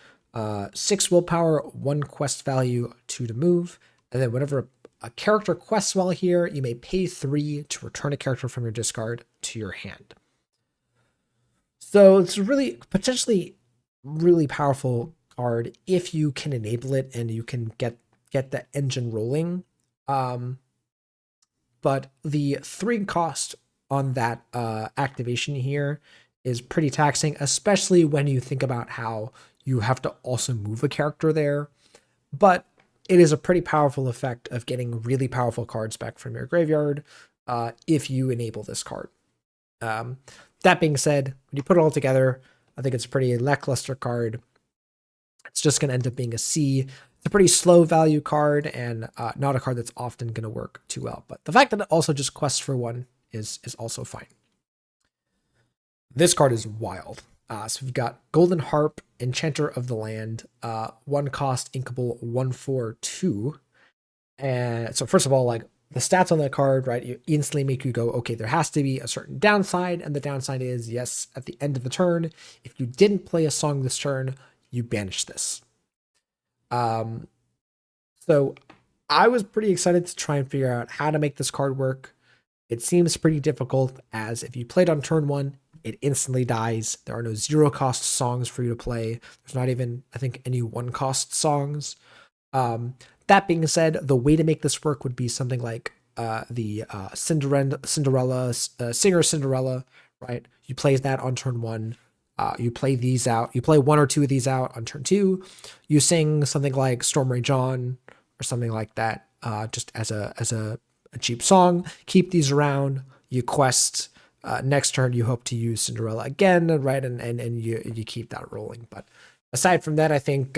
6 willpower, 1 quest value, 2 to move. And then whenever a character quests while here, you may pay 3 to return a character from your discard to your hand. So it's really potentially really powerful card if you can enable it and you can get the engine rolling. But the 3 cost on that activation here is pretty taxing, especially when you think about how you have to also move a character there. But it is a pretty powerful effect of getting really powerful cards back from your graveyard if you enable this card. That being said, when you put it all together, I think it's a pretty lackluster card. It's just going to end up being a C. It's a pretty slow value card and not a card that's often going to work too well. But the fact that it also just quests for 1 is also fine. This card is wild. So we've got Golden Harp, Enchanter of the Land, 1 cost, inkable, 1/4/2. And so first of all, like the stats on that card, right, you instantly make you go, okay, there has to be a certain downside, and the downside is, yes, at the end of the turn, if you didn't play a song this turn, you banish this. Um, so I was pretty excited to try and figure out how to make this card work. It seems pretty difficult, as if you played on turn one, it instantly dies. There are no zero cost songs for you to play. There's not even, I think, any one cost songs. Um, that being said, the way to make this work would be something like the Cinderella Singer Cinderella, right? You play that on turn one. You play these out. You play one or two of these out on turn two. You sing something like Storm Rage On or something like that, just as a cheap song. Keep these around. You quest. Next turn, you hope to use Cinderella again, right? And you keep that rolling. But aside from that, I think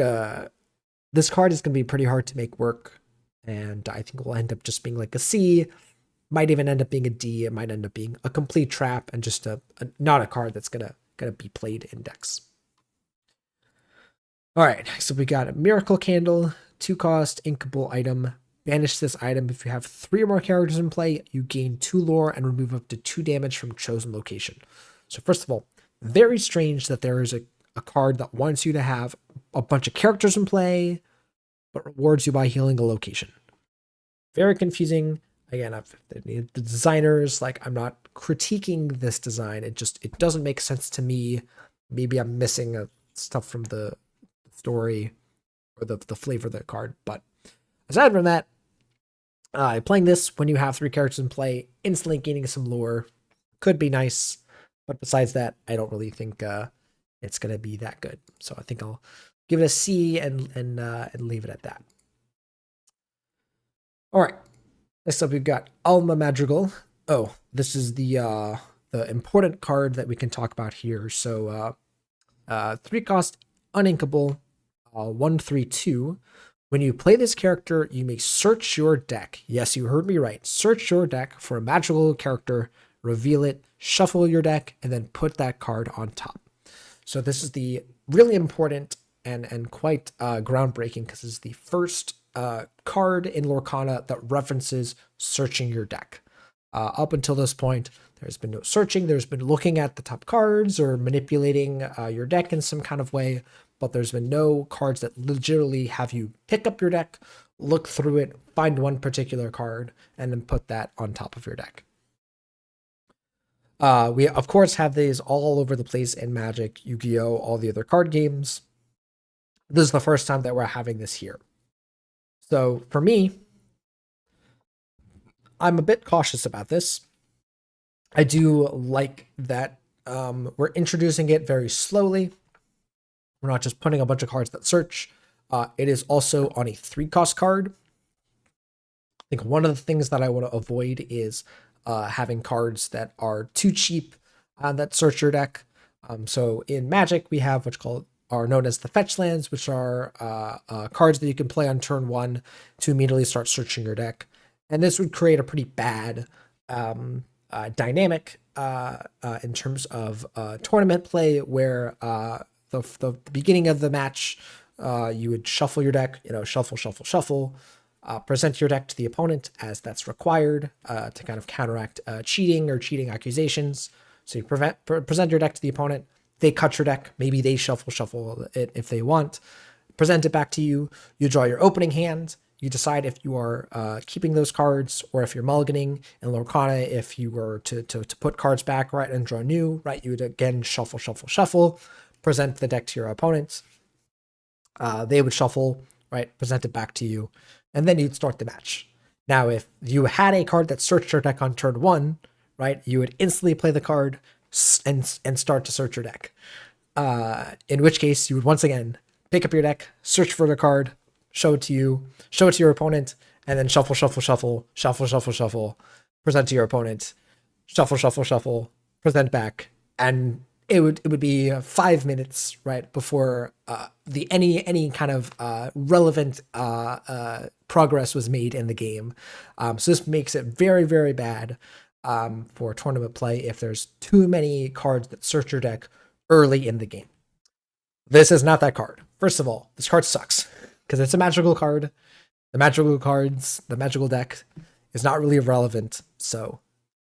this card is going to be pretty hard to make work, and I think it will end up just being like a C. Might even end up being a D. It might end up being a complete trap and just a not a card that's gonna be played in decks. All right, so we got a Miracle Candle, 2-cost inkable item. Banish this item if you have 3 or more characters in play. You gain 2 lore and remove up to 2 damage from chosen location. So first of all, very strange that there is a card that wants you to have a bunch of characters in play, but rewards you by healing a location. Very confusing. Again, the designers, like, I'm not critiquing this design. It doesn't make sense to me. Maybe I'm missing stuff from the story or the flavor of the card. But aside from that, playing this when you have 3 characters in play, instantly gaining some lore could be nice. But besides that, I don't really think it's gonna be that good. So I think I'll give it a C and leave it at that. All right. Next up, we've got Alma Madrigal. Oh, this is the important card that we can talk about here. So 3-cost uninkable, 1/3/2. When you play this character, you may search your deck. Yes, you heard me right. Search your deck for a magical character, reveal it, shuffle your deck, and then put that card on top. So this is the really important and quite groundbreaking, because it's the first card in Lorcana that references searching your deck. Up until this point, there's been no searching. There's been looking at the top cards or manipulating your deck in some kind of way, but there's been no cards that legitimately have you pick up your deck, look through it, find one particular card, and then put that on top of your deck. We, of course, have these all over the place in Magic, Yu-Gi-Oh!, all the other card games. This is the first time that we're having this here. So for me, I'm a bit cautious about this. I do like that we're introducing it very slowly. We're not just putting a bunch of cards that search. It is also on a 3-cost card. I think one of the things that I want to avoid is having cards that are too cheap that search your deck. So in Magic, we have what's called are known as the fetch lands, which are cards that you can play on turn 1 to immediately start searching your deck. And this would create a pretty bad dynamic in terms of tournament play, where the beginning of the match, you would shuffle your deck, shuffle, present your deck to the opponent as that's required to kind of counteract cheating or cheating accusations. So you present your deck to the opponent. They cut your deck. Maybe they shuffle it if they want. Present it back to you. You draw your opening hand. You decide if you are keeping those cards or if you're mulliganing. In Lorcana, if you were to put cards back, right, and draw new, right, you would again shuffle, present the deck to your opponents. They would shuffle, right, present it back to you, and then you'd start the match. Now, if you had a card that searched your deck on turn 1, right, you would instantly play the card and start to search your deck. In which case, you would once again pick up your deck, search for the card, show it to your opponent, and then shuffle, present to your opponent, shuffle, present back, and it would be 5 minutes, right, before any kind of relevant progress was made in the game. So this makes it very, very bad for tournament play if there's too many cards that search your deck early in the game. This is not that card. First of all, this card sucks because it's a magical card. The magical cards, the magical deck is not really relevant. So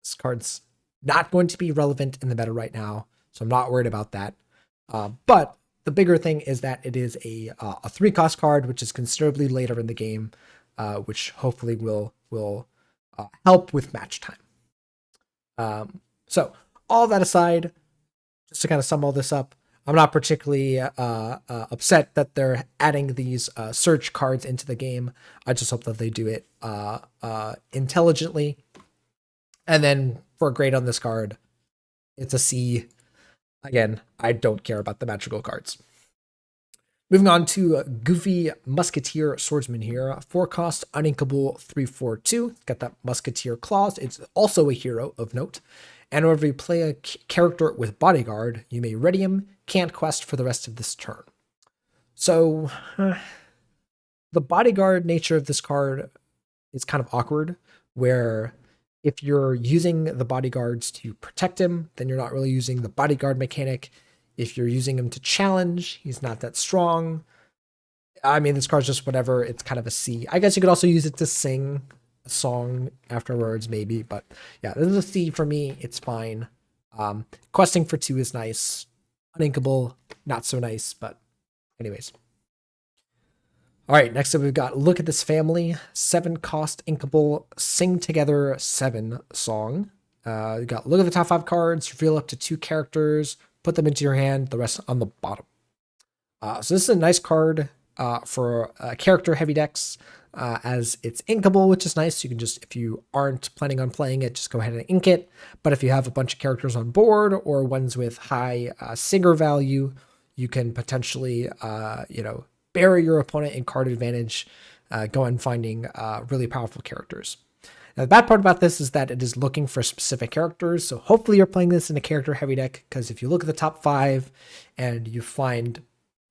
this card's not going to be relevant in the meta right now. So I'm not worried about that. But the bigger thing is that it is a 3-cost card, which is considerably later in the game, which hopefully will help with match time. So all that aside, just to kind of sum all this up, I'm not particularly upset that they're adding these search cards into the game. I just hope that they do it intelligently. And then for a grade on this card, it's a C. Again, I don't care about the magical cards. Moving on to Goofy Musketeer Swordsman here. 4-cost, uninkable, 3/4/2. Got that Musketeer clause. It's also a hero of note. And whenever you play a character with Bodyguard, you may ready him, can't quest for the rest of this turn. So, the Bodyguard nature of this card is kind of awkward, where if you're using the Bodyguards to protect him, then you're not really using the Bodyguard mechanic. If you're using him to challenge, he's not that strong. I mean, this card's just whatever. It's kind of a C. I guess you could also use it to sing a song afterwards, maybe. But yeah, this is a C for me. It's fine. Questing for 2 is nice. Uninkable, not so nice. But anyways. All right, next up we've got Look at This Family. 7-cost, inkable, Sing Together 7 song. You got look at the top 5 cards, reveal up to 2 characters, put them into your hand, the rest on the bottom. So this is a nice card for character heavy decks, as it's inkable, which is nice. You can just, if you aren't planning on playing it, just go ahead and ink it. But if you have a bunch of characters on board or ones with high singer value, you can potentially, bury your opponent in card advantage, go on finding really powerful characters. Now, the bad part about this is that it is looking for specific characters. So hopefully you're playing this in a character heavy deck, because if you look at the top 5 and you find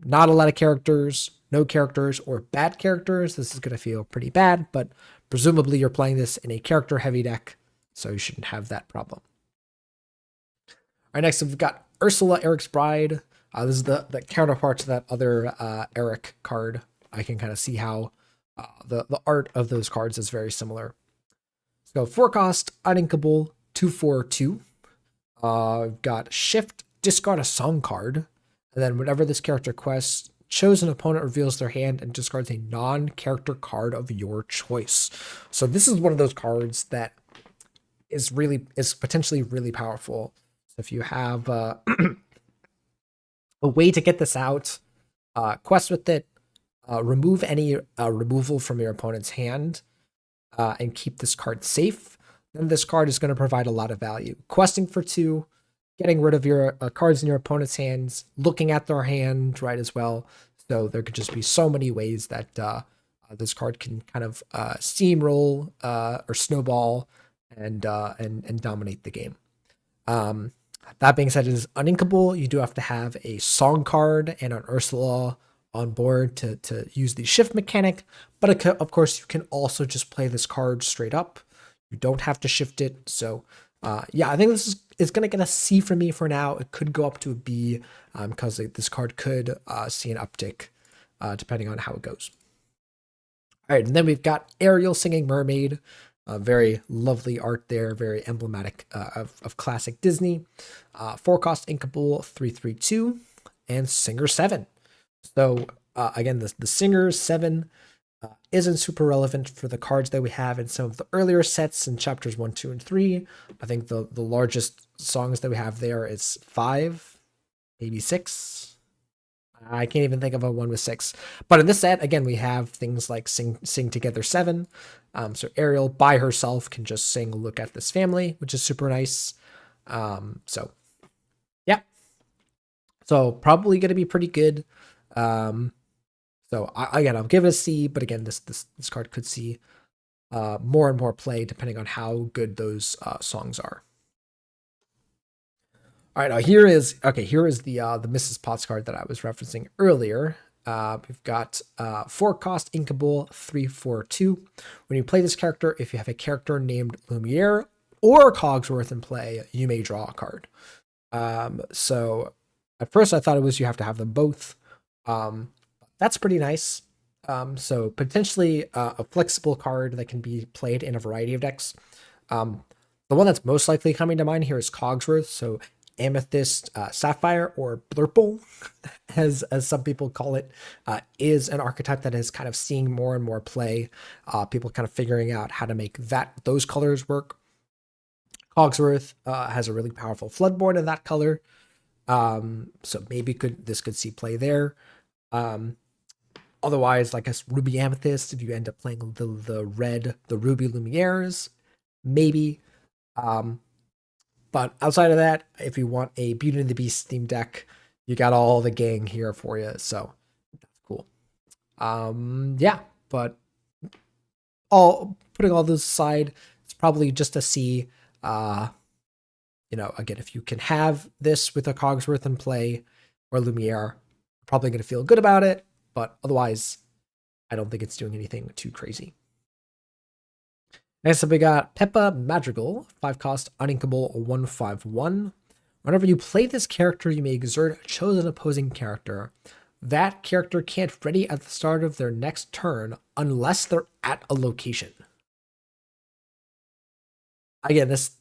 not a lot of characters, no characters, or bad characters, this is going to feel pretty bad, but presumably you're playing this in a character heavy deck, so you shouldn't have that problem. All right, next we've got Ursula, Eric's Bride. This is the counterpart to that other Eric card. I can kind of see how the art of those cards is very similar. So 4-cost, uninkable, 2/4/2. We've got Shift, discard a song card, and then whenever this character quests, chosen opponent reveals their hand and discards a non-character card of your choice. So this is one of those cards that is potentially really powerful. So if you have a way to get this out, quest with it, remove any removal from your opponent's hand, and keep this card safe, then this card is going to provide a lot of value. Questing for 2, getting rid of your cards in your opponent's hands, looking at their hand, right, as well. So there could just be so many ways that this card can kind of steamroll or snowball and dominate the game. That being said, it is uninkable. You do have to have a song card and an Ursula on board to use the shift mechanic, but of course you can also just play this card straight up. You don't have to shift it. So yeah, I think this is going to get a C from me for now. It could go up to a B because this card could see an uptick depending on how it goes. All right, and then we've got Ariel Singing Mermaid. Very lovely art there, very emblematic of classic Disney. 4-cost, inkable, 3/3/2, and Singer 7. So again, the Singer 7 isn't super relevant for the cards that we have in some of the earlier sets in chapters 1, 2, and 3. I think the largest songs that we have there is 5, maybe 6. I can't even think of a one with 6. But in this set, again, we have things like Sing Together 7. So Ariel by herself can just sing Look at This Family, which is super nice. So yeah. So probably going to be pretty good. So I'll give it a C, but again, this card could see more and more play depending on how good those songs are. All right, now here is the Mrs. Potts card that I was referencing earlier. We've got 4-cost, inkable, 3/4/2. When you play this character, if you have a character named Lumiere or Cogsworth in play, you may draw a card. So at first I thought it was you have to have them both. That's pretty nice. So potentially a flexible card that can be played in a variety of decks. Um, the one that's most likely coming to mind here is Cogsworth. So Amethyst Sapphire, or Blurple, as some people call it, is an archetype that is kind of seeing more and more play. People kind of figuring out how to make those colors work. Cogsworth has a really powerful floodboard in that color, so maybe this could see play there. Um, Otherwise, like a Ruby Amethyst, if you end up playing the Ruby Lumieres, maybe. Um, but outside of that, if you want a Beauty and the Beast theme deck, you got all the gang here for you. So that's cool. Yeah, but all putting all those aside, it's probably just to see. Again, if you can have this with a Cogsworth in play or Lumiere, probably going to feel good about it. But otherwise, I don't think it's doing anything too crazy. Next up, we got Peppa Madrigal, 5 cost, uninkable, 1/5/1. Whenever you play this character, you may exert a chosen opposing character. That character can't ready at the start of their next turn unless they're at a location. Again, this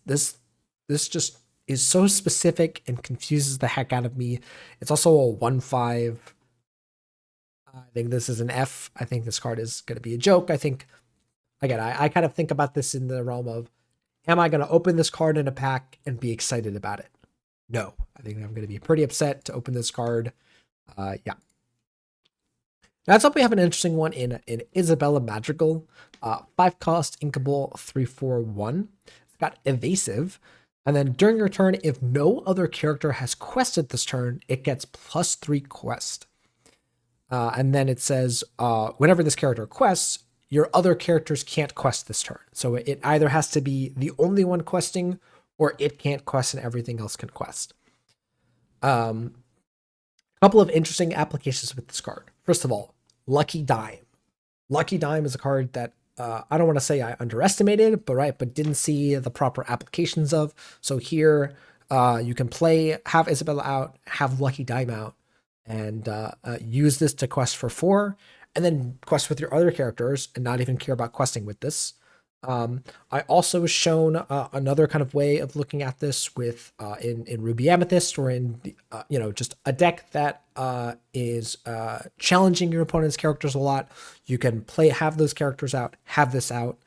just is so specific and confuses the heck out of me. It's also a 1/5. I think this is an F. I think this card is going to be a joke. I think, again, I kind of think about this in the realm of, am I going to open this card in a pack and be excited about it? No. I think I'm going to be pretty upset to open this card. Yeah. Next up, we have an interesting one in Isabella Madrigal. 5 cost, inkable, 3/4/1. It's got evasive. And then during your turn, if no other character has quested this turn, it gets +3 quest. And then it says, whenever this character quests, your other characters can't quest this turn. So it either has to be the only one questing, or it can't quest and everything else can quest. A couple of interesting applications with this card. First of all, Lucky Dime. Lucky Dime is a card that I don't want to say I underestimated, but didn't see the proper applications of. So here, you can have Isabella out, have Lucky Dime out, and use this to quest for 4, and then quest with your other characters and not even care about questing with this. I also was shown another kind of way of looking at this with in Ruby Amethyst, or in just a deck that is challenging your opponent's characters a lot. You can have those characters out, have this out,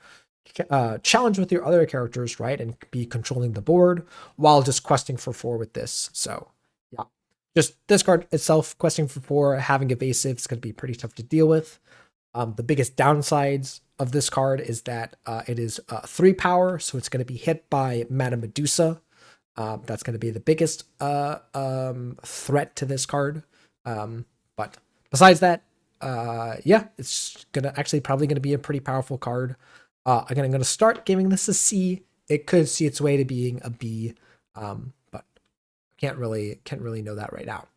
challenge with your other characters, right, and be controlling the board while just questing for 4 with this. So yeah, just this card itself, questing for 4, having evasive, is going to be pretty tough to deal with. The biggest downsides of this card is that it is 3 power, so it's going to be hit by Madame Medusa. That's going to be the biggest threat to this card. But besides that, yeah, it's probably going to be a pretty powerful card. Again, I'm going to start giving this a C. It could see its way to being a B, but can't really know that right now.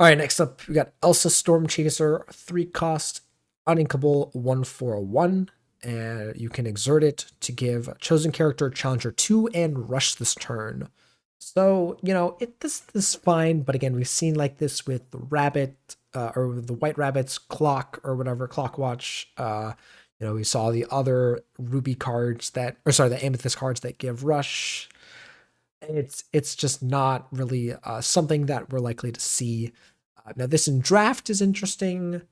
All right, next up, we got Elsa Stormchaser, 3 cost, uninkable, 1/4/1, and you can exert it to give a chosen character Challenger 2 and rush this turn. So, this is fine, but again, we've seen like this with the Rabbit, or the White Rabbit's Clock, or whatever, Clockwatch. We saw the other Ruby cards the Amethyst cards that give rush. It's just not really something that we're likely to see. Now, this in draft is interesting.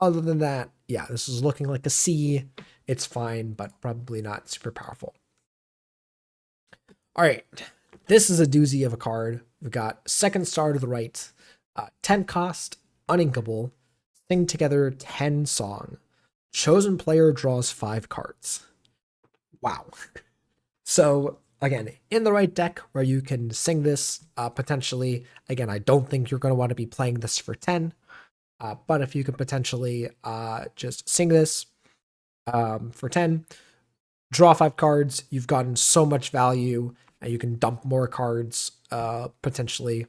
Other than that, yeah, this is looking like a C. It's fine, but probably not super powerful. All right, this is a doozy of a card. We've got Second Star to the right, 10 cost, uninkable, sing together 10 song. Chosen player draws 5 cards. Wow. So again, in the right deck where you can sing this, potentially, again, I don't think you're going to want to be playing this for 10, but if you could potentially just sing this for 10, draw 5 cards, you've gotten so much value, and you can dump more cards potentially.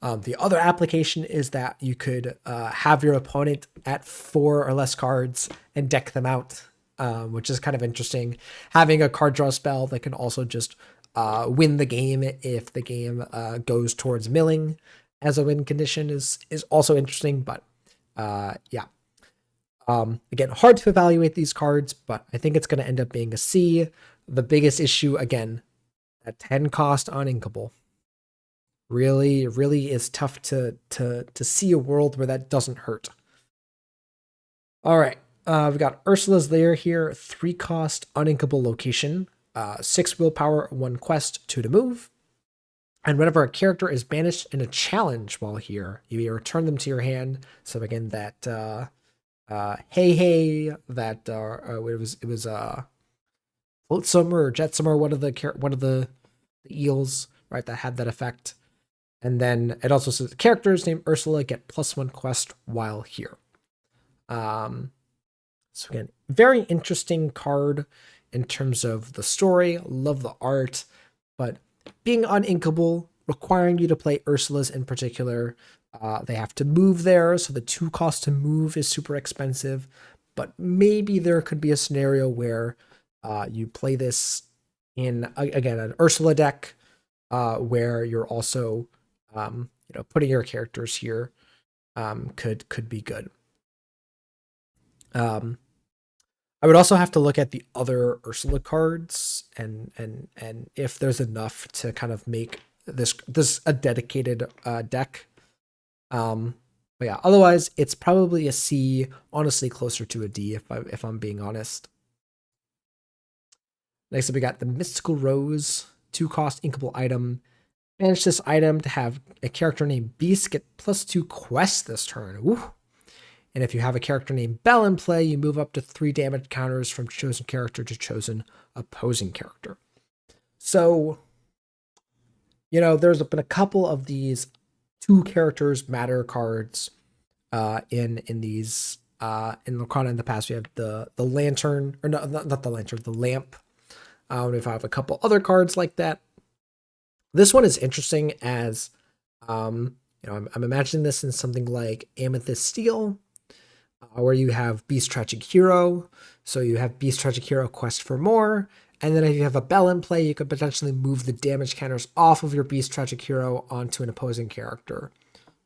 The other application is that you could have your opponent at 4 or less cards and deck them out, which is kind of interesting. Having a card draw spell that can also just win the game if the game goes towards milling as a win condition is also interesting. But yeah, Again, hard to evaluate these cards, but I think it's going to end up being a C. The biggest issue, again, at 10 cost uninkable. Really, really is tough to see a world where that doesn't hurt. All right, we've got Ursula's Lair here, 3 cost uninkable location, 6 willpower, 1 quest, 2 to move. And whenever a character is banished in a challenge while here, you may return them to your hand. So again, that hey, that it was Floatsome or Jetsum or one of the eels, right? That had that effect. And then it also says the characters named Ursula get +1 quest while here. So again, very interesting card in terms of the story. Love the art, but being uninkable, requiring you to play Ursula's in particular. They have to move there, so the 2 cost to move is super expensive. But maybe there could be a scenario where you play this in, again, an Ursula deck, where you're also putting your characters here, could be good. I would also have to look at the other Ursula cards and if there's enough to kind of make this a dedicated deck. But yeah, otherwise it's probably a C, honestly closer to a D if I'm being honest. Next up we got the Mystical Rose, 2 cost inkable item. Manage this item to have a character named Beast get +2 quests this turn. Woo. And if you have a character named Belle in play, you move up to 3 damage counters from chosen character to chosen opposing character. So, there's been a couple of these 2 characters matter cards in these in Lorcana in the past. We have the lantern, or no, not the lantern, the lamp. If I have a couple other cards like that. This one is interesting as, I'm imagining this in something like Amethyst Steel, where you have Beast Tragic Hero. So you have Beast Tragic Hero quest for more. And then if you have a Belle in play, you could potentially move the damage counters off of your Beast Tragic Hero onto an opposing character.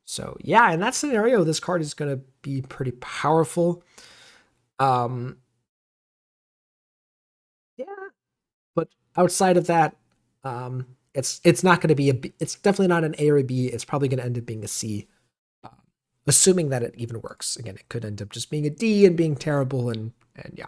So yeah, in that scenario, this card is going to be pretty powerful. Yeah, but outside of that, it's not going to be it's definitely not an A or a B. It's probably going to end up being a C, assuming that it even works. Again, it could end up just being a D and being terrible, and yeah.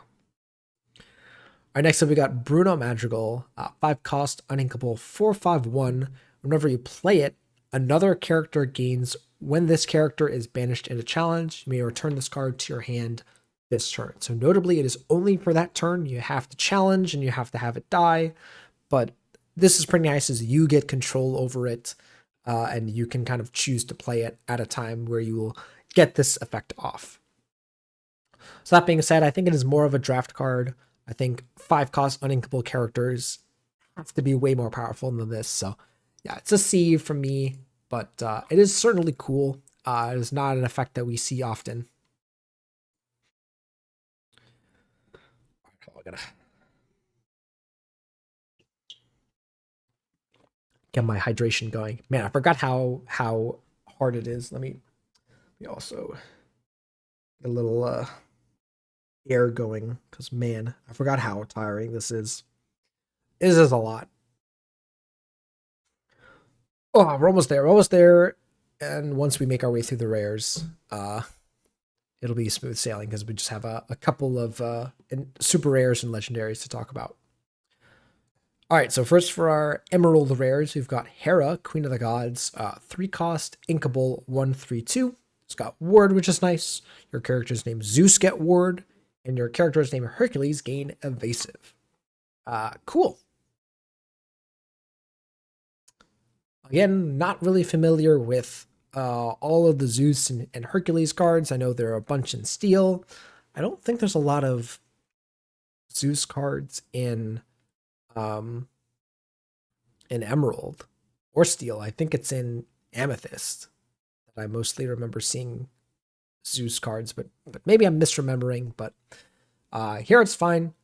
All right, next up we got Bruno Madrigal, 5 cost, uninkable, 4/5/1. Whenever you play it, another character gains. When this character is banished in a challenge, you may return this card to your hand this turn. So notably, it is only for that turn. You have to challenge and you have to have it die, but this is pretty nice as you get control over it, and you can kind of choose to play it at a time where you will get this effect off. So that being said, I think it is more of a draft card. I think 5 cost uninkable characters have to be way more powerful than this. So yeah, it's a C from me, but it is certainly cool. It is not an effect that we see often. I gotta get my hydration going. Man, I forgot how hard it is. Let me also get a little air going, because man, I forgot how tiring this is. This is a lot. Oh, we're almost there. We're almost there. And once we make our way through the rares, it'll be smooth sailing because we just have a couple of super rares and legendaries to talk about. All right, so first for our Emerald rares, we've got Hera, Queen of the Gods, 3 cost, inkable, 1/3/2. It's got Ward, which is nice. Your character's name Zeus get Ward, and your character's name Hercules gain Evasive. Cool. Again, not really familiar with all of the Zeus and Hercules cards. I know there are a bunch in Steel. I don't think there's a lot of Zeus cards in Emerald or Steel. I think it's in Amethyst that I mostly remember seeing Zeus cards, but maybe I'm misremembering. But here it's fine.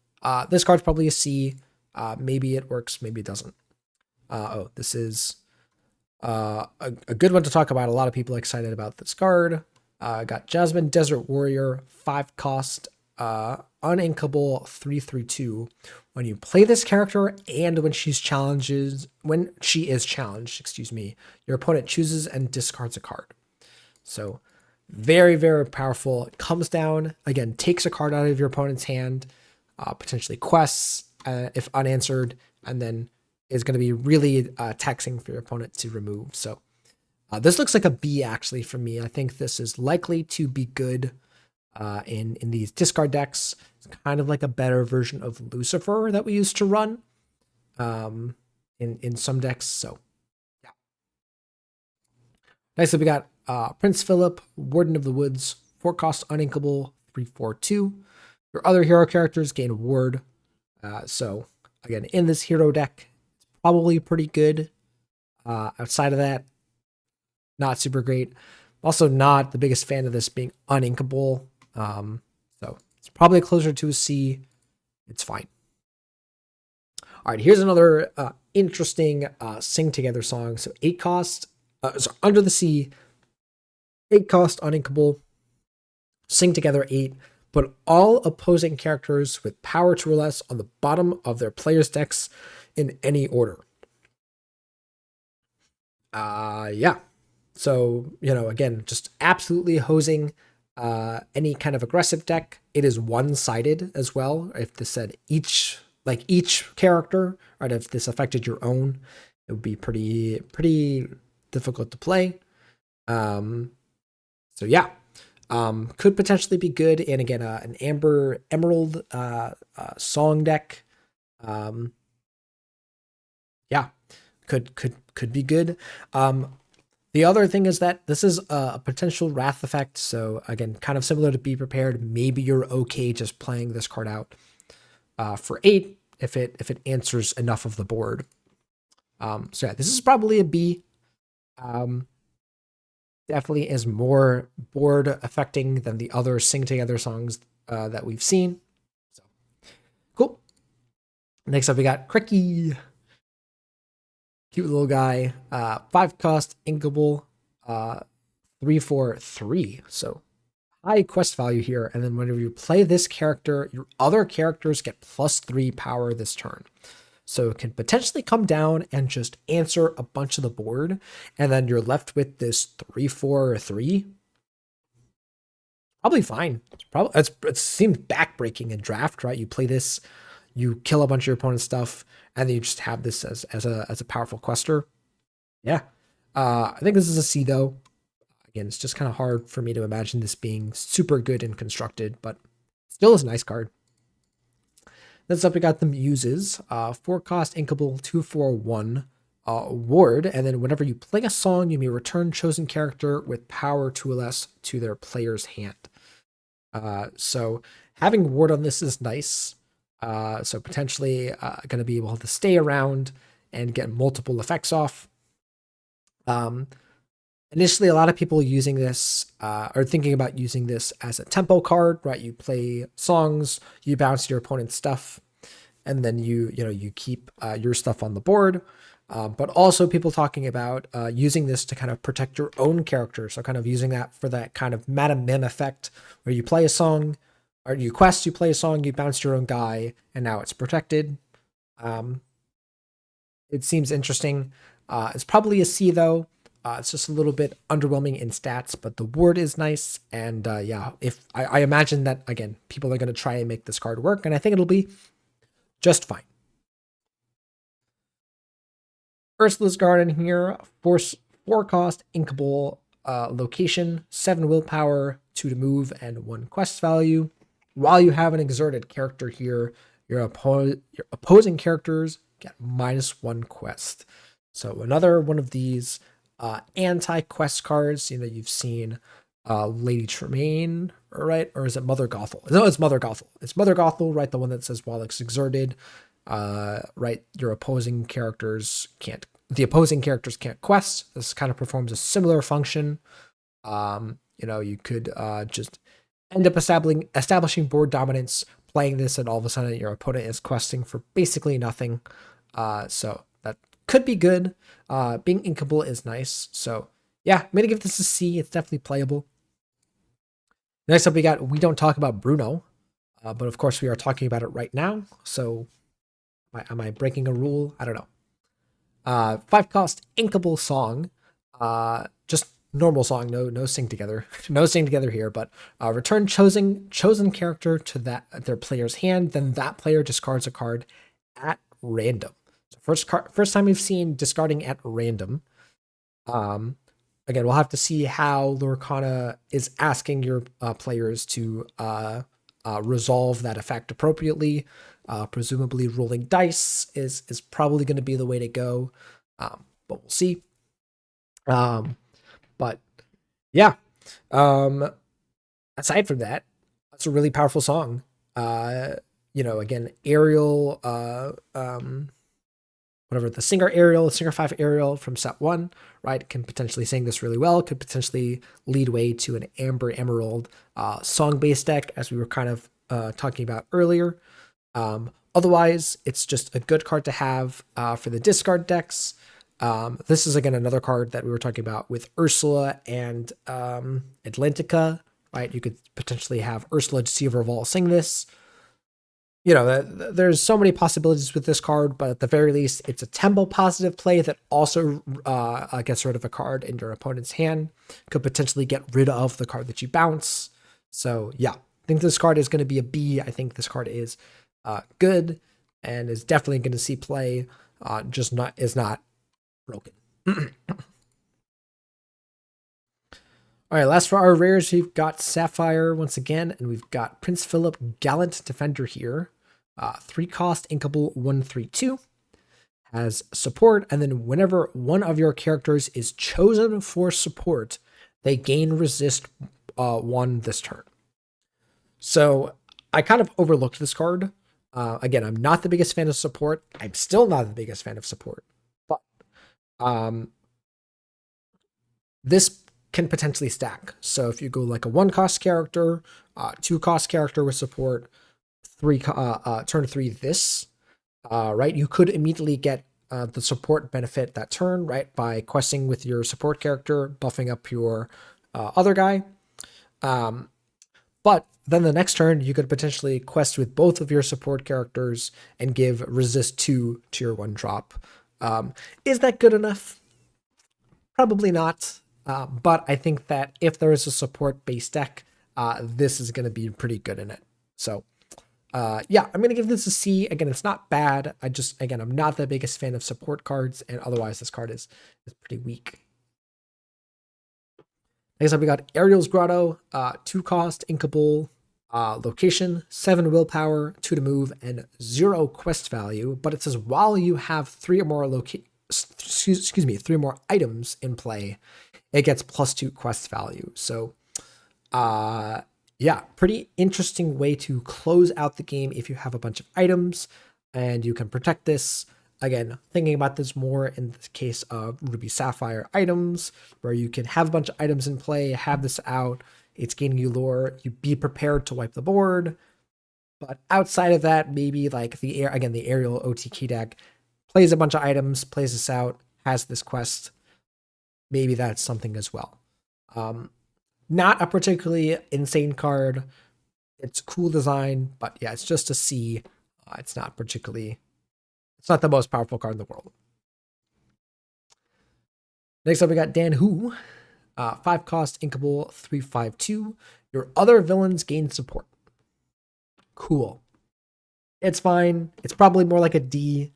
This card's probably a C. Maybe it works, maybe it doesn't. Oh, this is a good one to talk about. A lot of people are excited about this card. Got Jasmine Desert Warrior, 5 cost, uninkable 3/3/2. When you play this character and when she is challenged, excuse me, your opponent chooses and discards a card. So very, very powerful. It comes down, again, takes a card out of your opponent's hand, potentially quests if unanswered, and then is going to be really taxing for your opponent to remove. So this looks like a B actually for me. I think this is likely to be good in these discard decks. It's kind of like a better version of Lucifer that we used to run in some decks. So yeah. Next up, we got Prince Philip, Warden of the Woods, 4 cost uninkable, 3/4/2. Your other hero characters gain ward. So again, in this hero deck, it's probably pretty good. Outside of that, not super great. Also, not the biggest fan of this being uninkable. So it's probably closer to a C. It's fine. All right, here's another interesting sing together song. So 8 cost, Under the Sea, 8 cost uninkable, sing together 8. Put all opposing characters with power 2 or less on the bottom of their players' decks in any order. Yeah. So, again, just absolutely hosing any kind of aggressive deck. It is one-sided as well. If this said each character, right? If this affected your own, it would be pretty difficult to play. So yeah, could potentially be good. And again, an Emerald song deck. Yeah, could be good. The other thing is that this is a potential Wrath effect. So again, kind of similar to Be Prepared. Maybe you're okay just playing this card out for 8 if it answers enough of the board. So yeah, this is probably a B. Definitely is more board affecting than the other sing together songs that we've seen. So cool. Next up, we got Cricky. Cute little guy. 5 cost, inkable, 3/4/3. So high quest value here. And then whenever you play this character, your other characters get +3 power this turn. So it can potentially come down and just answer a bunch of the board. And then you're left with this 3/4/3. Probably fine. It seems backbreaking in draft, right? You play this, you kill a bunch of your opponent's stuff, and then you just have this as a powerful quester. Yeah. I think this is a C though. Again, it's just kind of hard for me to imagine this being super good and constructed, but still is a nice card. Next up, we got the Muses. 4 cost, inkable, 2/4/1 ward. And then whenever you play a song, you may return chosen character with power 2 or less to their player's hand. So having ward on this is nice. So potentially going to be able to stay around and get multiple effects off. Initially, a lot of people using this are thinking about using this as a tempo card, right? You play songs, you bounce your opponent's stuff, and then you keep your stuff on the board. But also people talking about using this to kind of protect your own character. So kind of using that for that kind of Madam Mim effect where you play a song, or you quest, you play a song, you bounce your own guy, and now it's protected. It seems interesting. It's probably a C though. It's just a little bit underwhelming in stats, but the ward is nice. And yeah, if I imagine that, again, people are going to try and make this card work, and I think it'll be just fine. Ursula's Garden here, 4 cost, inkable, location, 7 willpower, 2 to move, and 1 quest value. While you have an exerted character here, your opposing characters get -1 quest. So another one of these anti-quest cards. You've seen Lady Tremaine, right? Or is it Mother Gothel? No, it's Mother Gothel. It's Mother Gothel, right? The one that says while it's exerted, right? The opposing characters can't quest. This kind of performs a similar function. You could just end up establishing board dominance, playing this, and all of a sudden your opponent is questing for basically nothing. So that could be good. Being inkable is nice. So yeah, I'm gonna give this a C. It's definitely playable. Next up, we got We Don't Talk About Bruno, but of course we are talking about it right now. So am I breaking a rule? I don't know. 5 cost inkable song, just normal song, no sing together, no sing together here. But return chosen character to their player's hand, then that player discards a card at random. So first time we've seen discarding at random. Um, Again, we'll have to see how Lorcana is asking your players to resolve that effect appropriately. Presumably, rolling dice is probably going to be the way to go, but we'll see. But yeah, um, aside from that, that's a really powerful song. Again, Ariel, whatever the singer 5 Ariel from set 1, right, can potentially sing this really well, could potentially lead way to an Amber Emerald song based deck, as we were kind of talking about earlier. Otherwise, it's just a good card to have for the discard decks. This is again another card that we were talking about with Ursula and Atlantica, right? You could potentially have Ursula, Deceiver of All, sing this. There's so many possibilities with this card, but at the very least, it's a tempo positive play that also gets rid of a card in your opponent's hand. Could potentially get rid of the card that you bounce. So yeah, I think this card is going to be a B. I think this card is good and is definitely going to see play. Just is not broken. All right, last for our rares, we've got Sapphire once again, and we've got Prince Philip, Gallant Defender here. 3 cost, inkable, 1/3/2. Has support, and then whenever one of your characters is chosen for support, they gain resist 1 this turn. So I kind of overlooked this card. Again, I'm not the biggest fan of support. I'm still not the biggest fan of support. But this can potentially stack. So if you go like a 1 cost character, 2 cost character with support, turn 3 this, right? You could immediately get the support benefit that turn, right? By questing with your support character, buffing up your other guy. But then the next turn, you could potentially quest with both of your support characters and give resist 2 to your 1-drop. Is that good enough? Probably not. But I think that if there is a support-based deck, this is going to be pretty good in it. So, yeah, I'm going to give this a C. Again, it's not bad. I'm not the biggest fan of support cards, and otherwise this card is pretty weak. Next up, we got Ariel's Grotto, 2 cost, inkable, location, 7 willpower, 2 to move, and 0 quest value. But it says while you have 3 or more 3 more items in play, it gets +2 quest value. So, yeah, pretty interesting way to close out the game if you have a bunch of items and you can protect this. Again, thinking about this more in the case of Ruby Sapphire items, where you can have a bunch of items in play, have this out, it's gaining you lore, you be prepared to wipe the board. But outside of that, maybe like the Ariel OTK deck plays a bunch of items, plays this out, has this quest. Maybe that's something as well. Not a particularly insane card. It's cool design, but yeah, it's just a C. It's not the most powerful card in the world. Next up, we got Dan Hu. 5 cost, inkable, 3/5/2. Your other villains gain support. Cool. It's fine. It's probably more like a D.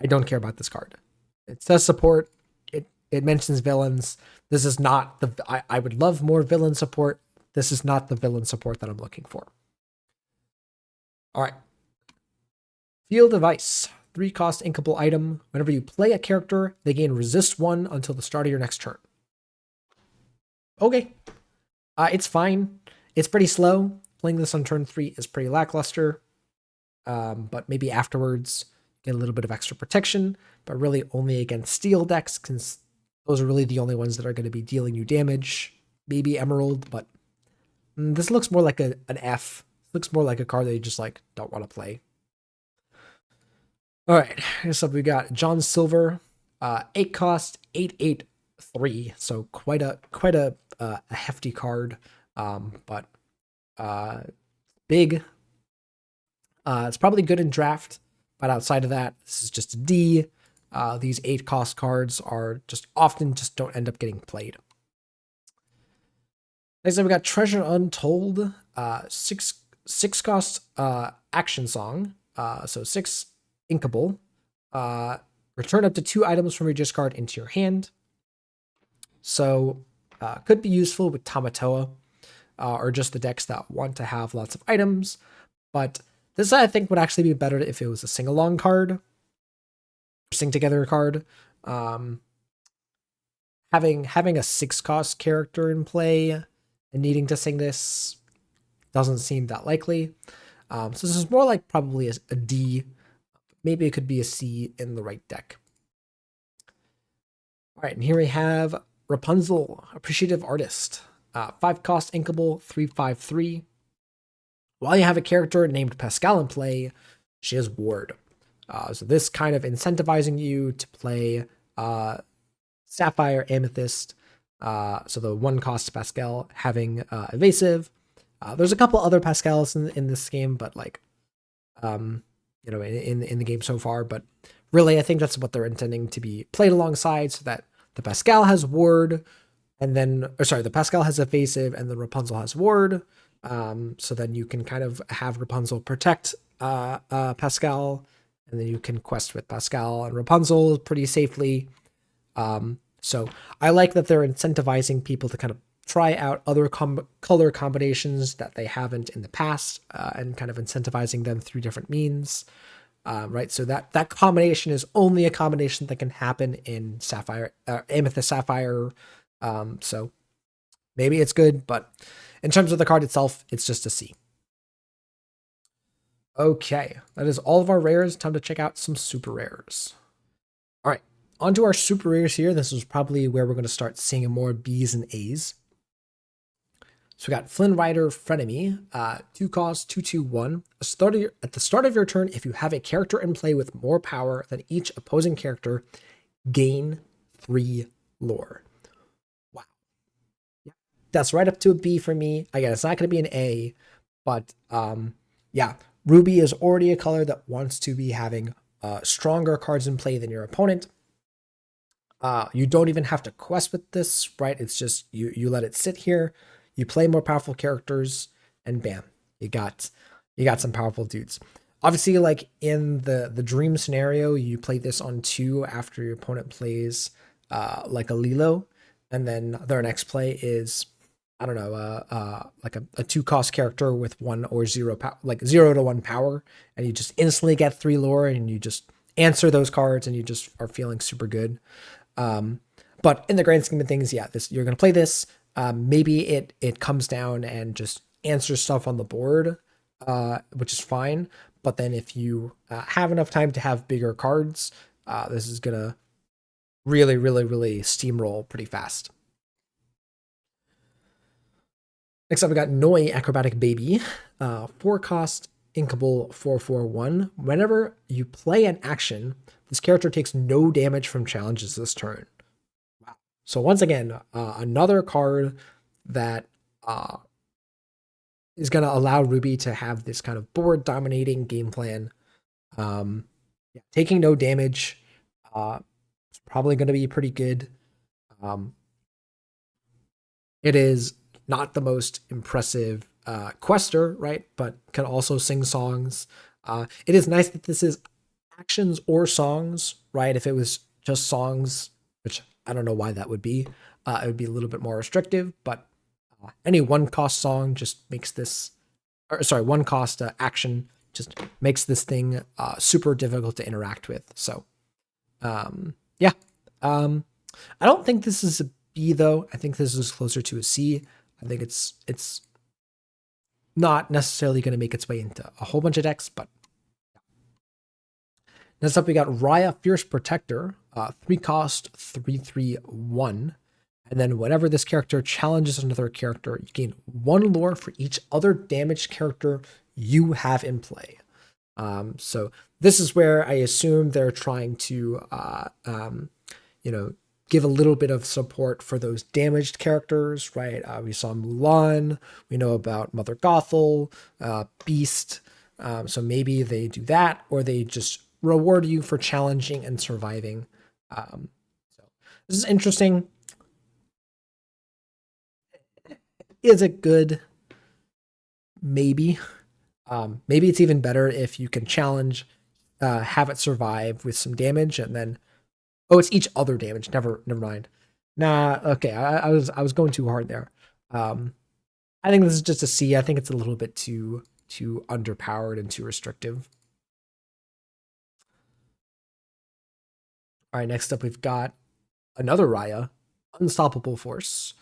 I don't care about this card. It says support. It mentions villains. This is not I would love more villain support. This is not the villain support that I'm looking for. All right. Field of Ice. 3 cost, inkable item. Whenever you play a character, they gain resist 1 until the start of your next turn. Okay. It's fine. It's pretty slow. Playing this on turn 3 is pretty lackluster. But maybe afterwards, get a little bit of extra protection, but really only against steel decks, because those are really the only ones that are going to be dealing you damage. Maybe Emerald, but this looks more like an F. Looks more like a card that you just like don't want to play. All right, next up we got John Silver, 8 cost, 8/8/3. So quite a hefty card. But Big. It's probably good in draft, but outside of that, this is just a D. These 8 cost cards are just often just don't end up getting played. Next up, we got Treasure Untold, 6 cost action song. So 6 inkable. Return up to 2 items from your discard into your hand. So could be useful with Tamatoa or just the decks that want to have lots of items. But this I think would actually be better if it was a sing-along card, sing-together card. Having a 6 cost character in play and needing to sing this doesn't seem that likely. So this is more like probably a D. Maybe it could be a C in the right deck. All right, and here we have Rapunzel, Appreciative Artist. 5 cost inkable, 3/5/3. While you have a character named Pascal in play, she has Ward. So this kind of incentivizing you to play Sapphire, Amethyst. So the 1 cost Pascal having Evasive. There's a couple other Pascals in this game, but like, in the game so far. But really, I think that's what they're intending to be played alongside, so that the Pascal has Ward, and then, the Pascal has Evasive, and then Rapunzel has Ward. So then you can kind of have Rapunzel protect Pascal, and then you can quest with Pascal and Rapunzel pretty safely. So I like that they're incentivizing people to kind of try out other color combinations that they haven't in the past, and kind of incentivizing them through different means. Right, so that combination is only a combination that can happen in Sapphire, Amethyst Sapphire. So maybe it's good, but in terms of the card itself, it's just a C. Okay, that is all of our rares. Time to check out some super rares. All right, onto our super rares here. This is probably where we're going to start seeing more B's and A's. So we got Flynn Rider Frenemy, 2 cost, 2/2/1. At the start of your turn, if you have a character in play with more power than each opposing character, gain 3 lore. Wow. Yeah, that's right up to a B for me. Again, it's not going to be an A, but yeah, Ruby is already a color that wants to be having stronger cards in play than your opponent. You don't even have to quest with this, right? It's just you let it sit here. You play more powerful characters, and bam, you got some powerful dudes. Obviously, like in the dream scenario, you play this on 2 after your opponent plays like a Lilo, and then their next play is, I don't know, like a 2 cost character with 1 or 0 like 0 to 1 power, and you just instantly get 3 lore, and you just answer those cards, and you just are feeling super good. But in the grand scheme of things, yeah, you're gonna play this. Maybe it comes down and just answers stuff on the board, which is fine. But then if you have enough time to have bigger cards, this is gonna really, really, really steamroll pretty fast. Next up, we got Noi Acrobatic Baby, 4 cost inkable 4/4/1. Whenever you play an action, this character takes no damage from challenges this turn. So once again, another card that is going to allow Ruby to have this kind of board dominating game plan. Taking no damage is probably going to be pretty good. It is not the most impressive quester, right? But can also sing songs. It is nice that this is actions or songs, right? If it was just songs, which I don't know why that would be. It would be a little bit more restrictive, but any 1 cost song just makes this, 1 cost action just makes this thing super difficult to interact with. So, yeah. I don't think this is a B though. I think this is closer to a C. I think it's not necessarily going to make its way into a whole bunch of decks, but next up, we got Raya Fierce Protector, 3 cost, 3/3/1. And then whenever this character challenges another character, you gain 1 lore for each other damaged character you have in play. So this is where I assume they're trying to, give a little bit of support for those damaged characters, right? We saw Mulan, we know about Mother Gothel, Beast. So maybe they do that, or they just reward you for challenging and surviving. So this is interesting. Is it good? Maybe. Maybe it's even better if you can challenge, have it survive with some damage, and then it's each other damage. Never mind. Nah, okay. I was going too hard there. Um, I think this is just a C. I think it's a little bit too underpowered and too restrictive. All right, next up we've got another Raya, Unstoppable Force.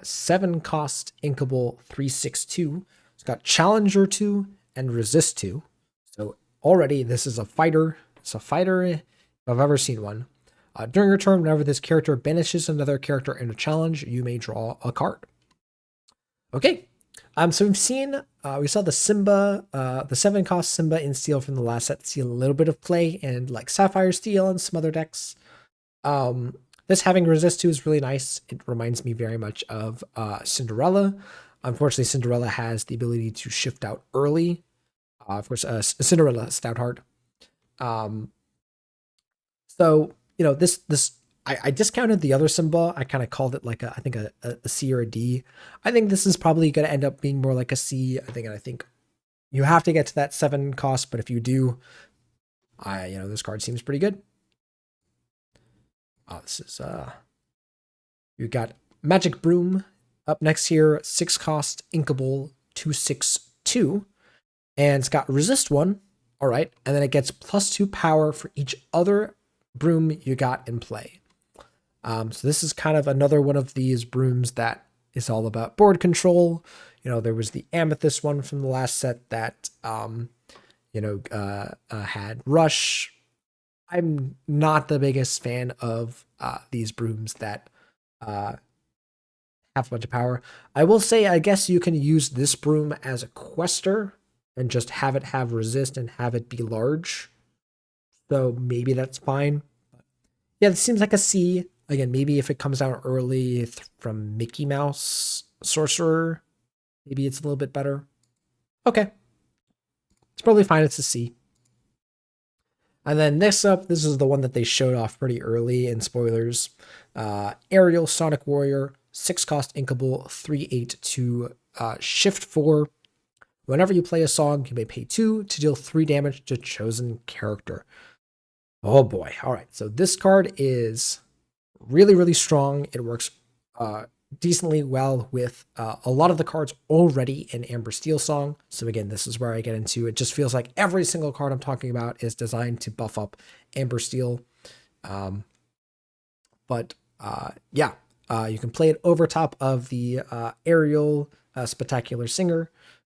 7 cost Inkable 362. It's got Challenger 2 and Resist 2. So already this is a fighter. It's a fighter if I've ever seen one. During your turn, whenever this character banishes another character in a challenge, you may draw a card. Okay. So we saw the Simba, the 7 cost Simba in Steel from the last set. See a little bit of play and like Sapphire Steel and some other decks. This having resist 2 is really nice. It reminds me very much of Cinderella. Unfortunately, Cinderella has the ability to shift out early. Of course, Cinderella Stoutheart. So I discounted the other Simba. I kind of called it like I think a C or a D. I think this is probably going to end up being more like a C. I think you have to get to that 7 cost, but if you do, this card seems pretty good. This is you got Magic Broom up next here, 6 cost Inkable 262, and it's got Resist 1. All right, and then it gets +2 power for each other broom you got in play. So this is kind of another one of these brooms that is all about board control. There was the Amethyst one from the last set that had Rush. I'm not the biggest fan of these brooms that have a bunch of power. I will say, I guess you can use this broom as a quester and just have it have resist and have it be large. So maybe that's fine. Yeah, it seems like a C. Again, maybe if it comes out early from Mickey Mouse Sorcerer, maybe it's a little bit better. Okay. It's probably fine. It's a C. And then next up, this is the one that they showed off pretty early in spoilers. Aerial Sonic Warrior, 6 cost Inkable, 382, Shift 4. Whenever you play a song, you may pay 2 to deal 3 damage to chosen character. Oh boy. All right. So this card is really, really strong. It works decently well with a lot of the cards already in Amber Steel Song. So again, this is where I get into it. Just feels like every single card I'm talking about is designed to buff up Amber Steel. You can play it over top of the Aerial Spectacular Singer,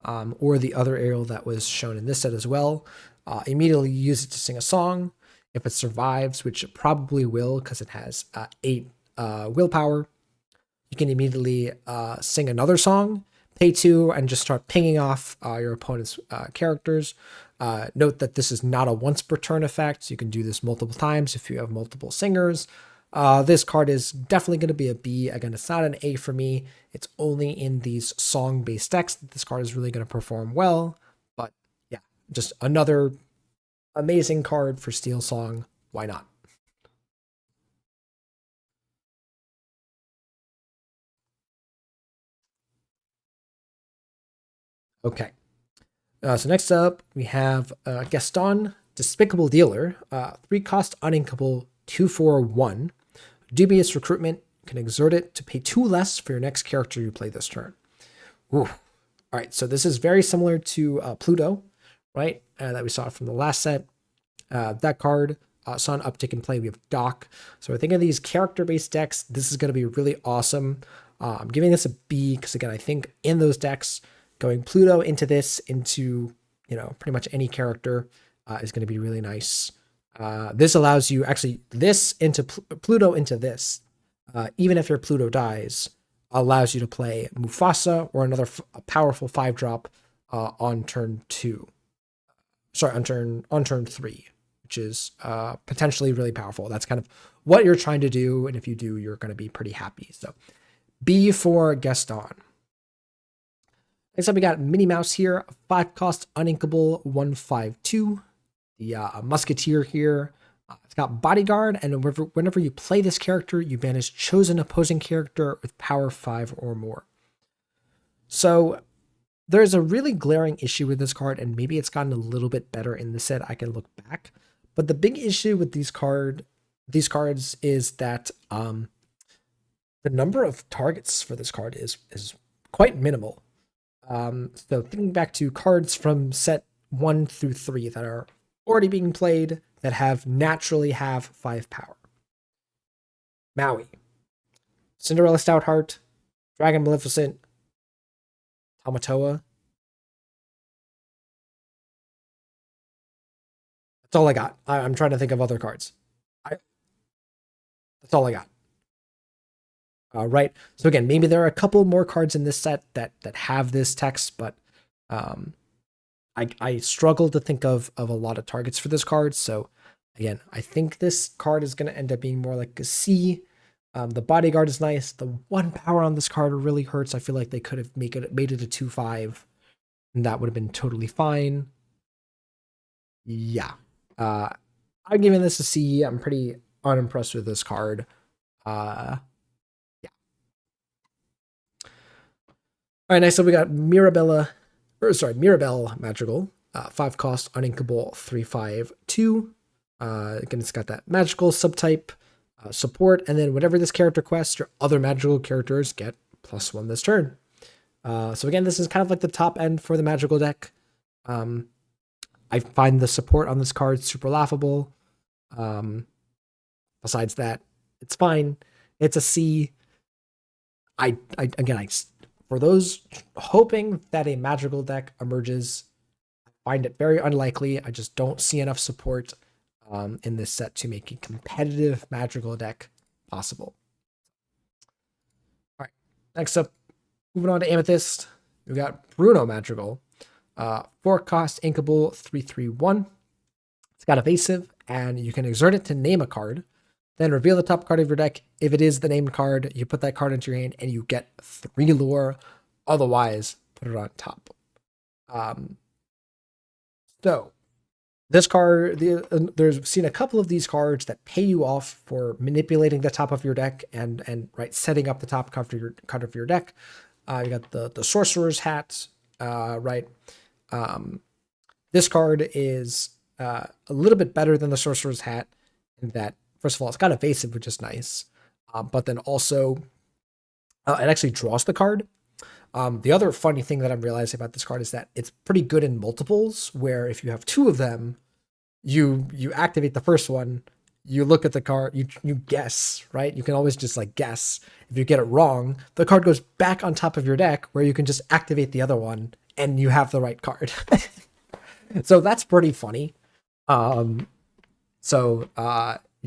or the other Aerial that was shown in this set as well. Immediately use it to sing a song. If it survives, which it probably will because it has 8 willpower, you can immediately sing another song, pay 2, and just start pinging off your opponent's characters. Note that this is not a once per turn effect, so you can do this multiple times if you have multiple singers. This card is definitely going to be a B. Again, it's not an A for me. It's only in these song-based decks that this card is really going to perform well. But yeah, just another amazing card for Steel Song. Why not? Okay. So next up, we have Gaston, Despicable Dealer, 3 cost Uninkable 241. Dubious Recruitment, can exert it to pay 2 less for your next character you play this turn. Ooh. All right, so this is very similar to Pluto, right? That we saw from the last set. That card saw an uptick in play. We have Doc. So I think of these character-based decks, this is going to be really awesome. I'm giving this a B because, again, I think in those decks, going Pluto into this, into pretty much any character is going to be really nice. This allows you actually this into Pluto into this, even if your Pluto dies, allows you to play Mufasa or another powerful 5-drop on turn 2. Sorry, on turn 3. which is potentially really powerful. That's kind of what you're trying to do, and if you do, you're going to be pretty happy. So B for Gaston. Next up, we got Minnie Mouse here, 5 cost, uninkable, 1/5/2. The Musketeer here. It's got Bodyguard, and whenever you play this character, you banish chosen opposing character with power 5 or more. So there's a really glaring issue with this card, and maybe it's gotten a little bit better in the set. I can look back, but the big issue with these cards is that the number of targets for this card is quite minimal. So thinking back to cards from set 1 through 3 that are already being played that naturally have 5 power. Maui, Cinderella Stoutheart, Dragon Maleficent, Tamatoa. That's all I got. I'm trying to think of other cards. That's all I got. Right. So again, maybe there are a couple more cards in this set that have this text, but I struggle to think of a lot of targets for this card. So again, I think this card is going to end up being more like a C. The Bodyguard is nice. The 1 power on this card really hurts. I feel like they could have made it a 2/5, and that would have been totally fine. Yeah. I'm giving this a C. I'm pretty unimpressed with this card. Yeah. All right, next up we got Mirabelle Madrigal, 5 cost, uninkable, 3/5/2. Again, it's got that magical subtype support, and then whenever this character quests, your other magical characters get +1 this turn. So again, this is kind of like the top end for the magical deck. I find the support on this card super laughable. Besides that, it's fine. It's a C. For those hoping that a magical deck emerges, I find it very unlikely. I just don't see enough support in this set to make a competitive magical deck possible. All right, next up, moving on to Amethyst, we got Bruno Madrigal, 4 cost, inkable, 3/3/1. It's got evasive, and you can exert it to name a card. Then reveal the top card of your deck. If it is the named card, you put that card into your hand and you get 3 lore. Otherwise, put it on top. So this card, there's seen a couple of these cards that pay you off for manipulating the top of your deck and right setting up the top card of your deck. You got the Sorcerer's Hat, right? This card is a little bit better than the Sorcerer's Hat in that, first of all, it's got evasive, which is nice, but then also it actually draws the card. The other funny thing that I'm realizing about this card is that it's pretty good in multiples, where if you have 2 of them, you activate the first one, you look at the card, you guess, right? You can always just like guess. If you get it wrong, the card goes back on top of your deck, where you can just activate the other one and you have the right card. So that's pretty funny.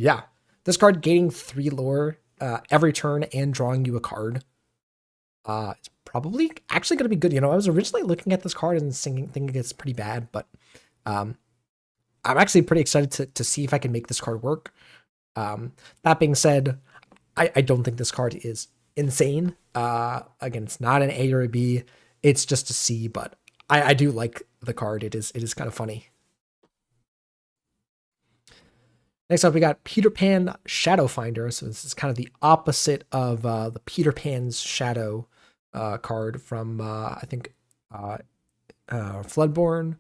Yeah, this card gaining 3 lore every turn and drawing you a card. It's probably actually going to be good. I was originally looking at this card and thinking it's pretty bad, but I'm actually pretty excited to see if I can make this card work. That being said, I don't think this card is insane. Again, it's not an A or a B. It's just a C, but I do like the card. It is kind of funny. Next up, we got Peter Pan Shadow Finder. So this is kind of the opposite of the Peter Pan's Shadow card from, I think, Floodborn.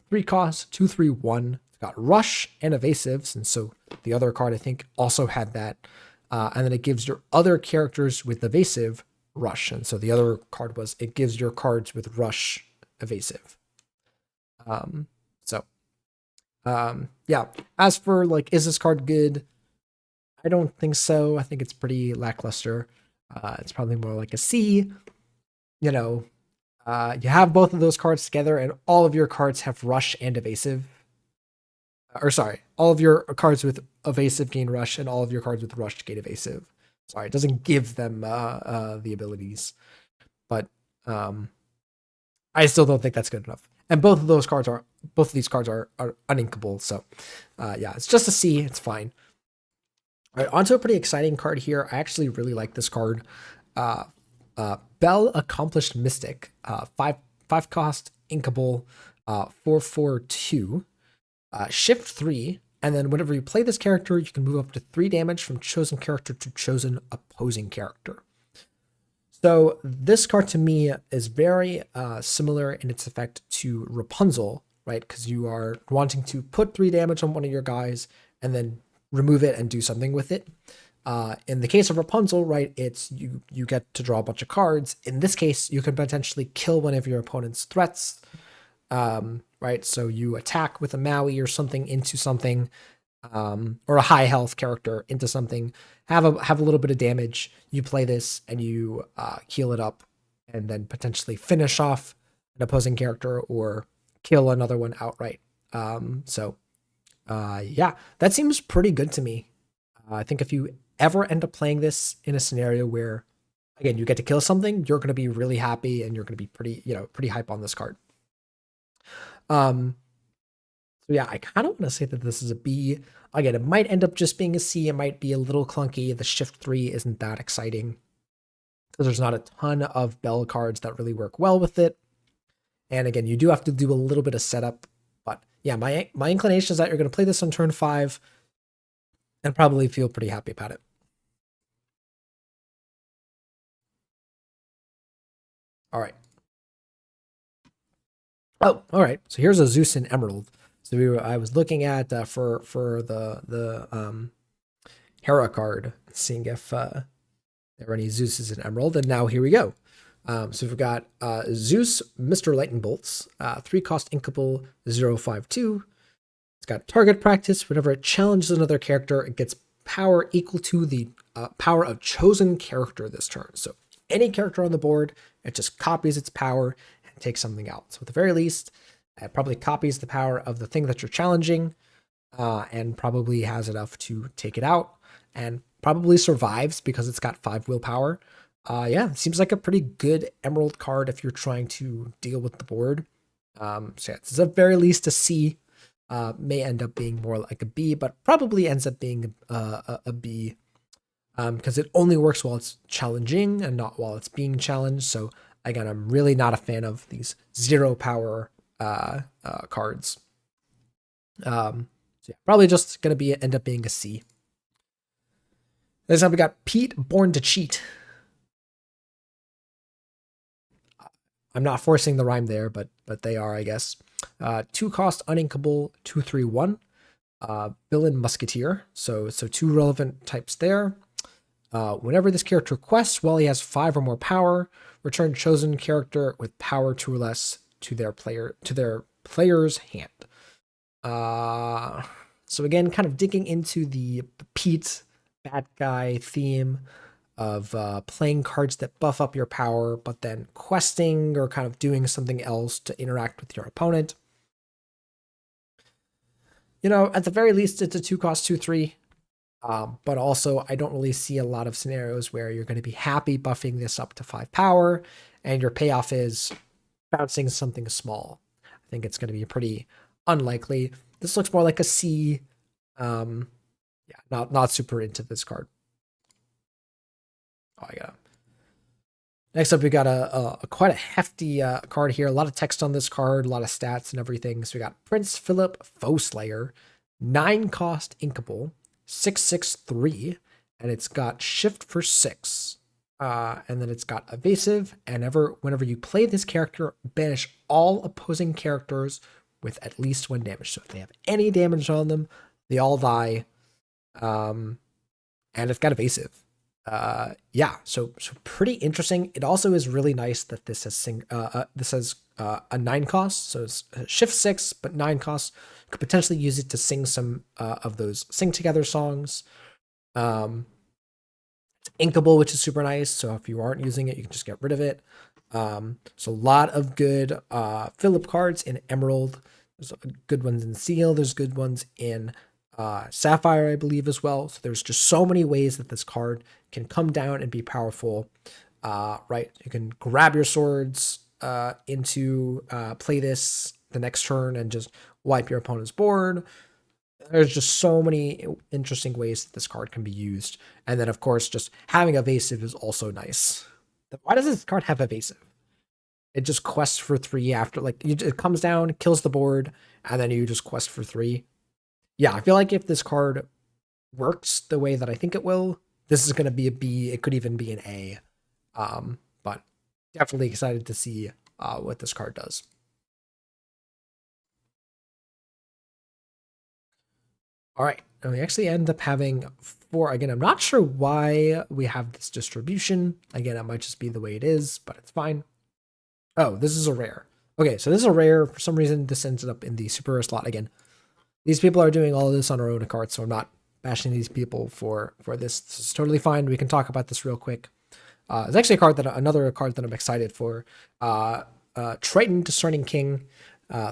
3 costs, 2/3/1. It's got Rush and Evasives, and so the other card, I think, also had that. And then it gives your other characters with Evasive Rush. And so the other card was, it gives your cards with Rush Evasive. Yeah, as for like, is this card good? I don't think so. I think it's pretty lackluster. It's probably more like a C. You have both of those cards together, and all of your cards have Rush and Evasive. All of your cards with Evasive gain Rush, and all of your cards with Rush gain Evasive. Sorry, it doesn't give them the abilities, but I still don't think that's good enough. And both of these cards are uninkable. So yeah, it's just a C. It's fine. All right, onto a pretty exciting card here. I actually really like this card. Uh, Bell Accomplished Mystic. Five cost inkable. 4/4/2. Shift 3. And then whenever you play this character, you can move up to 3 damage from chosen character to chosen opposing character. So this card to me is very similar in its effect to Rapunzel, right? Because you are wanting to put 3 damage on one of your guys and then remove it and do something with it. In the case of Rapunzel, right, it's you get to draw a bunch of cards. In this case, you can potentially kill one of your opponent's threats, right? So you attack with a Maui or something into something, or a high health character into something, have a little bit of damage. You play this and you heal it up, and then potentially finish off an opposing character or kill another one outright. Yeah, that seems pretty good to me. I think if you ever end up playing this in a scenario where, again, you get to kill something, you're going to be really happy and you're going to be pretty hype on this card. So yeah, I kind of want to say that this is a B. Again, it might end up just being a C. It might be a little clunky. The shift 3 isn't that exciting because there's not a ton of Bell cards that really work well with it. And again, you do have to do a little bit of setup. But yeah, my inclination is that you're going to play this on turn 5 and probably feel pretty happy about it. All right. Oh, all right. So here's a Zeus and Emerald. So I was looking at for the Hera card, seeing if there are any Zeuses and Emerald, and now here we go. So we've got Zeus, Mr. Lightning Bolts, 3 cost inkable, 0/5/2. It's got target practice. Whenever it challenges another character, it gets power equal to the power of chosen character this turn. So any character on the board, it just copies its power and takes something out. So at the very least, it probably copies the power of the thing that you're challenging, and probably has enough to take it out, and probably survives because it's got 5 willpower. Yeah, seems like a pretty good Emerald card if you're trying to deal with the board. So yeah, it's at the very least a C. May end up being more like a B, but probably ends up being a B, because it only works while it's challenging and not while it's being challenged. So again, I'm really not a fan of these 0 power cards. So yeah, probably just gonna end up being a C. Next up, we got Pete, Born to Cheat. I'm not forcing the rhyme there, but they are, I guess. 2 cost uninkable, 2/3/1. Villain Musketeer. So 2 relevant types there. Whenever this character quests, while he has 5 or more power, return chosen character with power 2 or less to their player's hand. So again, kind of digging into the Pete bad guy theme of playing cards that buff up your power, but then questing or kind of doing something else to interact with your opponent. At the very least, it's a 2 cost 2/3. But also, I don't really see a lot of scenarios where you're going to be happy buffing this up to 5 power, and your payoff is bouncing something small. I think it's going to be pretty unlikely. This looks more like a C. Yeah, not super into this card. Oh, I got. Next up, we got a quite a hefty card here. A lot of text on this card, a lot of stats and everything. So we got Prince Philip, Foe Slayer, 9 cost inkable, 6/6/3, and it's got shift for 6. And then it's got evasive, and whenever you play this character, banish all opposing characters with at least 1 damage. So if they have any damage on them, they all die. And it's got evasive. Yeah, so pretty interesting. It also is really nice that this has a 9 cost, so it's shift 6 but 9 costs. You could potentially use it to sing some of those sing together songs. It's inkable, which is super nice, so if you aren't using it, you can just get rid of it. So a lot of good Philip cards in Emerald. There's good ones in Seal. There's good ones in Sapphire, I believe, as well. So there's just so many ways that this card can come down and be powerful. Right, you can grab your swords into play this the next turn and just wipe your opponent's board. There's just so many interesting ways that this card can be used. And then, of course, just having evasive is also nice. Why does this card have evasive? It just quests for 3 after, like, it comes down, kills the board, and then you just quest for 3. Yeah, I feel like if this card works the way that I think it will, this is going to be a B. It could even be an A. But definitely excited to see what this card does. All right, and we actually end up having 4. Again, I'm not sure why we have this distribution. Again, it might just be the way it is, but it's fine. Oh, this is a rare. Okay, so this is a rare. For some reason, this ended up in the super rare slot again. These people are doing all of this on our own account, so I'm not bashing these people for this. This is totally fine. We can talk about this real quick. It's actually another card that I'm excited for. Triton Discerning King,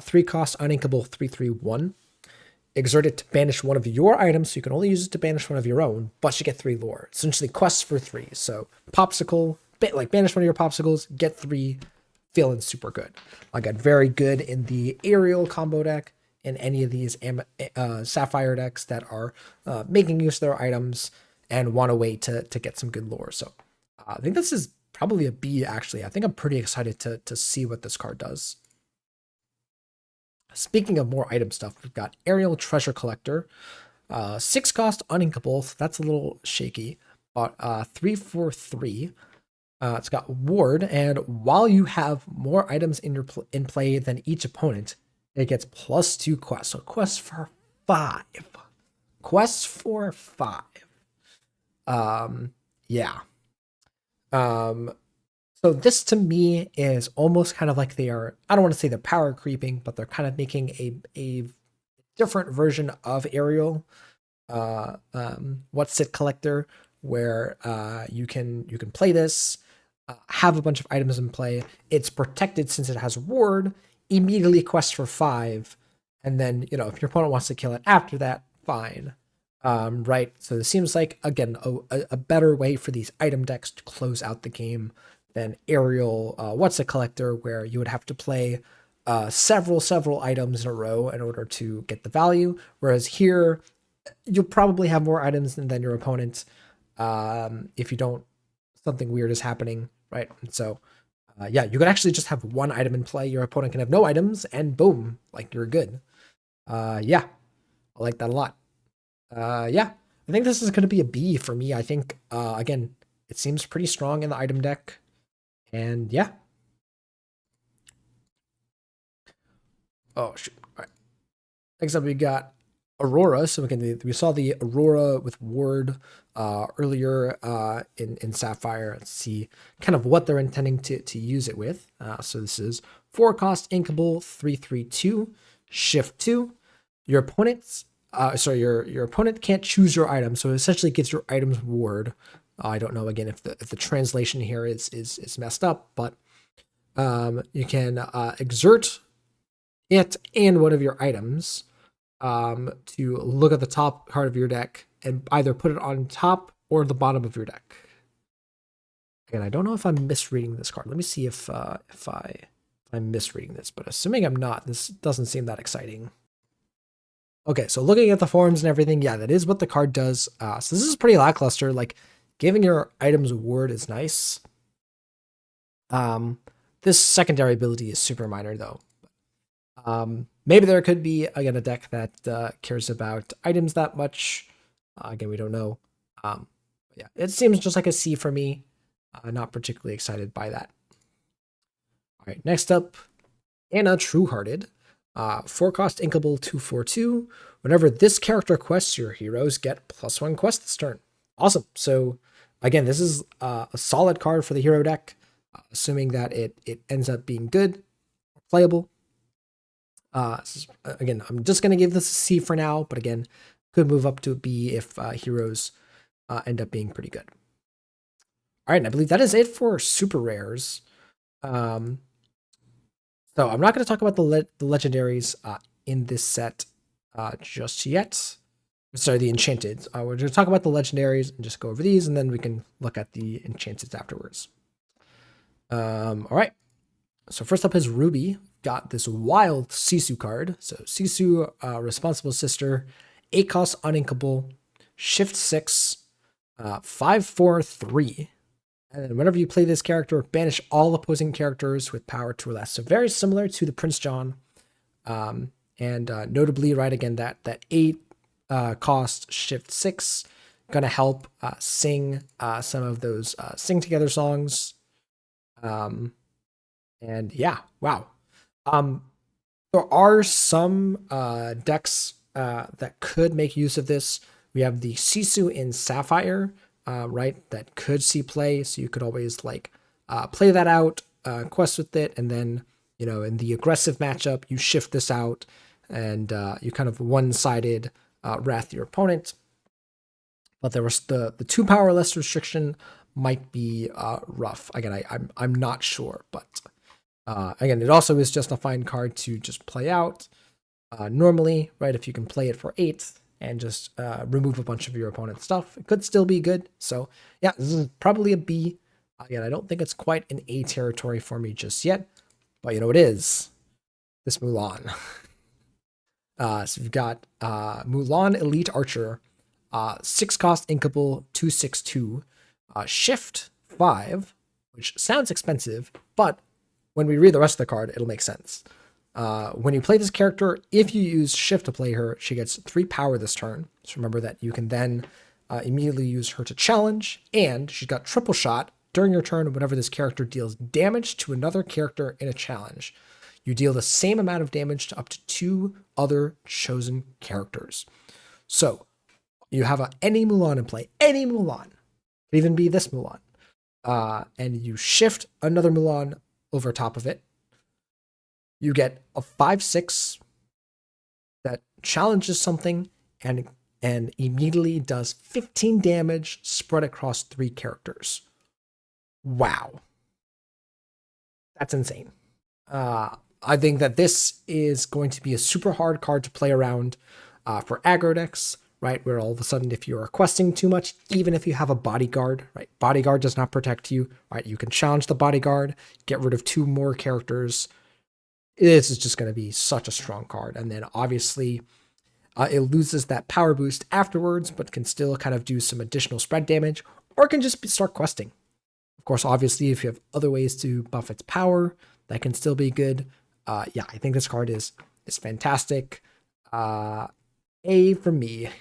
3 cost, uninkable, 3/3/1. Exert it to banish one of your items, so you can only use it to banish one of your own, but you get 3 lore. Essentially, quests for 3. So popsicle, like banish one of your popsicles, get 3. Feeling super good. I got very good in the aerial combo deck, in any of these Sapphire decks that are making use of their items and want a way to get some good lore. So I think this is probably a B, actually. I think I'm pretty excited to see what this card does. Speaking of more item stuff, we've got Aerial Treasure Collector. 6 cost, uninkable. So that's a little shaky. But 3/4/3. It's got Ward, and while you have more items in play than each opponent, it gets +2 quests. So quests for 5. Quests for 5. Yeah. So this to me is almost kind of like they are, I don't want to say they're power creeping, but they're kind of making a different version of Aerial. What's It Collector, where you can play this, have a bunch of items in play. It's protected since it has Ward, immediately quest for 5, and then, if your opponent wants to kill it after that, fine. Right, so this seems like, again, a better way for these item decks to close out the game than Aerial What's It Collector, where you would have to play several items in a row in order to get the value, whereas here, you'll probably have more items than your opponent if you don't, something weird is happening, right? And so, yeah, you could actually just have 1 item in play. Your opponent can have no items, and boom, like, you're good. Yeah, I like that a lot. Yeah, I think this is going to be a B for me. I think, again, it seems pretty strong in the item deck. And yeah. Oh, shoot. All right. Next up, we got Aurora. So again, we saw the Aurora with Ward earlier in Sapphire. Let's see kind of what they're intending to use it with. So this is 4 cost, inkable, 3/3/2, shift 2. Your opponent's your opponent can't choose your item, so it essentially gives your items Ward. I don't know again if the translation here is messed up, but you can exert it and one of your items to look at the top card of your deck and either put it on top or the bottom of your deck. Again, I don't know if I'm misreading this card. Let me see if I'm misreading this, but assuming I'm not, this doesn't seem that exciting. Okay, so looking at the forms and everything, yeah, that is what the card does. So this is pretty lackluster. Like, giving your items a word is nice. This secondary ability is super minor, though. Maybe there could be, again, a deck that cares about items that much. Again, we don't know. Yeah, it seems just like a C for me. Not particularly excited by that. All right, next up, Anna Truehearted. 4 cost, inkable, 2/4/2. Whenever this character quests, your heroes get +1 quest this turn. Awesome. So again, this is a solid card for the hero deck, assuming that it ends up being good, playable. Again, I'm just going to give this a C for now, but again, could move up to a B if heroes end up being pretty good. All right, and I believe that is it for super rares. So I'm not going to talk about the legendaries in this set just yet. Sorry, the enchanted. We're going to talk about the legendaries and just go over these, and then we can look at the enchanted afterwards. All right. So first up is Ruby, got this wild Sisu card. So Sisu, Responsible Sister, 8 cost uninkable, shift 6, 5/4/3. And then whenever you play this character, banish all opposing characters with power 2 or less. So very similar to the Prince John. And notably, right, again, that 8 cost shift 6 gonna help sing some of those sing together songs. And yeah, wow. There are some decks that could make use of this. We have the Sisu in Sapphire, right, that could see play. So you could always like play that out, quest with it, and then, you know, in the aggressive matchup, you shift this out and you kind of one-sided wrath your opponent. But there was the 2 powerless restriction might be rough. Again, I'm not sure, but again, it also is just a fine card to just play out normally, right? If you can play it for 8 and just remove a bunch of your opponent's stuff, it could still be good. So yeah, this is probably a B. Again, I don't think it's quite an A territory for me just yet, but you know it is this Mulan. So we've got Mulan Elite Archer, 6 cost inkable, 2/6/2, shift 5, which sounds expensive, but when we read the rest of the card, it'll make sense. When you play this character, if you use shift to play her, she gets 3 power this turn. So remember that you can then immediately use her to challenge, and she's got triple shot during your turn whenever this character deals damage to another character in a challenge. You deal the same amount of damage to up to 2 other chosen characters. So you have any Mulan in play, any Mulan, could even be this Mulan, and you shift another Mulan over top of it. You get a 5/6 that challenges something and immediately does 15 damage spread across 3 characters. Wow. That's insane. I think that this is going to be a super hard card to play around for aggro decks, right? Where all of a sudden, if you are questing too much, even if you have a bodyguard, right? Bodyguard does not protect you, right? You can challenge the bodyguard, get rid of 2 more characters. This is just going to be such a strong card. And then obviously it loses that power boost afterwards, but can still kind of do some additional spread damage, or can just start questing. Of course, obviously, if you have other ways to buff its power, that can still be good. Yeah, I think this card is fantastic. A for me. I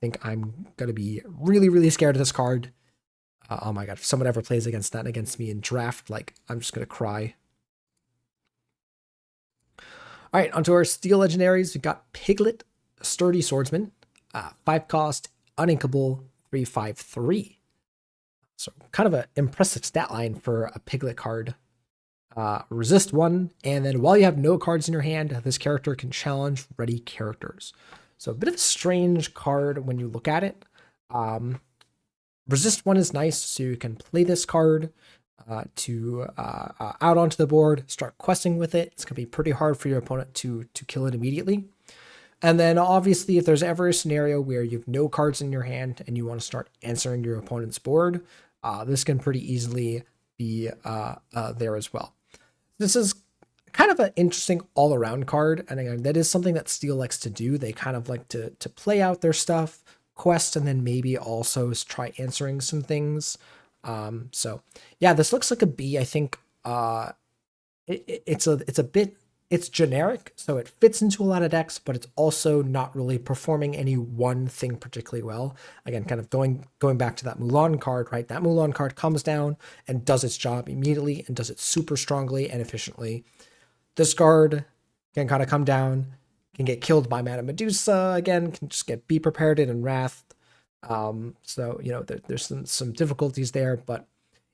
think I'm going to be really, really scared of this card. Oh my god, if someone ever plays against that against me in draft, like, I'm just going to cry. All right, onto our Steel Legendaries. We've got Piglet, Sturdy Swordsman, 5 cost, uninkable, 3/5/3. So kind of an impressive stat line for a Piglet card. Resist 1, and then while you have no cards in your hand, this character can challenge ready characters. So a bit of a strange card when you look at it. Resist 1 is nice, so you can play this card to out onto the board, start questing with it. It's going to be pretty hard for your opponent to kill it immediately. And then obviously, if there's ever a scenario where you have no cards in your hand and you want to start answering your opponent's board, this can pretty easily be there as well. This is kind of an interesting all-around card, and again, that is something that Steel likes to do. They kind of like to play out their stuff, quest, and then maybe also try answering some things. So yeah, this looks like a B. I think it's generic, so it fits into a lot of decks, but it's also not really performing any one thing particularly well. Again, kind of going back to that Mulan card, right? That Mulan card comes down and does its job immediately and does it super strongly and efficiently. This card can kind of come down, can get killed by Madame Medusa, again, can just get Be Prepared and Wrath. So, you know, there's some difficulties there, but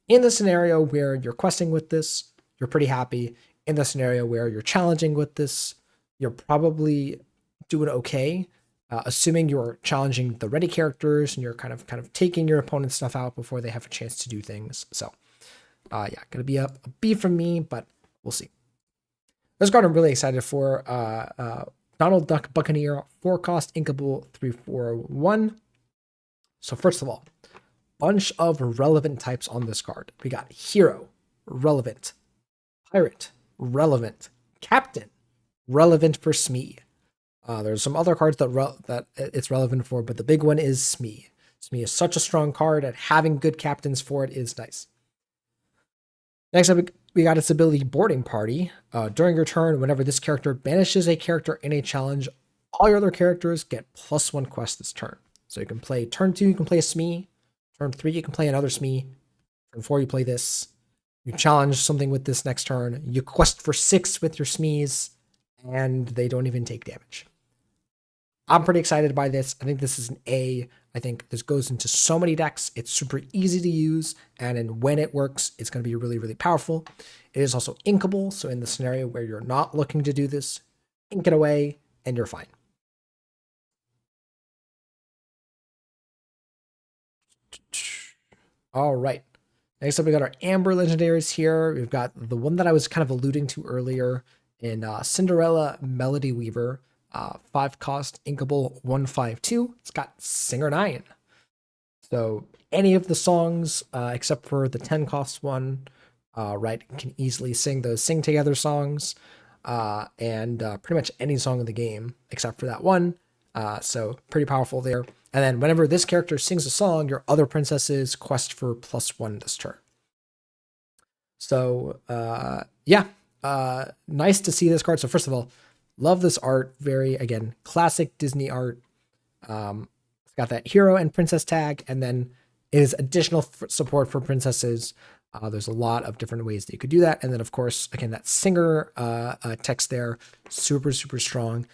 in the scenario where you're questing with this, you're pretty happy. In the scenario where you're challenging with this, you're probably doing okay, assuming you're challenging the ready characters and you're kind of taking your opponent's stuff out before they have a chance to do things. So, yeah, gonna be a B from me, but we'll see. This card I'm really excited for. Donald Duck Buccaneer, 4 cost, inkable, 3/4/1. So first of all, bunch of relevant types on this card. We got Hero, relevant. Pirate, relevant. Captain, relevant for Smee. There's some other cards that it's relevant for, but the big one is Smee. Smee is such a strong card, and having good captains for it is nice. Next up, we got its ability Boarding Party. During your turn, whenever this character banishes a character in a challenge, all your other characters get +1 quest this turn. So you can play turn 2, you can play a Smee. Turn 3, you can play another Smee. Turn 4, you play this. You challenge something with this next turn. You quest for 6 with your Smees, and they don't even take damage. I'm pretty excited by this. I think this is an A. I think this goes into so many decks. It's super easy to use, and when it works, it's going to be really, really powerful. It is also inkable, so in the scenario where you're not looking to do this, ink it away, and you're fine. All right. Next up, we got our Amber Legendaries here. We've got the one that I was kind of alluding to earlier in Cinderella Melody Weaver. 5 cost, inkable, 1/5/2. It's got Singer 9. So any of the songs, except for the 10 cost one, right, can easily sing those Sing Together songs, and pretty much any song in the game, except for that one. So pretty powerful there. And then whenever this character sings a song, your other princesses quest for +1 this turn. So yeah, nice to see this card. So first of all, love this art. Very, again, classic Disney art. It's got that hero and princess tag, and then it is additional support for princesses. There's a lot of different ways that you could do that. And then, of course, again, that singer text there, super, super strong.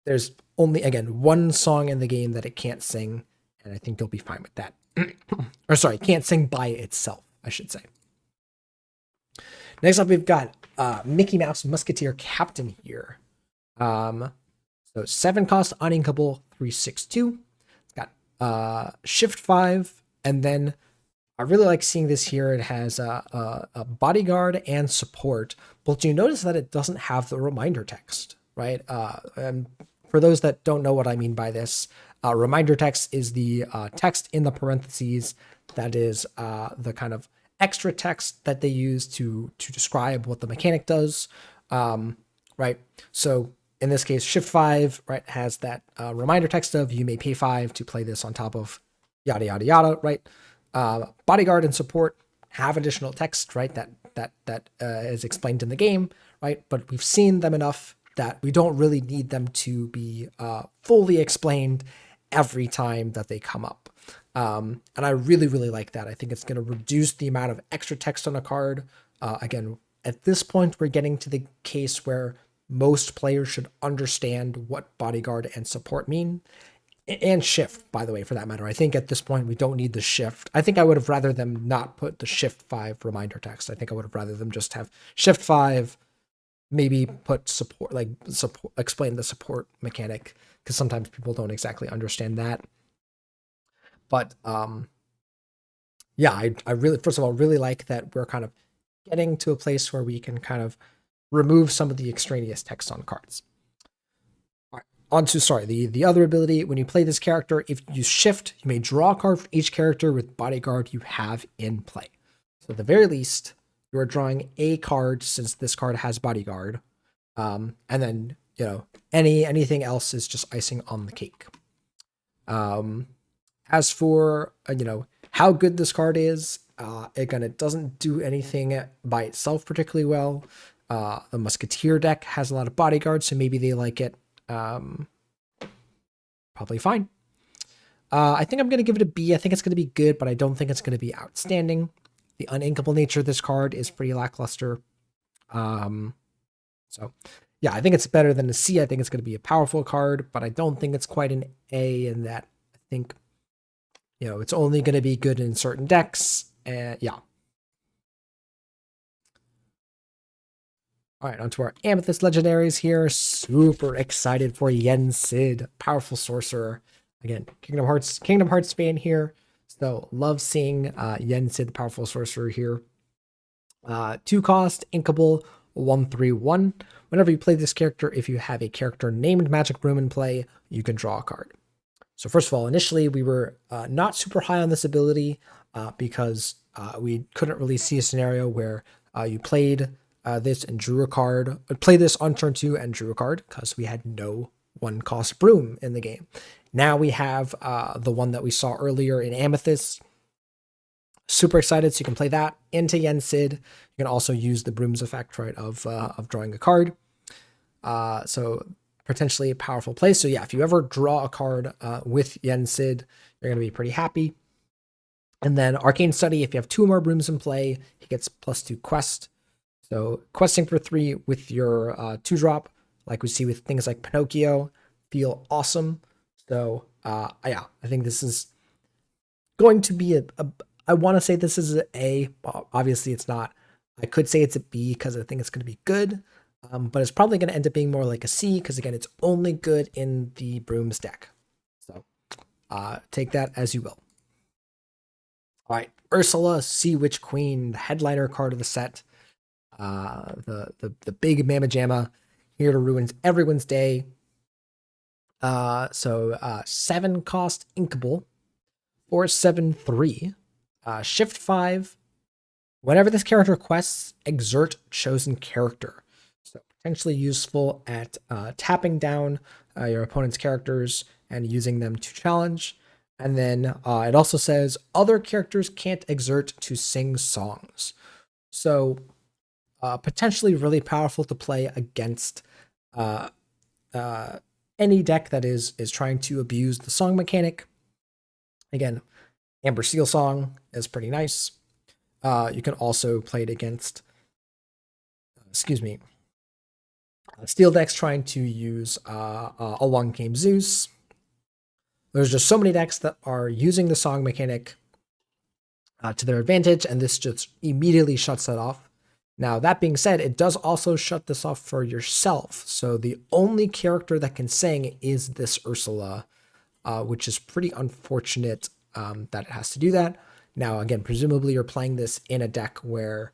There's only, again, one song in the game that it can't sing, and I think you'll be fine with that. Or sorry, can't sing by itself, I should say. Next up, we've got Mickey Mouse Musketeer Captain here. So 7 cost, uninkable, 3/6/2. It's got shift 5, and then I really like seeing this here. It has a bodyguard and support, but you notice that it doesn't have the reminder text, right? And for those that don't know what I mean by this, reminder text is the text in the parentheses that is the kind of extra text that they use to describe what the mechanic does, right? So in this case, shift 5, right, has that reminder text of you may pay 5 to play this on top of yada yada yada, right? Bodyguard and support have additional text, right? That is explained in the game, right? But we've seen them enough that we don't really need them to be fully explained every time that they come up. And I really, really like that. I think it's going to reduce the amount of extra text on a card. Again, at this point, we're getting to the case where most players should understand what bodyguard and support mean. And shift, by the way, for that matter. I think at this point, we don't need the shift. I think I would have rather them not put the shift 5 reminder text. I think I would have rather them just have shift 5, maybe put support, like support, explain the support mechanic, because sometimes people don't exactly understand that. But yeah, I really, first of all, really like that we're kind of getting to a place where we can kind of remove some of the extraneous text on cards. All right, on to, sorry, the other ability. When you play this character, if you shift, you may draw a card for each character with bodyguard you have in play. So at the very least, you are drawing a card since this card has bodyguard. And then, you know, anything else is just icing on the cake. As for, you know, how good this card is, again, it doesn't do anything by itself particularly well. The Musketeer deck has a lot of bodyguards, so maybe they like it. Probably fine. I think I'm going to give it a B. I think it's going to be good, but I don't think it's going to be outstanding. The uninkable nature of this card is pretty lackluster. So yeah, I think it's better than a C. I think it's going to be a powerful card, but I don't think it's quite an A in that. I think, you know, it's only going to be good in certain decks. And yeah. All right, onto our Amethyst Legendaries here. Super excited for Yen Sid, powerful sorcerer. Again, Kingdom Hearts fan here. So love seeing Yen Sid, the powerful sorcerer here. 2 cost, inkable, 1/3/1. Whenever you play this character, if you have a character named Magic Room in play, you can draw a card. So first of all, initially we were not super high on this ability because we couldn't really see a scenario where you played this and drew a card. Play this on turn 2 and drew a card because we had no 1-cost broom in the game. Now we have the one that we saw earlier in Amethyst. Super excited, so you can play that into Yen Sid. You can also use the Broom's effect, right, of drawing a card. So potentially a powerful play. So yeah, if you ever draw a card with Yen Sid, you're going to be pretty happy. And then Arcane Study, if you have 2 more Brooms in play, he gets +2 quest. So questing for 3 with your 2-drop, like we see with things like Pinocchio, feel awesome. So yeah, I think this is going to be I want to say this is an A. Obviously, it's not. I could say it's a B because I think it's going to be good. But it's probably going to end up being more like a C because, again, it's only good in the Brooms deck. So take that as you will. All right, Ursula, Sea Witch Queen, the headliner card of the set. The big Mamma Jamma, here to ruin everyone's day. So 7-cost Inkable, or 7/3. Shift 5. Whenever this character quests, exert chosen character. So potentially useful at tapping down your opponent's characters and using them to challenge. And then it also says other characters can't exert to sing songs. So potentially really powerful to play against any deck that is trying to abuse the song mechanic. Again, Amber Seal Song is pretty nice. You can also play it against, steel decks trying to use Along Came Zeus. There's just so many decks that are using the song mechanic to their advantage, and this just immediately shuts that off. Now, that being said, it does also shut this off for yourself. So the only character that can sing is this Ursula, which is pretty unfortunate that it has to do that. Now, again, presumably you're playing this in a deck where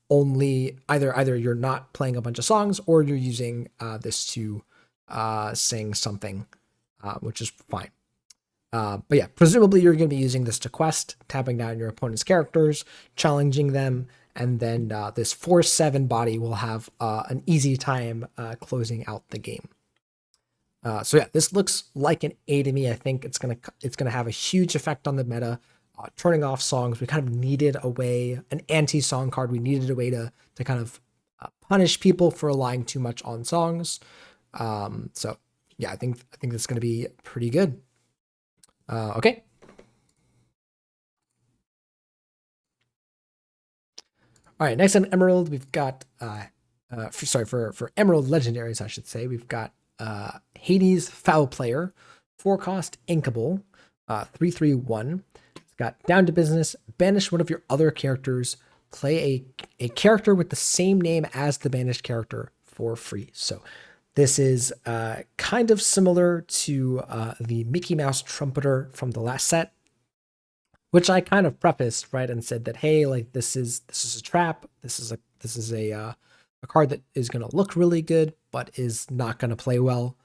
only either you're not playing a bunch of songs or you're using this to sing something, which is fine. But yeah, presumably you're going to be using this to quest, tapping down your opponent's characters, challenging them, and then this 4/7 body will have an easy time closing out the game. So yeah, this looks like an A to me. I think it's gonna have a huge effect on the meta, turning off songs. We kind of needed a way, an anti-song card. We needed a way to kind of punish people for relying too much on songs. So yeah, I think that's gonna be pretty good. Okay. All right, next on Emerald, we've got for Emerald Legendaries, I should say, we've got Hades Foul Player, 4-cost Inkable, 3/3/1. It's got down to business, banish one of your other characters, play a character with the same name as the banished character for free. So this is kind of similar to the Mickey Mouse Trumpeter from the last set, which I kind of prefaced, right, and said that, hey, like this is a trap. This is a card that is going to look really good, but is not going to play well.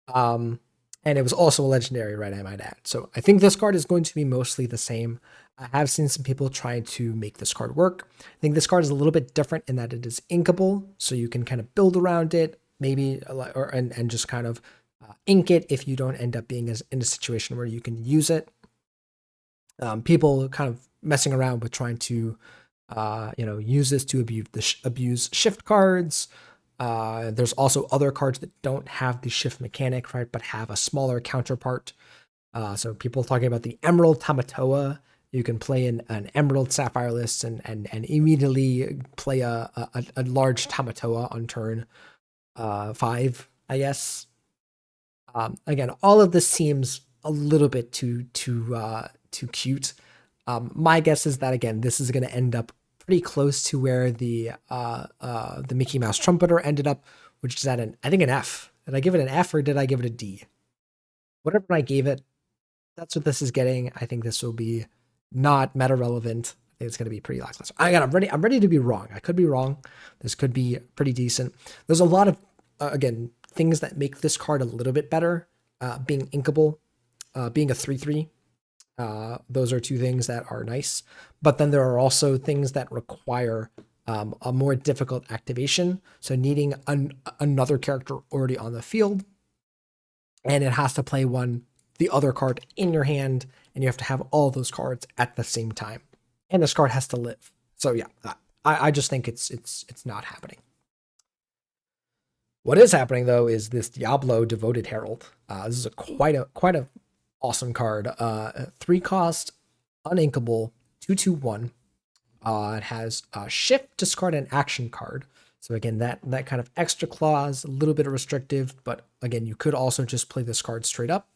And it was also a legendary, right, I might add. So I think this card is going to be mostly the same. I have seen some people try to make this card work. I think this card is a little bit different in that it is inkable, so you can kind of build around it, maybe, and just kind of ink it if you don't end up being in a situation where you can use it. People kind of messing around with trying to, use this to abuse shift cards. There's also other cards that don't have the shift mechanic, right, but have a smaller counterpart. So people talking about the Emerald Tamatoa. You can play an Emerald Sapphire list and immediately play a large Tamatoa on turn 5, I guess. Again, all of this seems a little bit too cute. My guess is that, again, this is going to end up pretty close to where the Mickey Mouse Trumpeter ended up, which is at an F. Did I give it an F or did I give it a D? Whatever I gave it, that's what this is getting. I think this will be not meta relevant. I think it's going to be pretty lackluster. I'm ready to be wrong. I could be wrong. This could be pretty decent. There's a lot of again things that make this card a little bit better. Being inkable, being a 3/3. Those are two things that are nice. But then there are also things that require a more difficult activation. So needing another character already on the field, and it has to play the other card in your hand, and you have to have all those cards at the same time, and this card has to live. So yeah, I just think it's not happening. What is happening though is this Diablo Devoted Herald. This is quite a awesome card. 3 cost, uninkable, 2/2/1. It has shift, discard an action card. So again, that kind of extra clause, a little bit restrictive, but again, you could also just play this card straight up.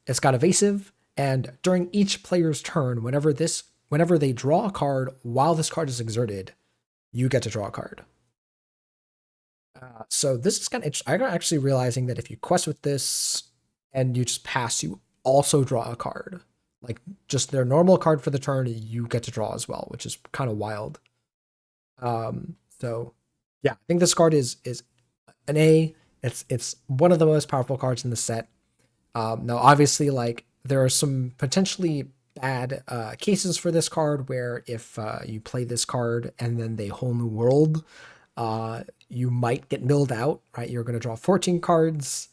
It's got evasive, and during each player's turn, whenever they draw a card while this card is exerted, you get to draw a card. So this is kind of interesting. I'm actually realizing that if you quest with this and you just pass, you also draw a card. Like just their normal card for the turn, you get to draw as well, which is kind of wild. So yeah, I think this card is an A. It's one of the most powerful cards in the set. Now, obviously, like there are some potentially bad cases for this card where if you play this card and then they Whole New World, you might get milled out, right? You're going to draw 14 cards,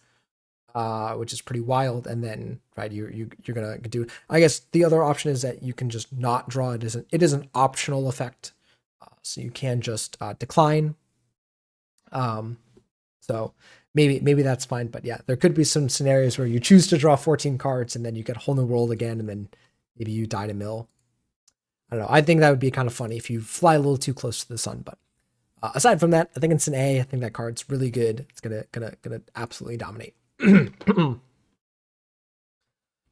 which is pretty wild, and then right you're gonna do. I guess the other option is that you can just not draw. It is an optional effect, so you can just decline. So maybe that's fine, but yeah, there could be some scenarios where you choose to draw 14 cards and then you get Whole New World again, and then maybe you die to mill. I don't know. I think that would be kind of funny if you fly a little too close to the sun, but aside from that, I think it's an A. I think that card's really good. It's gonna absolutely dominate.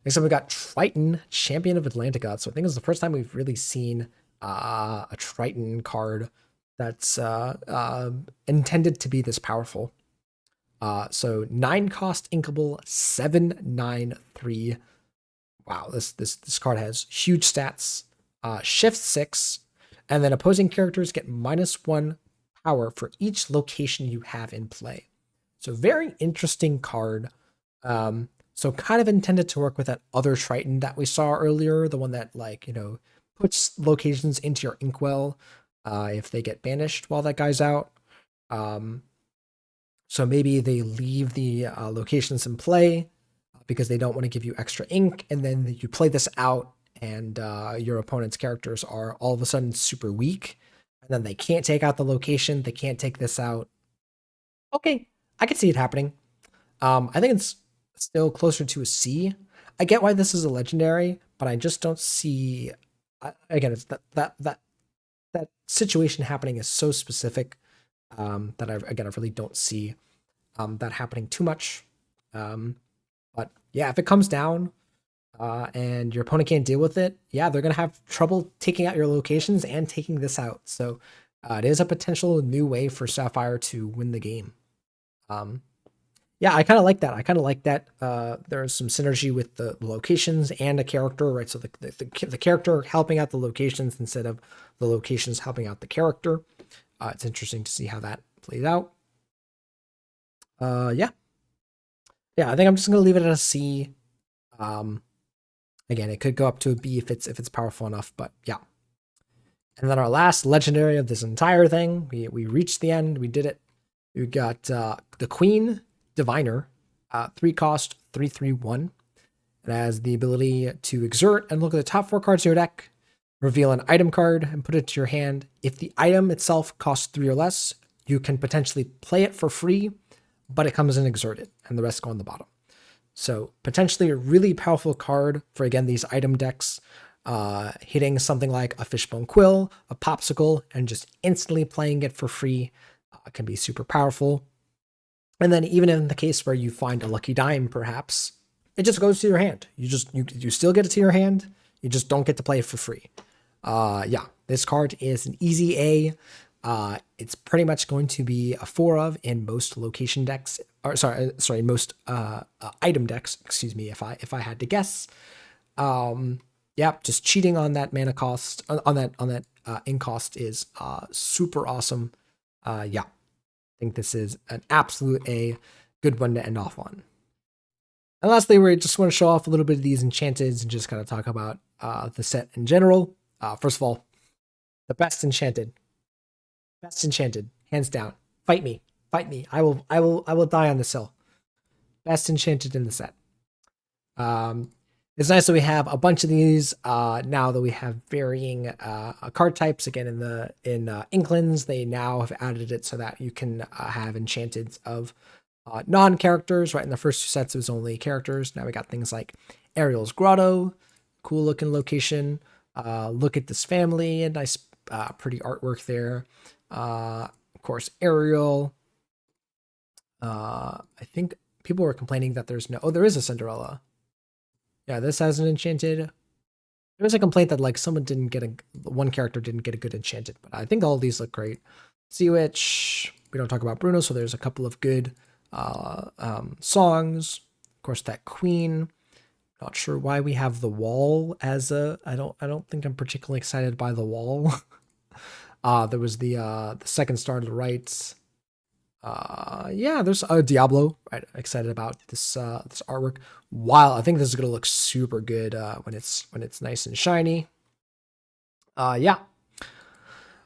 Next up, we got Triton, Champion of Atlantica. So I think it's the first time we've really seen a Triton card that's intended to be this powerful. So 9 cost inkable, 7/9/3. Wow, this card has huge stats. Shift 6, and then opposing characters get -1 power for each location you have in play. So very interesting card. So kind of intended to work with that other Triton that we saw earlier, the one that puts locations into your inkwell if they get banished while that guy's out. So maybe they leave the locations in play because they don't want to give you extra ink, and then you play this out, and your opponent's characters are all of a sudden super weak, and then they can't take out the location, they can't take this out. Okay, I can see it happening. I think it's still closer to a C. I get why this is a legendary, but I just don't see. Again, it's that situation happening is so specific that I really don't see that happening too much. But yeah, if it comes down and your opponent can't deal with it, yeah, they're gonna have trouble taking out your locations and taking this out. So it is a potential new way for Sapphire to win the game. Yeah, I kind of like that. There's some synergy with the locations and a character, right? So the character helping out the locations instead of the locations helping out the character. It's interesting to see how that plays out. Yeah, I think I'm just gonna leave it at a C. Again, it could go up to a B if it's powerful enough, but yeah. And then our last legendary of this entire thing, we reached the end. We did it. We got the Queen Diviner, 3 cost, 3/3/1. It has the ability to exert and look at the top 4 cards of your deck, reveal an item card, and put it to your hand. If the item itself costs 3 or less, you can potentially play it for free, but it comes in exerted, and the rest go on the bottom. So potentially a really powerful card for, again, these item decks, hitting something like a Fishbone Quill, a Popsicle, and just instantly playing it for free can be super powerful. And then even in the case where you find a lucky dime, perhaps, it just goes to your hand. You still get it to your hand. You just don't get to play it for free. Yeah, this card is an easy A. It's pretty much going to be a 4 of in most location decks, or sorry, most item decks. Excuse me, if I had to guess. Yeah, just cheating on that mana cost, on that ink cost is super awesome. Yeah, I think this is an absolute A, good one to end off on. And lastly, we just want to show off a little bit of these enchanteds and just kind of talk about the set in general. First of all, the best enchanted Best enchanted, hands down. Fight me, fight me. I will die on this hill. Best enchanted in the set. Um, it's nice that we have a bunch of these now that we have varying card types. Again, in Inklands, they now have added it so that you can have enchanted of non-characters. Right in the first two sets, it was only characters. Now we got things like Ariel's Grotto, cool looking location. Look at this family, and nice, pretty artwork there. Of course, Ariel. I think people were complaining that there's no. Oh, there is a Cinderella. Yeah, this has an enchanted. There was a complaint that like someone didn't get one character didn't get a good enchanted, but I think all of these look great. Sea Witch. We don't talk about Bruno, so there's a couple of good songs. Of course, that Queen. Not sure why we have the Wall as a. I don't think I'm particularly excited by the Wall. There was the second star to the right. Yeah, there's a Diablo. Right, excited about this artwork. Wow, I think this is gonna look super good when it's nice and shiny. Yeah.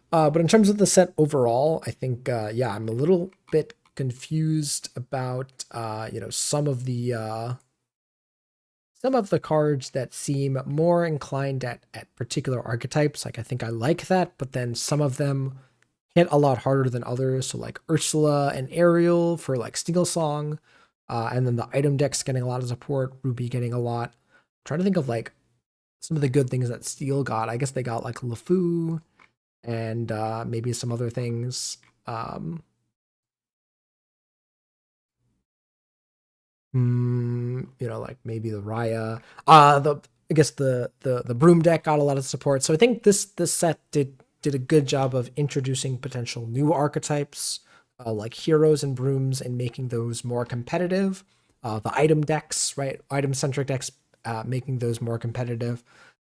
But in terms of the set overall, I think yeah, I'm a little bit confused about some of the cards that seem more inclined at particular archetypes. Like I think I like that, but then some of them hit a lot harder than others. So like Ursula and Ariel for like Steel Song, and then the item decks getting a lot of support. Ruby getting a lot. I'm trying to think of like some of the good things that Steel got. I guess they got like LeFou and maybe some other things. Like maybe the Raya. The I guess the Broom deck got a lot of support. So I think this set did a good job of introducing potential new archetypes like heroes and brooms and making those more competitive. The item decks, right? Item centric decks, making those more competitive.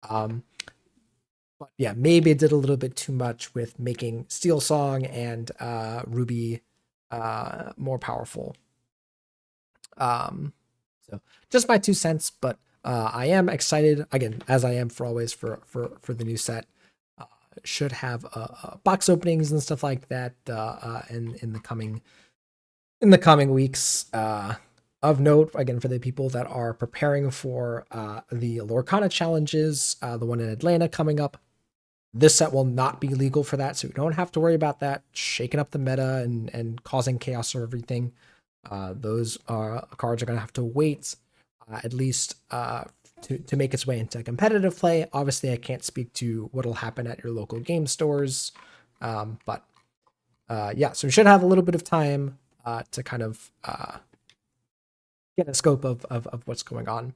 Um, but yeah, maybe it did a little bit too much with making Steel Song and Ruby more powerful. Um, so just my 2 cents, but I am excited again, as I am for always for the new set. Should have box openings and stuff like that in the coming weeks. Of note, again, for the people that are preparing for the Lorcana challenges, the one in Atlanta coming up, this set will not be legal for that, so you don't have to worry about that shaking up the meta and causing chaos or everything. Those cards are going to have to wait at least to make its way into competitive play. Obviously, I can't speak to what'll happen at your local game stores, but yeah, so we should have a little bit of time to kind of get a scope of what's going on.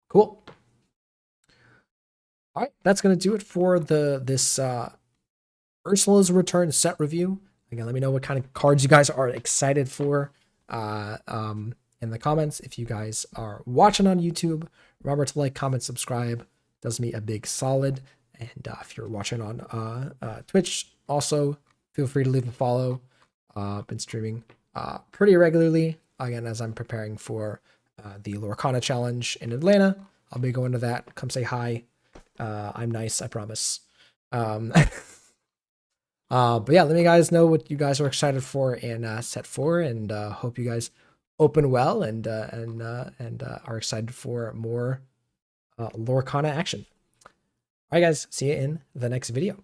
Cool. All right, that's gonna do it for this Ursula's Return set review. Again, let me know what kind of cards you guys are excited for in the comments. If you guys are watching on YouTube, remember to like, comment, subscribe. It does me a big solid. And if you're watching on Twitch, also feel free to leave a follow. Been streaming pretty regularly, again, as I'm preparing for the Lorcana challenge in Atlanta. I'll be going to that. Come say hi. I'm nice, I promise. But yeah, let me guys know what you guys are excited for in set 4, and hope you guys open well and are excited for more Lorcana action. All right, guys, see you in the next video.